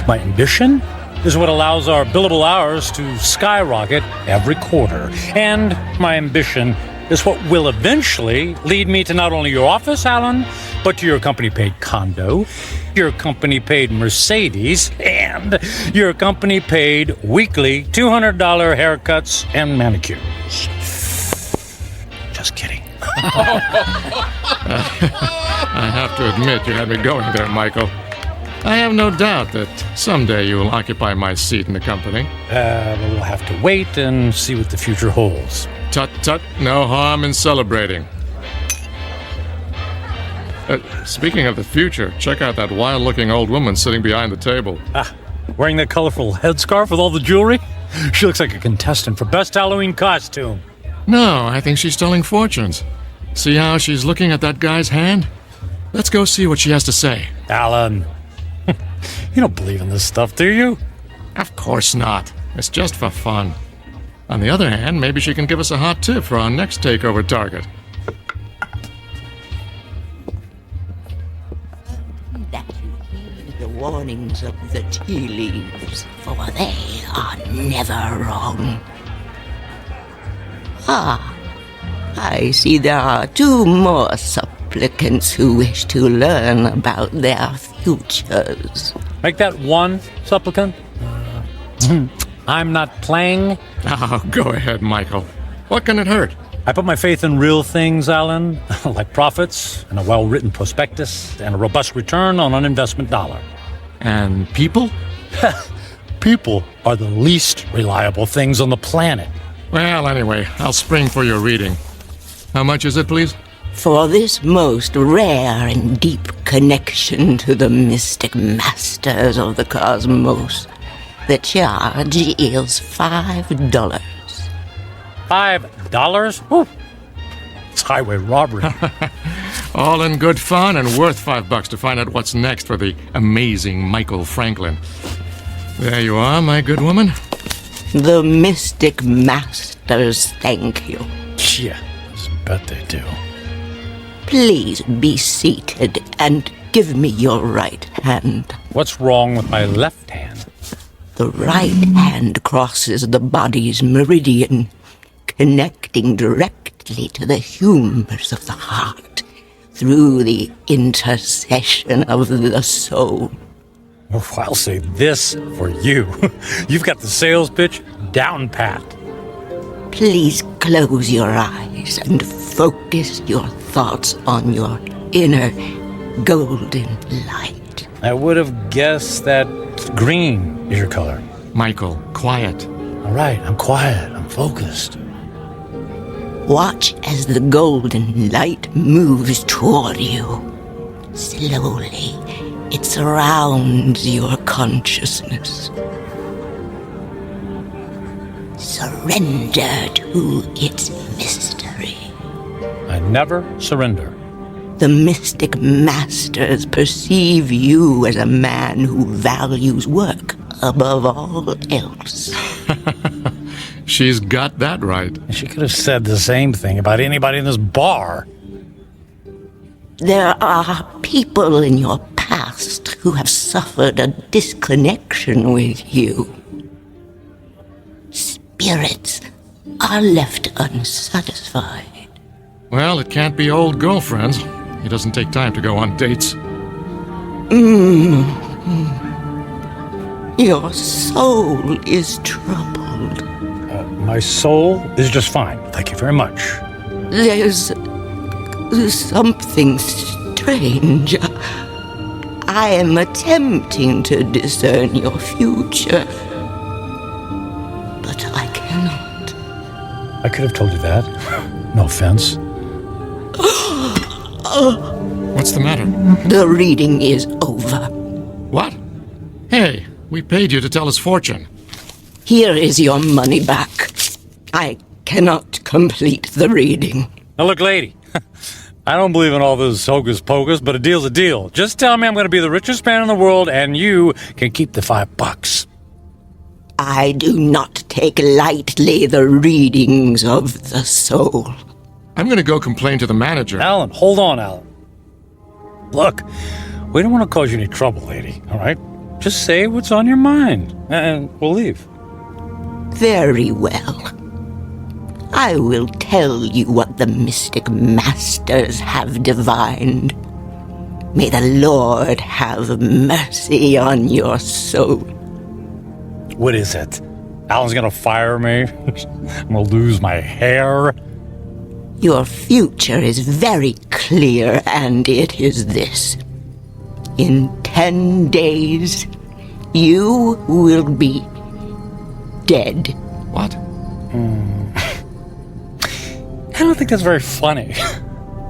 My ambition is what allows our billable hours to skyrocket every quarter. And my ambition is what will eventually lead me to not only your office, Alan, but to your company-paid condo, your company-paid Mercedes, and your company-paid weekly $200 haircuts and manicures. Just kidding. I have to admit you had me going there, Michael. I have no doubt that someday you will occupy my seat in the company. We'll have to wait and see what the future holds. Tut tut, no harm in celebrating. Speaking of the future, check out that wild-looking old woman sitting behind the table. Wearing that colorful headscarf with all the jewelry? She looks like a contestant for Best Halloween Costume. No, I think she's telling fortunes. See how she's looking at that guy's hand? Let's go see what she has to say. Alan, you don't believe in this stuff, do you? Of course not. It's just for fun. On the other hand, maybe she can give us a hot tip for our next takeover target. That you heed the warnings of the tea leaves, for they are never wrong. I see there are 2 more supplicants who wish to learn about their futures. Make that 1 supplicant. I'm not playing. Oh, go ahead, Michael. What can it hurt? I put my faith in real things, Alan, like profits and a well-written prospectus and a robust return on an investment dollar. And people? People are the least reliable things on the planet. Well, anyway, I'll spring for your reading. How much is it, please? For this most rare and deep connection to the mystic masters of the cosmos, the charge is $5. $5? Ooh. It's highway robbery. All in good fun and worth $5 to find out what's next for the amazing Michael Franklin. There you are, my good woman. The mystic masters thank you. Yeah, I bet they do. Please be seated and give me your right hand. What's wrong with my left hand? The right hand crosses the body's meridian, connecting directly to the humors of the heart through the intercession of the soul. Oh, I'll say this for you. You've got the sales pitch down pat. Please close your eyes and focus your thoughts on your inner golden light. I would have guessed that green is your color. Michael, quiet. All right, I'm quiet. I'm focused. Watch as the golden light moves toward you. Slowly, it surrounds your consciousness. Surrender to its mystery. I never surrender. The mystic masters perceive you as a man who values work above all else. She's got that right. She could have said the same thing about anybody in this bar. There are people in your past who have suffered a disconnection with you. Spirits are left unsatisfied. Well, it can't be old girlfriends. It doesn't take time to go on dates. Your soul is troubled. My soul is just fine. Thank you very much. There's something strange. I am attempting to discern your future, but I cannot. I could have told you that. No offense. What's the matter? The reading is over. What? Hey, we paid you to tell us fortune. Here is your money back. I cannot complete the reading. Now look, lady, I don't believe in all this hocus pocus, but a deal's a deal. Just tell me I'm going to be the richest man in the world, and you can keep the $5. I do not take lightly the readings of the soul. I'm going to go complain to the manager. Alan, hold on, Alan. Look, we don't want to cause you any trouble, lady, all right? Just say what's on your mind, and we'll leave. Very well. I will tell you what the mystic masters have divined. May the Lord have mercy on your soul. What is it? Alan's gonna fire me? I'm gonna lose my hair? Your future is very clear, and it is this. In 10 days, you will be dead. What? I don't think that's very funny.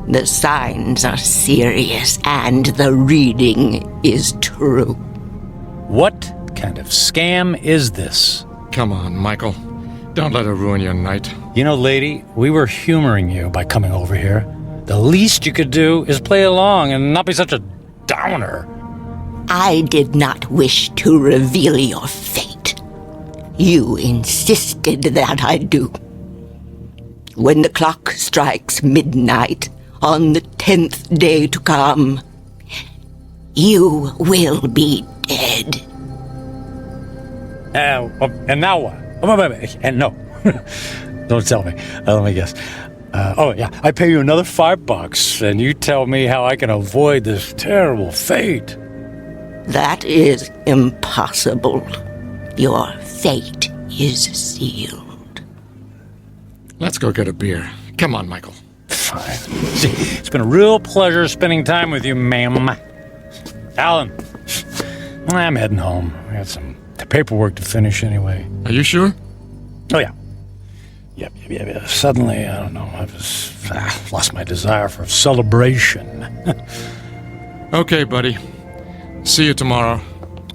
The signs are serious, and the reading is true. What kind of scam is this? Come on, Michael. Don't let it ruin your night. You know, lady, we were humoring you by coming over here. The least you could do is play along and not be such a downer. I did not wish to reveal your fate. You insisted that I do. When the clock strikes midnight on the 10th day to come, you will be dead. And now what? And no. Don't tell me. Let me guess. I pay you another $5, and you tell me how I can avoid this terrible fate. That is impossible. Your fate is sealed. Let's go get a beer. Come on, Michael. Fine. See, it's been a real pleasure spending time with you, ma'am. Alan, I'm heading home. I got some paperwork to finish anyway. Are you sure? Oh, yeah. Yep. Suddenly, I don't know, I've just lost my desire for celebration. Okay, buddy. See you tomorrow.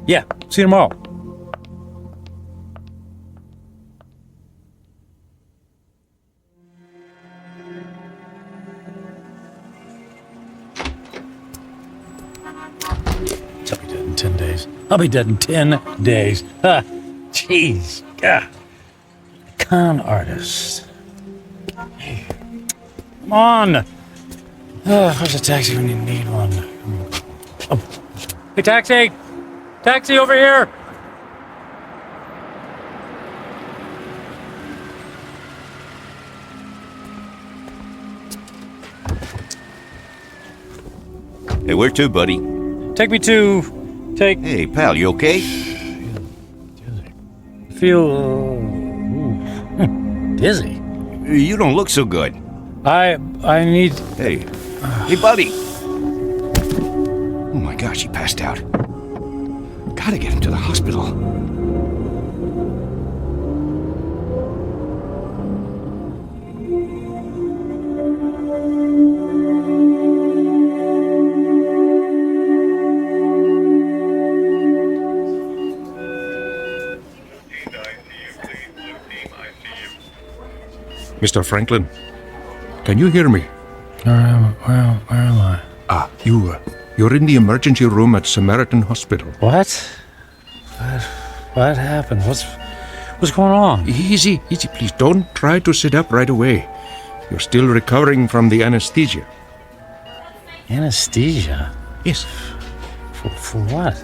Yeah, see you tomorrow. I'll be dead in 10 days. I'll be dead in 10 days. Jeez. Yeah. Con artist. Hey. Come on. Where's a taxi when you need one? Oh. Hey, taxi! Taxi over here! Hey, where to, buddy? Take me to... Hey, pal, you okay? Feel... dizzy. You don't look so good. I need... Hey, buddy! Oh my gosh, he passed out. Gotta get him to the hospital. Mr. Franklin, can you hear me? Where am I? You're in the emergency room at Samaritan Hospital. What? What happened? What's going on? Easy, please. Don't try to sit up right away. You're still recovering from the anesthesia. Anesthesia? Yes. For what?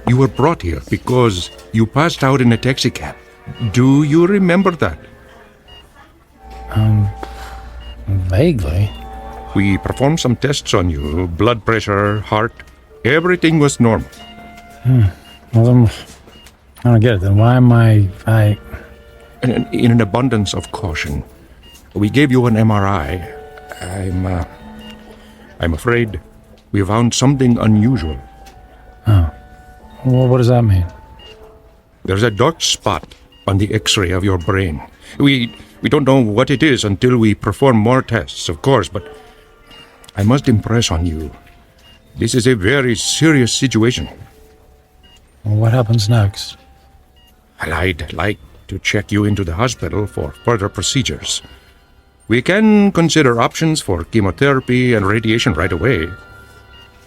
You were brought here because you passed out in a taxicab. Do you remember that? Vaguely. We performed some tests on you. Blood pressure, heart. Everything was normal. Well, then, I don't get it. Then why am I... In an abundance of caution, we gave you an MRI. I'm afraid we found something unusual. Oh. Well, what does that mean? There's a dark spot on the X-ray of your brain. We We don't know what it is until we perform more tests, of course, but I must impress on you. This is a very serious situation. Well, what happens next? I'd like to check you into the hospital for further procedures. We can consider options for chemotherapy and radiation right away.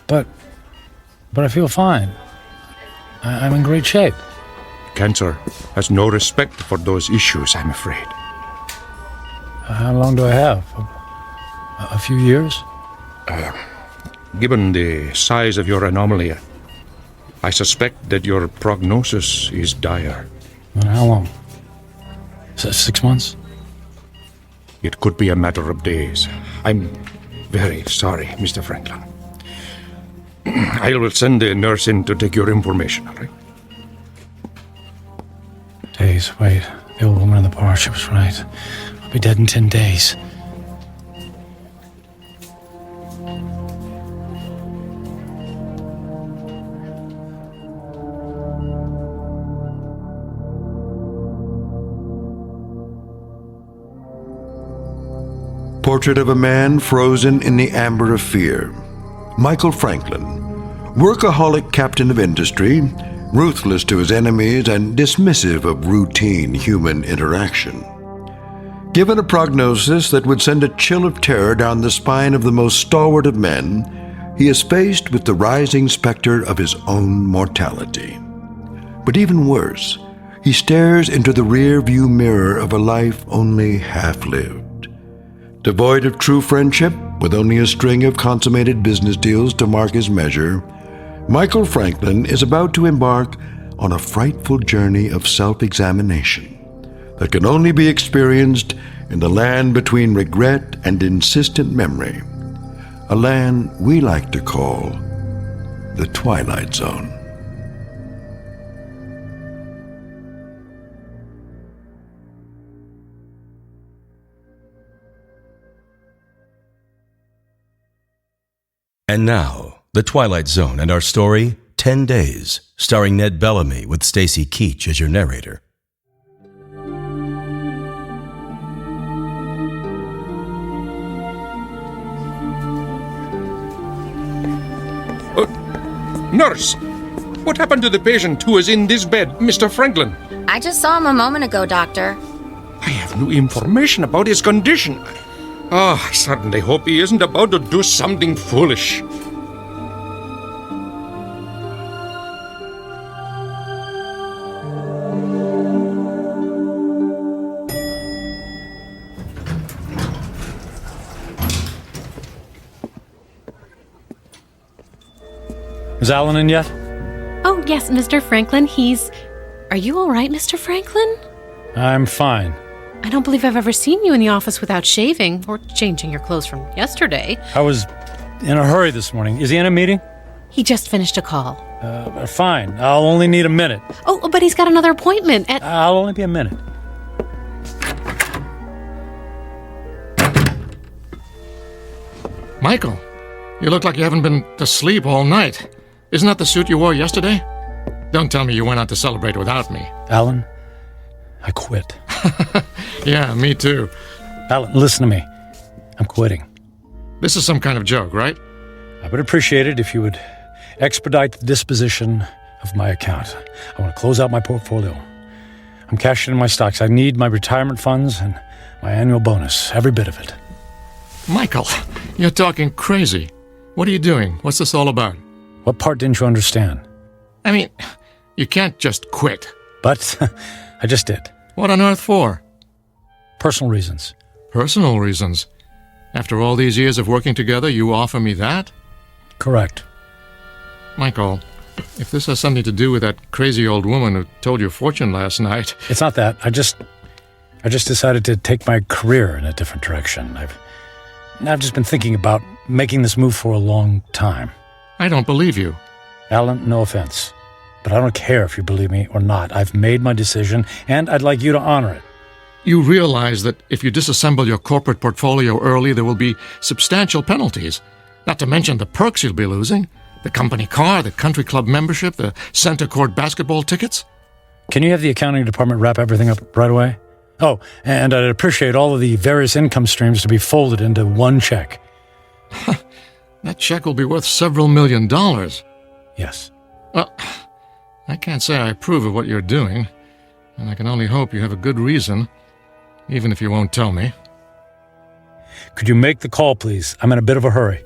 But I feel fine. I'm in great shape. Cancer has no respect for those issues, I'm afraid. How long do I have? A few years? Given the size of your anomaly, I suspect that your prognosis is dire. And how long? 6 months? It could be a matter of days. I'm very sorry, Mr. Franklin. I will send the nurse in to take your information, all right? Days, wait. The old woman in the bar, she was right. I'll be dead in 10 days. Portrait of a man frozen in the amber of fear. Michael Franklin, workaholic captain of industry, ruthless to his enemies and dismissive of routine human interaction. Given a prognosis that would send a chill of terror down the spine of the most stalwart of men, he is faced with the rising specter of his own mortality. But even worse, he stares into the rear-view mirror of a life only half-lived. Devoid of true friendship, with only a string of consummated business deals to mark his measure, Michael Franklin is about to embark on a frightful journey of self-examination that can only be experienced in the land between regret and insistent memory, a land we like to call the Twilight Zone. And now, The Twilight Zone and our story, 10 Days, starring Ned Bellamy with Stacy Keach as your narrator. Nurse! What happened to the patient who is in this bed, Mr. Franklin? I just saw him a moment ago, Doctor. I have new information about his condition. I certainly hope he isn't about to do something foolish. Is Alan in yet? Oh, yes, Mr. Franklin. Are you all right, Mr. Franklin? I'm fine. I don't believe I've ever seen you in the office without shaving or changing your clothes from yesterday. I was in a hurry this morning. Is he in a meeting? He just finished a call. Fine. I'll only need a minute. Oh, but he's got another appointment at... I'll only be a minute. Michael, you look like you haven't been to sleep all night. Isn't that the suit you wore yesterday? Don't tell me you went out to celebrate without me. Alan, I quit. Yeah, me too. Alan, listen to me. I'm quitting. This is some kind of joke, right? I would appreciate it if you would expedite the disposition of my account. I want to close out my portfolio. I'm cashing in my stocks. I need my retirement funds and my annual bonus, every bit of it. Michael, you're talking crazy. What are you doing? What's this all about? What part didn't you understand? I mean, you can't just quit. But I just did. What on earth for? Personal reasons. Personal reasons? After all these years of working together, you offer me that? Correct. Michael, if this has something to do with that crazy old woman who told your fortune last night... It's not that. I just decided to take my career in a different direction. I've just been thinking about making this move for a long time. I don't believe you. Alan, no offense, but I don't care if you believe me or not. I've made my decision, and I'd like you to honor it. You realize that if you disassemble your corporate portfolio early, there will be substantial penalties. Not to mention the perks you'll be losing. The company car, the country club membership, the center court basketball tickets. Can you have the accounting department wrap everything up right away? Oh, and I'd appreciate all of the various income streams to be folded into one check. That check will be worth several $1 million. Yes. Well, I can't say I approve of what you're doing, and I can only hope you have a good reason, even if you won't tell me. Could you make the call, please? I'm in a bit of a hurry.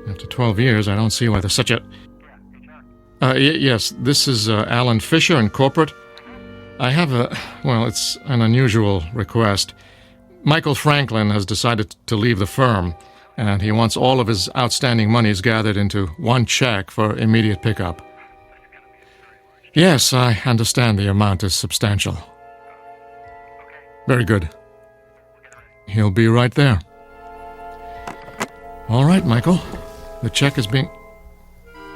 After 12 years, I don't see why there's such a... yes, this is Alan Fisher in corporate. I have it's an unusual request. Michael Franklin has decided to leave the firm, and he wants all of his outstanding monies gathered into one check for immediate pickup. Yes, I understand the amount is substantial. Very good. He'll be right there. All right, Michael. The check is being...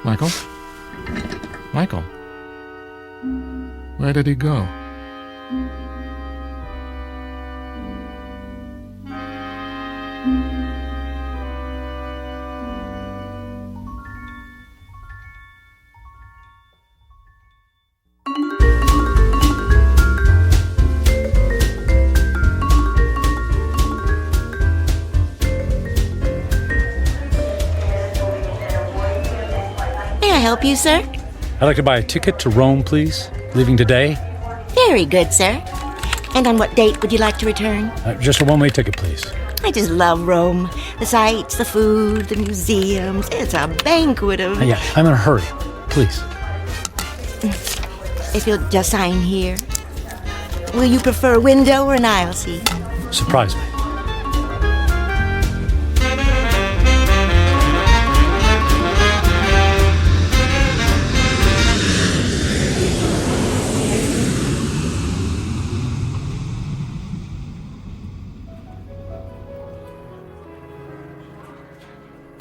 Michael? Michael? Where did he go? May I help you, sir? I'd like to buy a ticket to Rome, please. Leaving today. Very good, sir. And on what date would you like to return? Just a one-way ticket, please. I just love Rome. The sights, the food, the museums. It's a banquet of... Yeah, I'm in a hurry. Please. If you'll just sign here. Will you prefer a window or an aisle seat? Surprise me.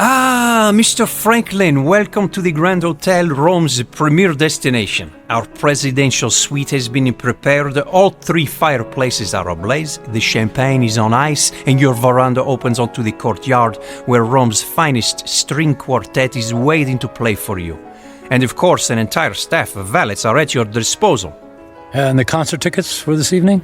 Ah, Mr. Franklin, welcome to the Grand Hotel, Rome's premier destination. Our presidential suite has been prepared. All 3 fireplaces are ablaze, the champagne is on ice, and your veranda opens onto the courtyard where Rome's finest string quartet is waiting to play for you. And of course, an entire staff of valets are at your disposal. And the concert tickets for this evening?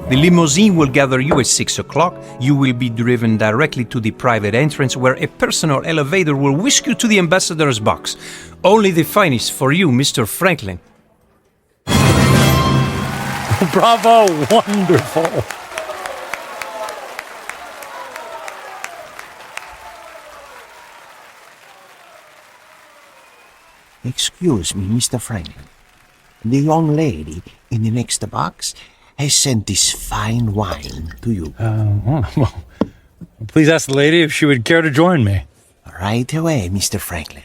The limousine will gather you at 6 o'clock. You will be driven directly to the private entrance where a personal elevator will whisk you to the ambassador's box. Only the finest for you, Mr. Franklin. Bravo! Wonderful! Excuse me, Mr. Franklin. The young lady in the next box has sent this fine wine to you. Well, please ask the lady if she would care to join me. Right away, Mr. Franklin.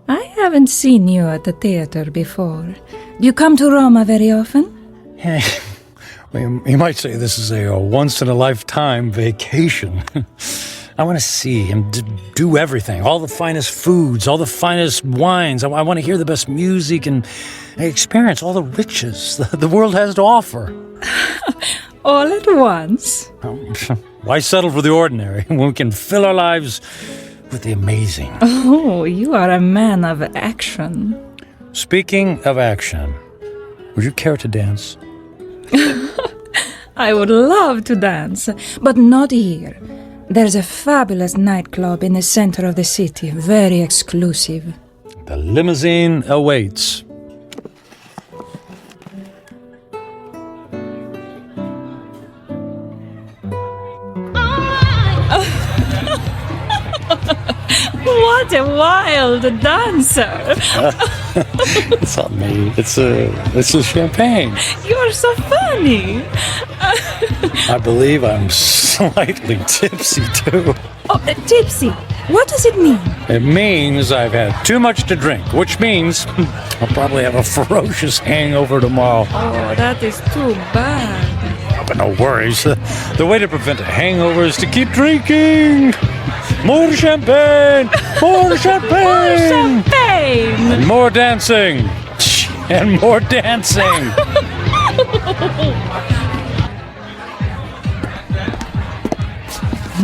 I haven't seen you at the theater before. Do you come to Roma very often? You might say this is a once-in-a-lifetime vacation. I want to see and do everything. All the finest foods, all the finest wines. I want to hear the best music and experience all the riches the world has to offer. All at once? Why settle for the ordinary when we can fill our lives with the amazing? Oh, you are a man of action. Speaking of action, would you care to dance? I would love to dance, but not here. There's a fabulous nightclub in the center of the city, very exclusive. The limousine awaits. What a wild dancer! It's not me. It's the champagne. You're so funny. I believe I'm slightly tipsy too. Oh, tipsy. What does it mean? It means I've had too much to drink, which means I'll probably have a ferocious hangover tomorrow. Oh, that is too bad. But no worries. The way to prevent a hangover is to keep drinking. More champagne! More champagne! More champagne! game! And more dancing! And more dancing!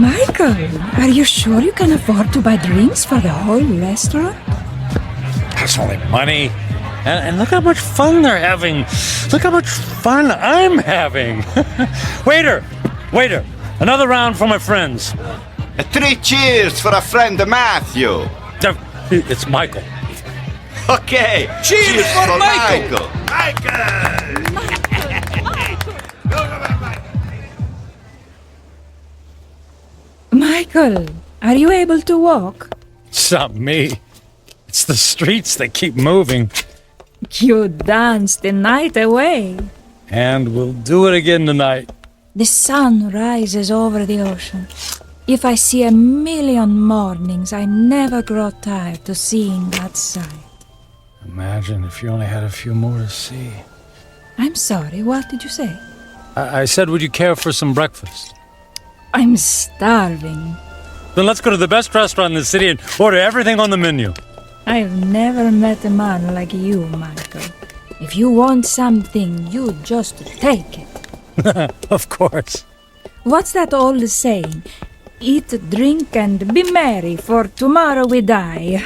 Michael, are you sure you can afford to buy drinks for the whole restaurant? That's only money. And look how much fun they're having. Look how much fun I'm having. Waiter! Another round for my friends. 3 cheers for a friend of Matthew. It's Michael. Okay. Cheers for Michael. Michael, are you able to walk? It's not me. It's the streets that keep moving. You danced the night away. And we'll do it again tonight. The sun rises over the ocean. If I see 1,000,000 mornings, I never grow tired to seeing that sight. Imagine if you only had a few more to see. I'm sorry, what did you say? I said, would you care for some breakfast? I'm starving. Then let's go to the best restaurant in the city and order everything on the menu. I've never met a man like you, Michael. If you want something, you just take it. Of course. What's that old saying? Eat, drink, and be merry, for tomorrow we die.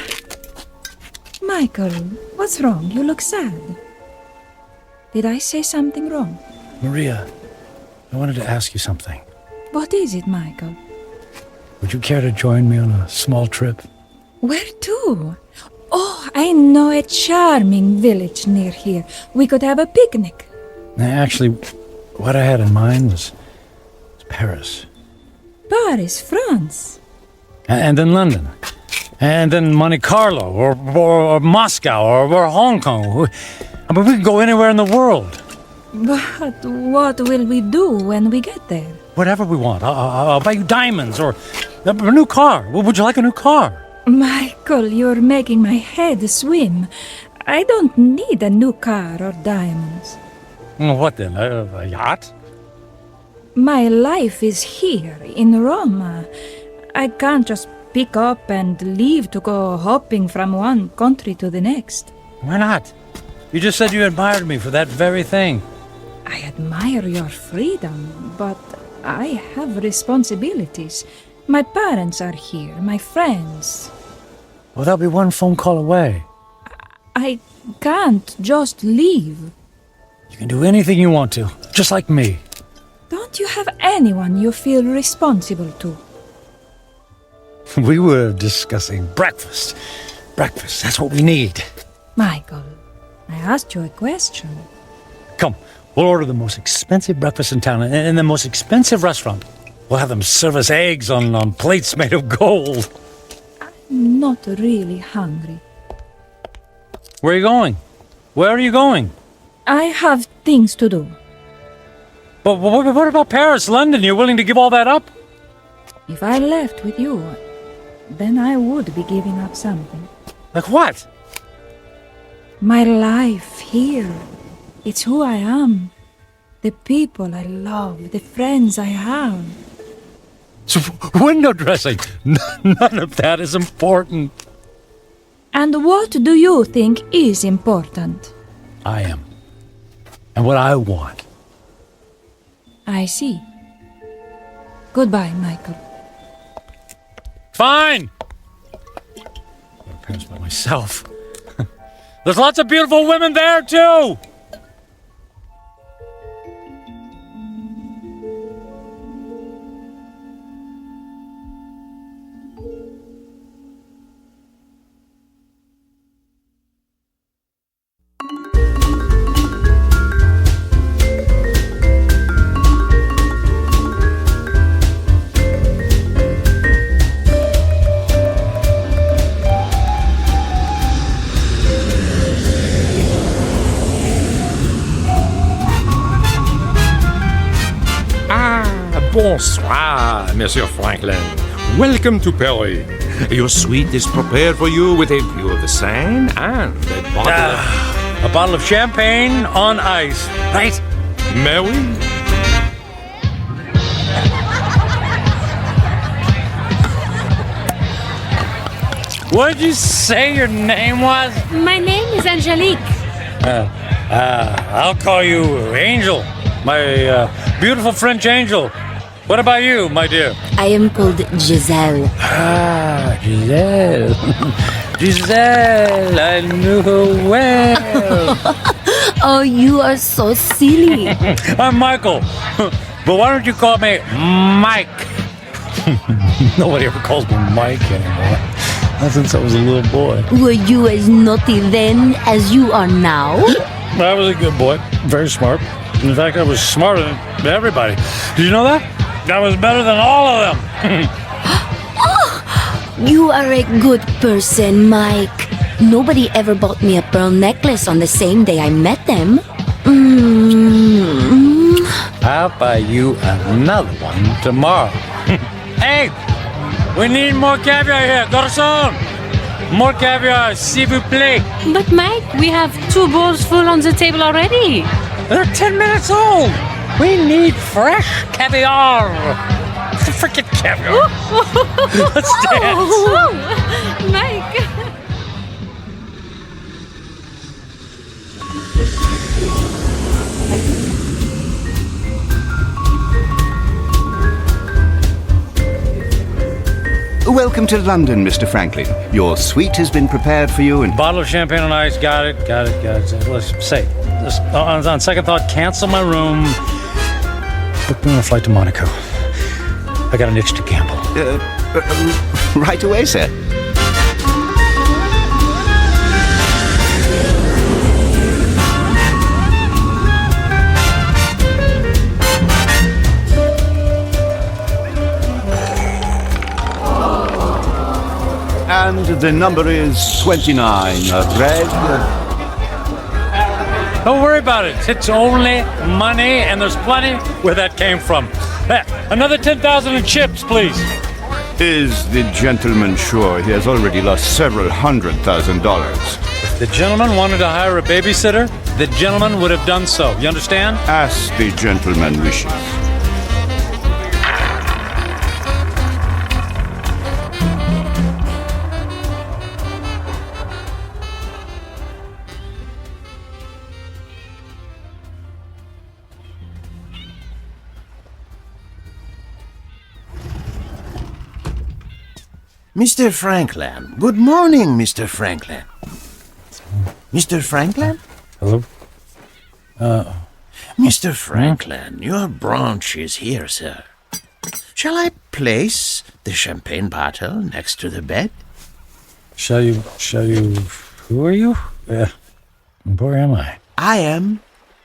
Michael, what's wrong? You look sad. Did I say something wrong? Maria, I wanted to ask you something. What is it, Michael? Would you care to join me on a small trip? Where to? Oh, I know a charming village near here. We could have a picnic. Actually, what I had in mind was Paris. Paris, France. And then London. And then Monte Carlo, or Moscow, or Hong Kong. I mean, we can go anywhere in the world. But what will we do when we get there? Whatever we want. I'll buy you diamonds, or a new car. Would you like a new car? Michael, you're making my head swim. I don't need a new car or diamonds. What then? A yacht? My life is here, in Roma. I can't just pick up and leave to go hopping from one country to the next. Why not? You just said you admired me for that very thing. I admire your freedom, but I have responsibilities. My parents are here, my friends. Well, they'll be one phone call away. I can't just leave. You can do anything you want to, just like me. Don't you have anyone you feel responsible to? We were discussing breakfast. Breakfast, that's what we need. Michael, I asked you a question. Come, we'll order the most expensive breakfast in town in the most expensive restaurant. We'll have them serve us eggs on plates made of gold. I'm not really hungry. Where are you going? Where are you going? I have things to do. But what about Paris, London? You're willing to give all that up? If I left with you, then I would be giving up something. Like what? My life here. It's who I am. The people I love, the friends I have. So window dressing, none of that is important. And what do you think is important? I am. And what I want. I see. Goodbye, Michael. Fine! I'm Paris by myself. There's lots of beautiful women there, too! Bonsoir, Monsieur Franklin. Welcome to Paris. Your suite is prepared for you with a view of the Seine and a bottle of champagne on ice, right? May we? What did you say your name was? My name is Angelique. I'll call you Angel, my beautiful French angel. What about you, my dear? I am called Giselle. Ah, Giselle. Giselle, I knew her well. Oh, you are so silly. I'm Michael. But why don't you call me Mike? Nobody ever calls me Mike anymore. Not since I was a little boy. Were you as naughty then as you are now? I was a good boy. Very smart. In fact, I was smarter than everybody. Did you know that? I was better than all of them. Oh, you are a good person, Mike. Nobody ever bought me a pearl necklace on the same day I met them. I'll buy you another one tomorrow. Hey, we need more caviar here. Garçon! More caviar, s'il vous plaît. But Mike, we have 2 bowls full on the table already. They're 10 minutes old. We need fresh caviar. Freaking caviar. Let's dance. Mike. Welcome to London, Mr. Franklin. Your suite has been prepared for you and... Bottle of champagne on ice. Got it. Let's say, on second thought, cancel my room. Book me on a flight to Monaco. I got an itch to gamble. Right away, sir. And the number is 29. Red. Don't worry about it. It's only money, and there's plenty where that came from. Another 10,000 in chips, please. Is the gentleman sure he has already lost several $100,000? If the gentleman wanted to hire a babysitter, the gentleman would have done so. You understand? As the gentleman wishes. Mr. Franklin. Good morning, Mr. Franklin. Mr. Franklin? Hello? Mr. Franklin, your branch is here, sir. Shall I place the champagne bottle next to the bed? Shall you, who are you? Where am I? I am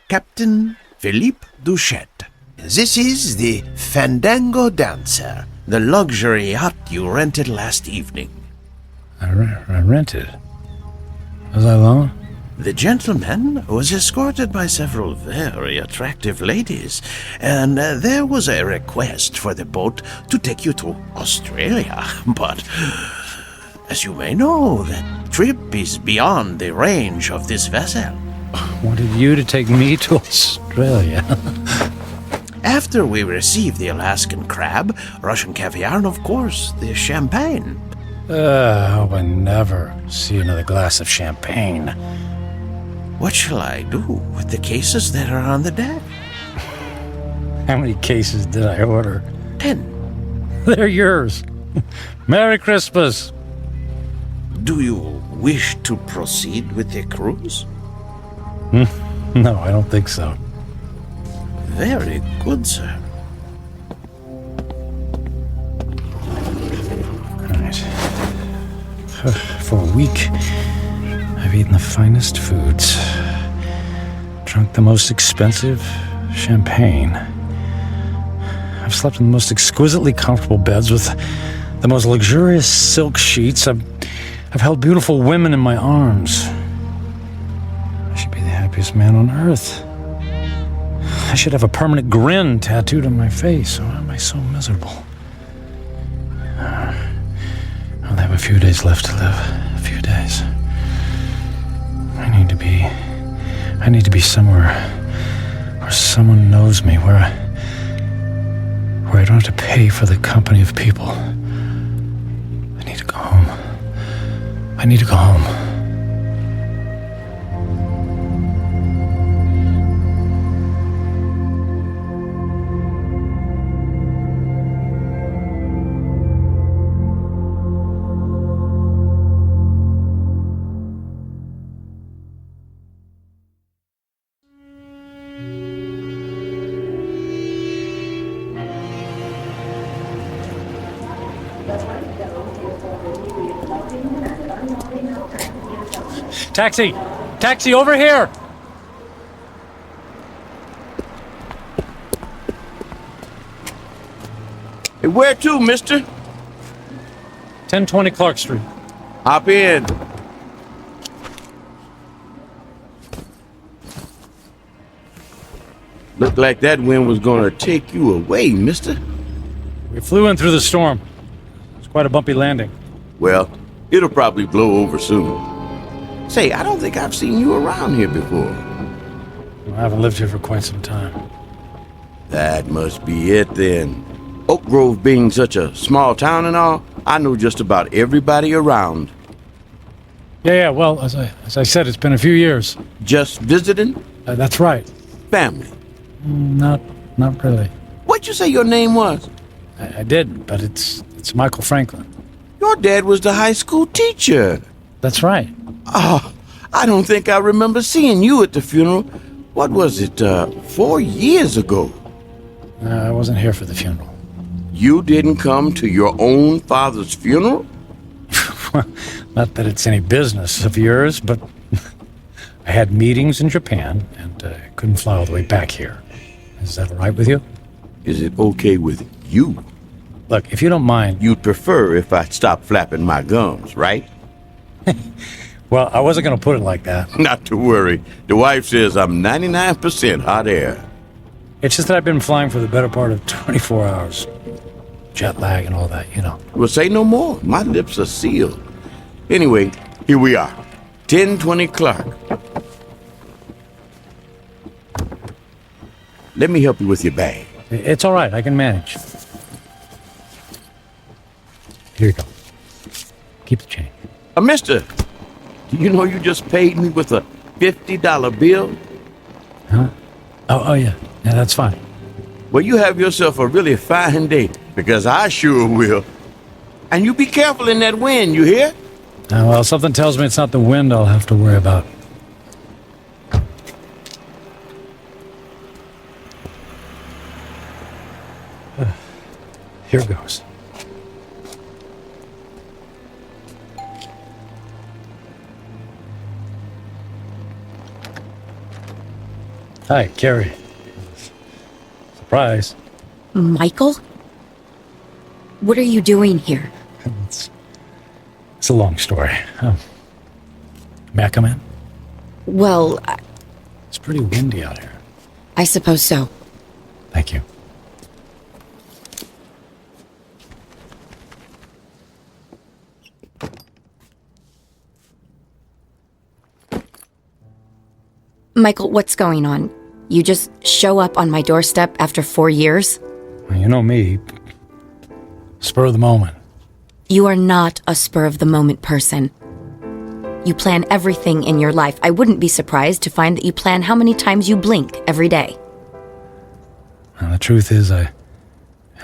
Captain Philippe Duchette. This is the Fandango Dancer, the luxury yacht you rented last evening. I rented? Was I alone? The gentleman was escorted by several very attractive ladies, and there was a request for the boat to take you to Australia. But, as you may know, that trip is beyond the range of this vessel. Wanted you to take me to Australia. After we received the Alaskan crab, Russian caviar, and of course, the champagne. I hope I never see another glass of champagne. What shall I do with the cases that are on the deck? How many cases did I order? 10. They're yours. Merry Christmas. Do you wish to proceed with the cruise? No, I don't think so. Very good, sir. Alright. For a week, I've eaten the finest foods, drunk the most expensive champagne. I've slept in the most exquisitely comfortable beds with the most luxurious silk sheets. I've held beautiful women in my arms. I should be the happiest man on earth. I should have a permanent grin tattooed on my face. Why am I so miserable? I'll have a few days left to live. A few days. I need to be somewhere where someone knows me, where I don't have to pay for the company of people. I need to go home. I need to go home. Taxi! Taxi, over here! Hey, where to, mister? 1020 Clark Street. Hop in. Looked like that wind was gonna take you away, mister. We flew in through the storm. It's quite a bumpy landing. Well, it'll probably blow over soon. Say, I don't think I've seen you around here before. I haven't lived here for quite some time. That must be it then. Oak Grove being such a small town and all, I know just about everybody around. Yeah, well, as I said, it's been a few years. Just visiting? That's right. Family? Not really. What'd you say your name was? I did, but it's Michael Franklin. Your dad was the high school teacher. That's right. Oh, I don't think I remember seeing you at the funeral. What was it, 4 years ago? I wasn't here for the funeral. You didn't come to your own father's funeral? Not that it's any business of yours, but I had meetings in Japan and couldn't fly all the way back here. Is that all right with you? Is it okay with you? Look, if you don't mind... You'd prefer if I stopped flapping my gums, right? Well, I wasn't going to put it like that. Not to worry. The wife says I'm 99% hot air. It's just that I've been flying for the better part of 24 hours. Jet lag and all that, you know. Well, say no more. My lips are sealed. Anyway, here we are. 1020 Clark. Let me help you with your bag. It's all right. I can manage. Here you go. Keep the change. Mister, do you know you just paid me with a $50 bill? Huh? Oh, yeah. Yeah, that's fine. Well, you have yourself a really fine day, because I sure will. And you be careful in that wind, you hear? Well, something tells me it's not the wind I'll have to worry about. Here goes. Hi, Carrie. Surprise. Michael? What are you doing here? It's a long story. May I come in? Well, It's pretty windy out here. I suppose so. Thank you. Michael, what's going on? You just show up on my doorstep after 4 years? Well, you know me. Spur of the moment. You are not a spur-of-the-moment person. You plan everything in your life. I wouldn't be surprised to find that you plan how many times you blink every day. Well, the truth is, I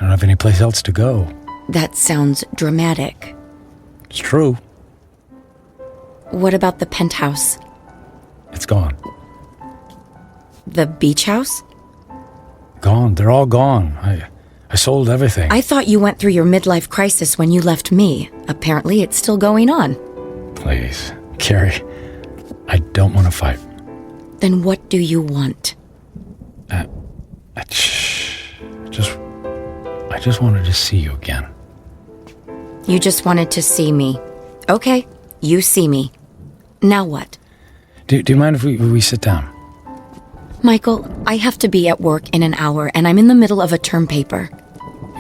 don't have any place else to go. That sounds dramatic. It's true. What about the penthouse? It's gone. The beach house? Gone. They're all gone. I sold everything. I thought you went through your midlife crisis when you left me. Apparently, it's still going on. Please, Carrie, I don't want to fight. Then what do you want? I just wanted to see you again. You just wanted to see me. Okay, you see me. Now what? Do you mind if we sit down? Michael, I have to be at work in an hour, and I'm in the middle of a term paper.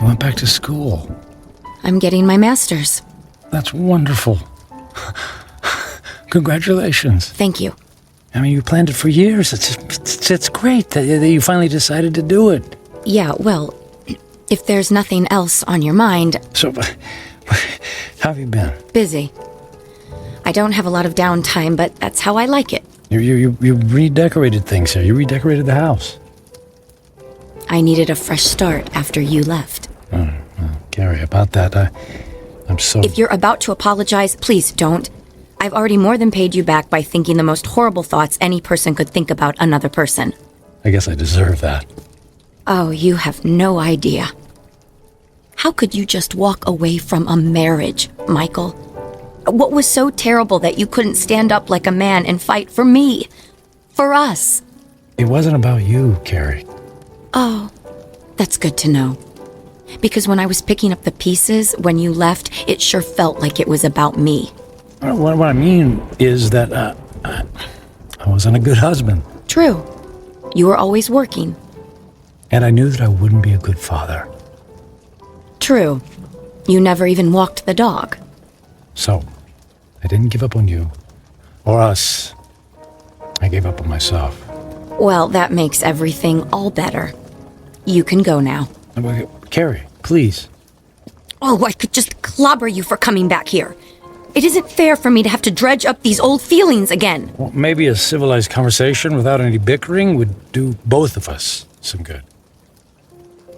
You went back to school. I'm getting my master's. That's wonderful. Congratulations. Thank you. I mean, you planned it for years. It's great that you finally decided to do it. Yeah, well, if there's nothing else on your mind... So, how have you been? Busy. I don't have a lot of downtime, but that's how I like it. You redecorated things here. You redecorated the house. I needed a fresh start after you left. Oh, well, Carrie, about that, I'm so... If you're about to apologize, please don't. I've already more than paid you back by thinking the most horrible thoughts any person could think about another person. I guess I deserve that. Oh, you have no idea. How could you just walk away from a marriage, Michael? What was so terrible that you couldn't stand up like a man and fight for me? For us? It wasn't about you, Carrie. Oh, that's good to know. Because when I was picking up the pieces, when you left, it sure felt like it was about me. What I mean is that I wasn't a good husband. True. You were always working. And I knew that I wouldn't be a good father. True. You never even walked the dog. So, I didn't give up on you. Or us. I gave up on myself. Well, that makes everything all better. You can go now. Carrie, please. Oh, I could just clobber you for coming back here. It isn't fair for me to have to dredge up these old feelings again. Well, maybe a civilized conversation without any bickering would do both of us some good.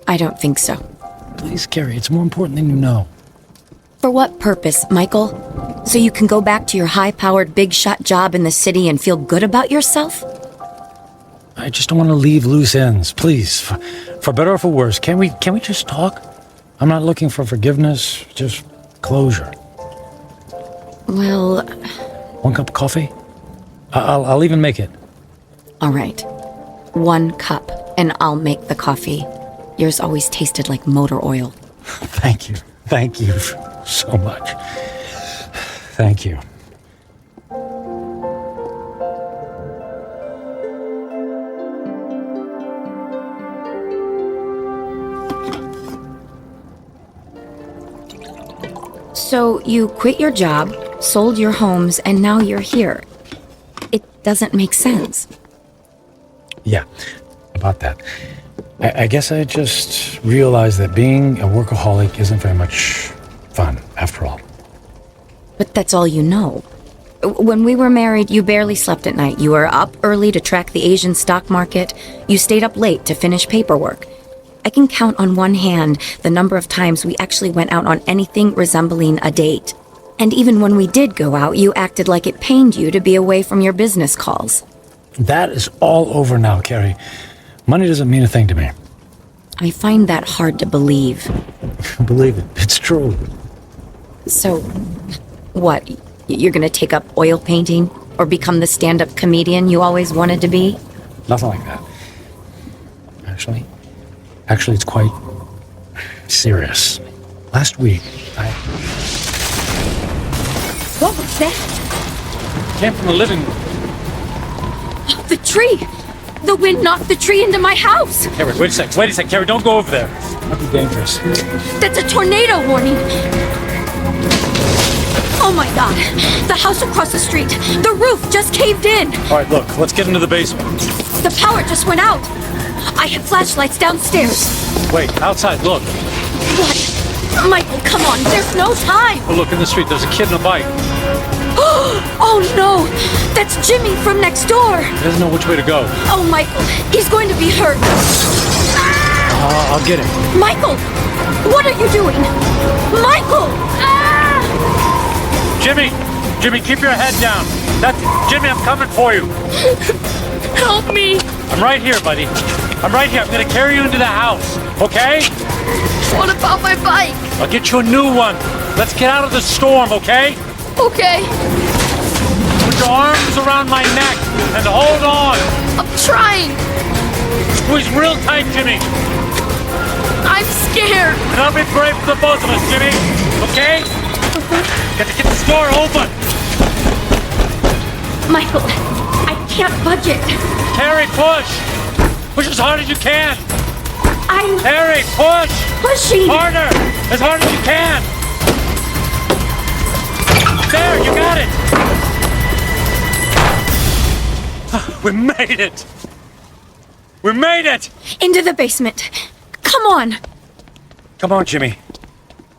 I don't think so. Please, Carrie, it's more important than you know. For what purpose, Michael? So you can go back to your high-powered, big-shot job in the city and feel good about yourself? I just don't want to leave loose ends. Please, for better or for worse, can we just talk? I'm not looking for forgiveness, just closure. Well... 1 cup of coffee? I'll even make it. All right. 1 cup, and I'll make the coffee. Yours always tasted like motor oil. Thank you. Thank you so much. Thank you. So you quit your job, sold your homes, and now you're here. It doesn't make sense. Yeah, about that. I guess I just realized that being a workaholic isn't very much fun, after all. But that's all you know. When we were married, you barely slept at night. You were up early to track the Asian stock market. You stayed up late to finish paperwork. I can count on one hand the number of times we actually went out on anything resembling a date. And even when we did go out, you acted like it pained you to be away from your business calls. That is all over now, Carrie. Money doesn't mean a thing to me. I find that hard to believe. Believe it. It's true. So, what? You're gonna take up oil painting? Or become the stand-up comedian you always wanted to be? Nothing like that. Actually, it's quite serious. Last week, What was that? Came from the living room. Oh, the tree! The wind knocked the tree into my house! Carrie, wait a sec, Carrie, don't go over there. It might be dangerous. That's a tornado warning! Oh my god! The house across the street! The roof just caved in! Alright, look, let's get into the basement. The power just went out! I have flashlights downstairs! Wait, outside, look. What? Michael, come on, there's no time! Oh, look, in the street, there's a kid in a bike. Oh no! That's Jimmy from next door! He doesn't know which way to go. Oh, Michael, he's going to be hurt! I'll get him. Michael! What are you doing? Michael! Jimmy, keep your head down. Jimmy, I'm coming for you. Help me! I'm right here, buddy. I'm right here. I'm gonna carry you into the house, okay? What about my bike? I'll get you a new one. Let's get out of the storm, okay? Okay. Put your arms around my neck and hold on. I'm trying. Squeeze real tight, Jimmy. I'm scared. And I'll be brave for the both of us, Jimmy. Okay? Got to get this door open. Michael, I can't budge it. Carrie, push. Push as hard as you can. Carrie, push. Pushing. Harder. As hard as you can. There, you got it. We made it. We made it. Into the basement. Come on. Come on, Jimmy.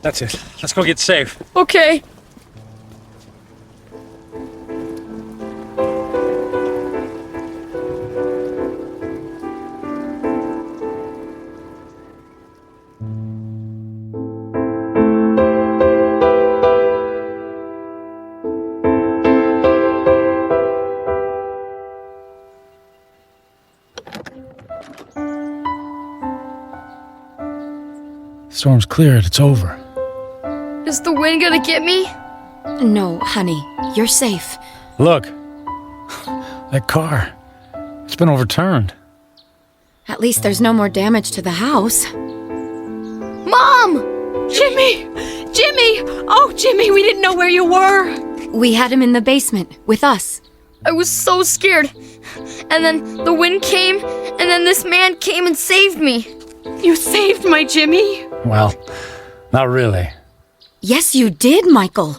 That's it. Let's go get safe. Okay. Storm's cleared. It's over. Is the wind gonna get me? No, honey. You're safe. Look. That car. It's been overturned. At least there's no more damage to the house. Mom! Jimmy! Jimmy! Oh, Jimmy, we didn't know where you were. We had him in the basement with us. I was so scared. And then the wind came, and then this man came and saved me. You saved my Jimmy? Well, not really. Yes, you did, Michael.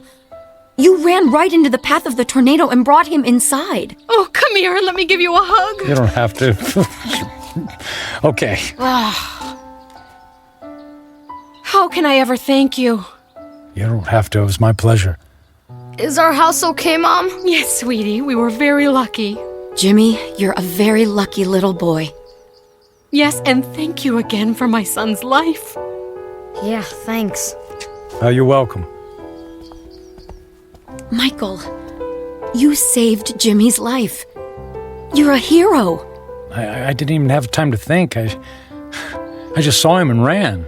You ran right into the path of the tornado and brought him inside. Oh, come here and let me give you a hug. You don't have to. Okay. How can I ever thank you? You don't have to. It was my pleasure. Is our house okay, Mom? Yes, sweetie. We were very lucky. Jimmy, you're a very lucky little boy. Yes, and thank you again for my son's life. Yeah, thanks. You're welcome. Michael, you saved Jimmy's life. You're a hero. I didn't even have time to think. I just saw him and ran.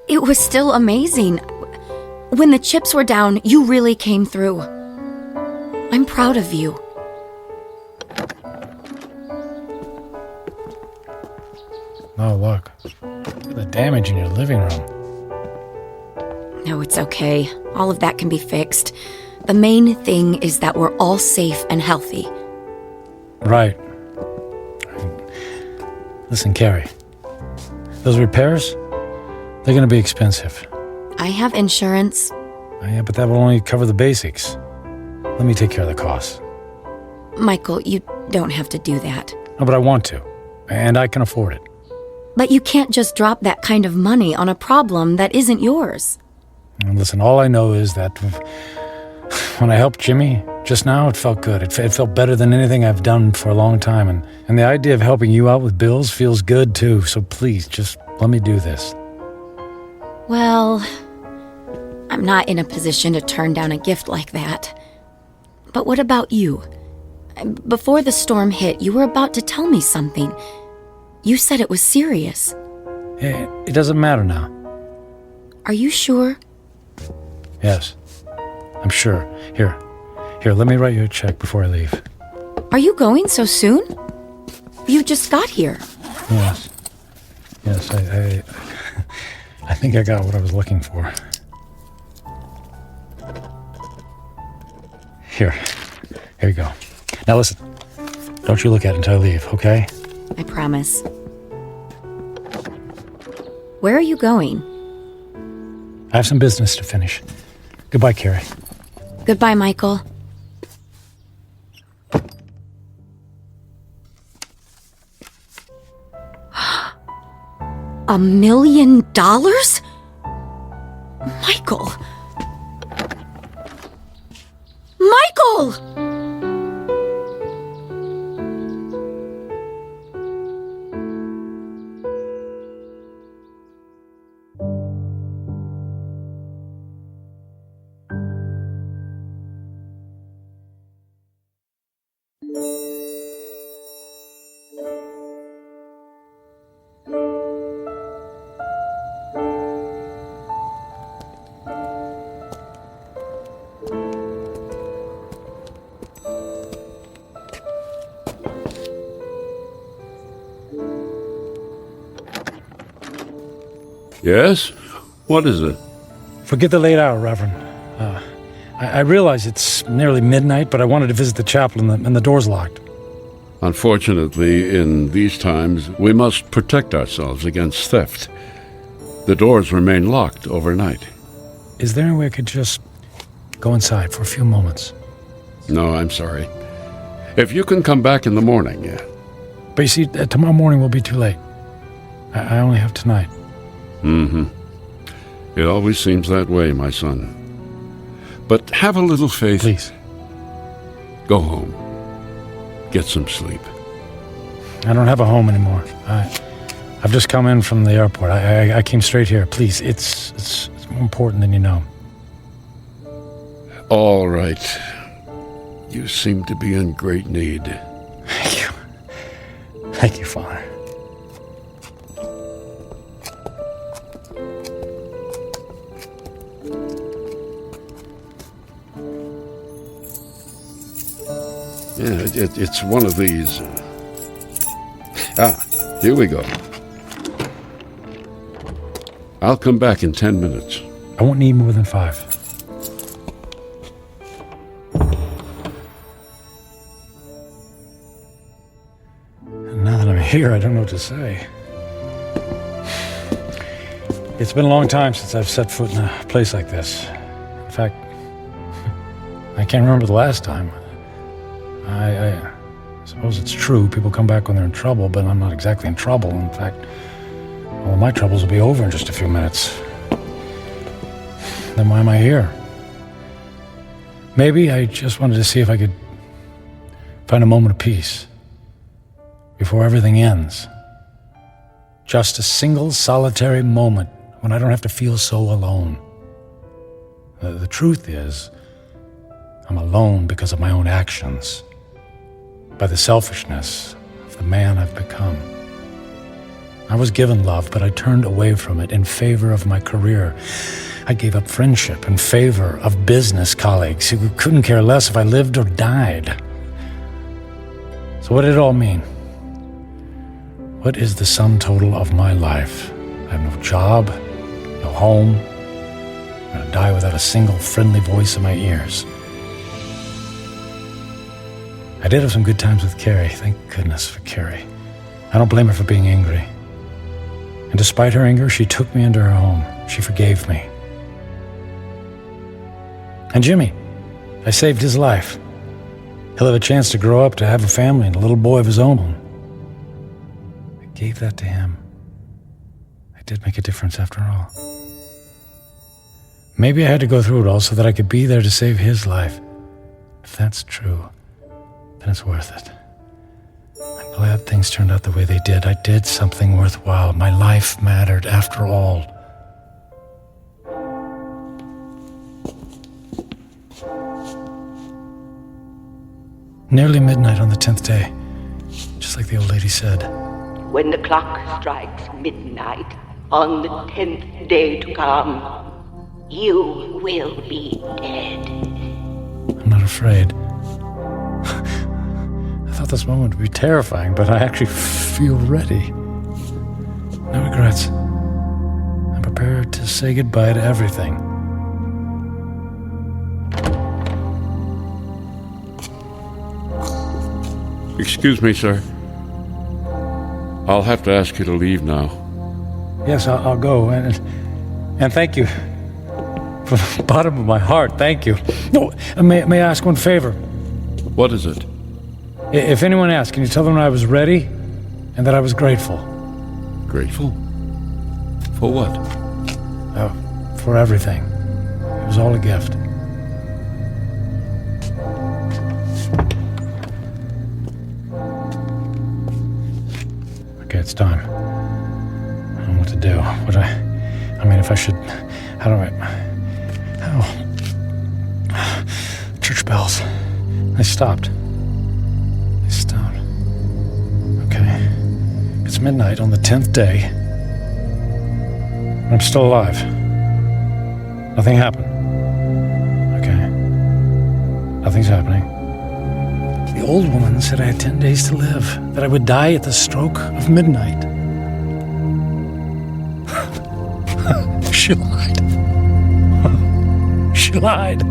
It was still amazing. When the chips were down, you really came through. I'm proud of you. Oh, look. Look at the damage in your living room. No, it's okay. All of that can be fixed. The main thing is that we're all safe and healthy. Right. Listen, Carrie. Those repairs, they're going to be expensive. I have insurance. Yeah, but that will only cover the basics. Let me take care of the costs. Michael, you don't have to do that. No, but I want to. And I can afford it. But you can't just drop that kind of money on a problem that isn't yours. And listen, all I know is that when I helped Jimmy just now, it felt good. It felt better than anything I've done for a long time. And the idea of helping you out with bills feels good, too. So please, just let me do this. Well, I'm not in a position to turn down a gift like that. But what about you? Before the storm hit, you were about to tell me something. You said it was serious. It doesn't matter now. Are you sure? Yes, I'm sure. Here, let me write you a check before I leave. Are you going so soon? You just got here. Yes, I think I got what I was looking for. Here you go. Now listen, don't you look at it until I leave, okay? I promise. Where are you going? I have some business to finish. Goodbye, Carrie. Goodbye, Michael. $1 million? Michael! Michael! Yes? What is it? Forget the late hour, Reverend. I realize it's nearly midnight, but I wanted to visit the chapel and the door's locked. Unfortunately, in these times, we must protect ourselves against theft. The doors remain locked overnight. Is there any way I could just go inside for a few moments? No, I'm sorry. If you can come back in the morning, yeah. But you see, tomorrow morning will be too late. I only have tonight. Mm-hmm. It always seems that way, my son. But have a little faith. Please. Go home. Get some sleep. I don't have a home anymore. I've just come in from the airport. I came straight here. Please, it's more important than you know. All right. You seem to be in great need. Thank you. Thank you, Father. Yeah, it's one of these. Here we go. I'll come back in 10 minutes. I won't need more than 5. And now that I'm here, I don't know what to say. It's been a long time since I've set foot in a place like this. In fact, I can't remember the last time. I suppose it's true, people come back when they're in trouble, but I'm not exactly in trouble. In fact, all of my troubles will be over in just a few minutes. Then why am I here? Maybe I just wanted to see if I could find a moment of peace before everything ends. Just a single solitary moment when I don't have to feel so alone. The truth is, I'm alone because of my own actions, by the selfishness of the man I've become. I was given love, but I turned away from it in favor of my career. I gave up friendship in favor of business colleagues who couldn't care less if I lived or died. So what did it all mean? What is the sum total of my life? I have no job, no home. I'm going to die without a single friendly voice in my ears. I did have some good times with Carrie. Thank goodness for Carrie. I don't blame her for being angry. And despite her anger, she took me into her home. She forgave me. And Jimmy, I saved his life. He'll have a chance to grow up, to have a family, and a little boy of his own. I gave that to him. I did make a difference after all. Maybe I had to go through it all so that I could be there to save his life. If that's true, then it's worth it. I'm glad things turned out the way they did. I did something worthwhile. My life mattered after all. Nearly midnight on the 10th day, just like the old lady said. When the clock strikes midnight on the 10th day to come, you will be dead. I'm not afraid. I thought this moment would be terrifying, but I actually feel ready. No regrets. I'm prepared to say goodbye to everything. Excuse me, sir. I'll have to ask you to leave now. Yes, I'll go, and thank you. From the bottom of my heart, thank you. No, may I ask one favor? What is it? If anyone asks, can you tell them I was ready and that I was grateful? Grateful? For what? For everything. It was all a gift. Okay, it's time. I don't know what to do. I mean, if I should... How? Church bells. They stopped. Okay. It's midnight on the 10th day. And I'm still alive. Nothing happened. Okay. Nothing's happening. The old woman said I had 10 days to live, that I would die at the stroke of midnight. She lied. She lied.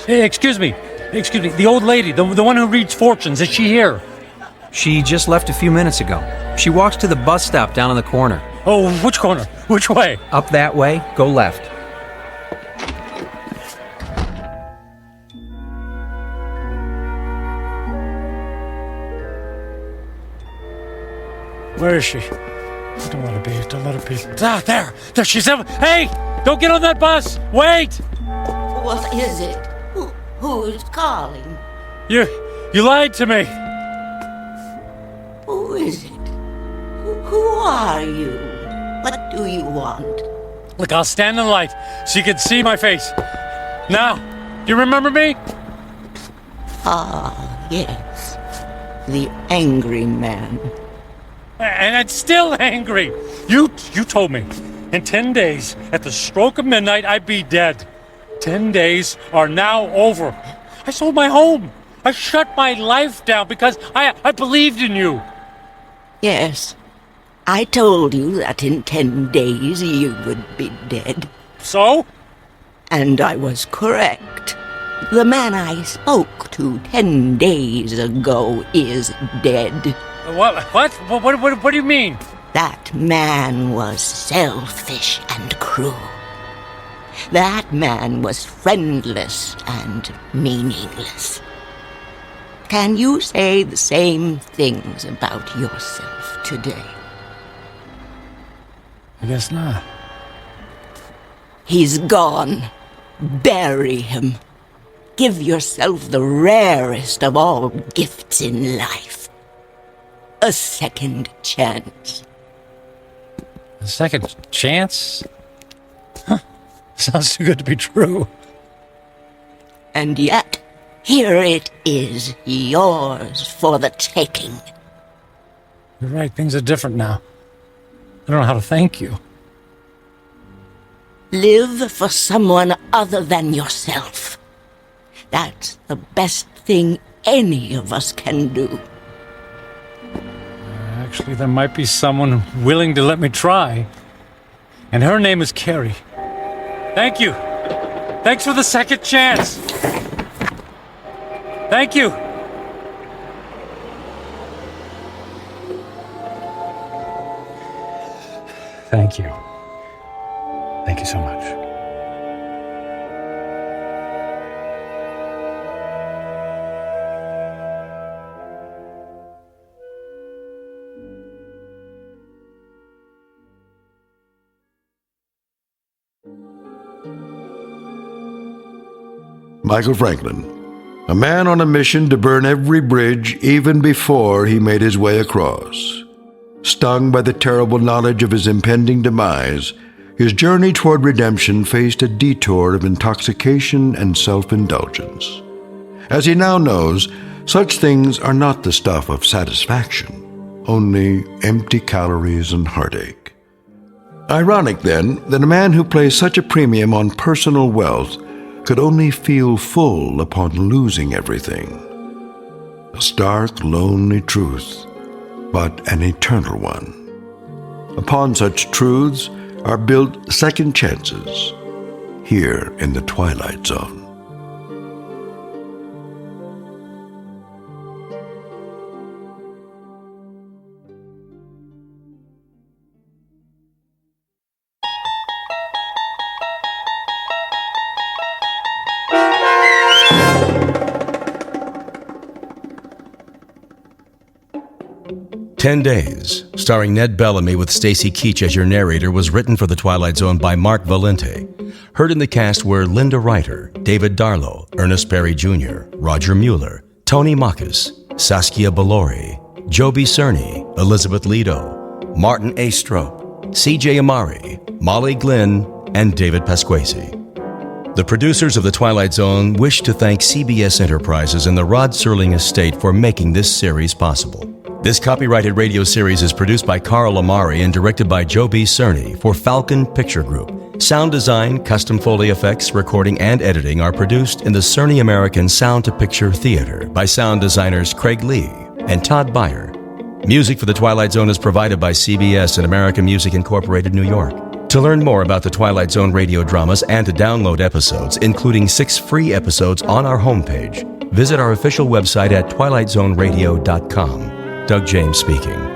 Hey, excuse me. The old lady, the one who reads fortunes, is she here? She just left a few minutes ago. She walks to the bus stop down on the corner. Oh, which corner? Which way? Up that way, go left. Where is she? Don't let her be. Ah, there she's. Hey, don't get on that bus. Wait. What is it? Who's calling? You lied to me. Who is it? Who are you? What do you want? Look, I'll stand in the light so you can see my face. Now, do you remember me? Ah, yes. The angry man. And I'm still angry. You told me in 10 days, at the stroke of midnight, I'd be dead. 10 days are now over. I sold my home. I shut my life down because I believed in you. Yes. I told you that in 10 days you would be dead. So? And I was correct. The man I spoke to 10 days ago is dead. What do you mean? That man was selfish and cruel. That man was friendless and meaningless. Can you say the same things about yourself today? I guess not. He's gone. Bury him. Give yourself the rarest of all gifts in life. A second chance. A second chance? Huh. Sounds too good to be true. And yet, here it is, yours for the taking. You're right, things are different now. I don't know how to thank you. Live for someone other than yourself. That's the best thing any of us can do. Actually, there might be someone willing to let me try. And her name is Carrie. Thank you. Thanks for the second chance. Thank you. Thank you. Thank you so much. Michael Franklin, a man on a mission to burn every bridge even before he made his way across. Stung by the terrible knowledge of his impending demise, his journey toward redemption faced a detour of intoxication and self-indulgence. As he now knows, such things are not the stuff of satisfaction, only empty calories and heartache. Ironic, then, that a man who placed such a premium on personal wealth could only feel full upon losing everything. A stark, lonely truth, but an eternal one. Upon such truths are built second chances, here in the Twilight Zone. "10 Days," starring Ned Bellamy with Stacy Keach as your narrator, was written for The Twilight Zone by Mark Valente. Heard in the cast were Linda Ryder, David Darlow, Ernest Berry Jr., Roger Mueller, Tony Makis, Saskia Bellori, Joby Cerny, Elizabeth Lido, Martin A. Strope, C.J. Amari, Molly Glynn, and David Pasquesi. The producers of The Twilight Zone wish to thank CBS Enterprises and the Rod Serling Estate for making this series possible. This copyrighted radio series is produced by Carl Amari and directed by Joe B. Cerny for Falcon Picture Group. Sound design, custom Foley effects, recording, and editing are produced in the Cerny American Sound to Picture Theater by sound designers Craig Lee and Todd Beyer. Music for The Twilight Zone is provided by CBS and American Music Incorporated, New York. To learn more about the Twilight Zone radio dramas and to download episodes, including 6 free episodes on our homepage, visit our official website at twilightzoneradio.com. Doug James speaking.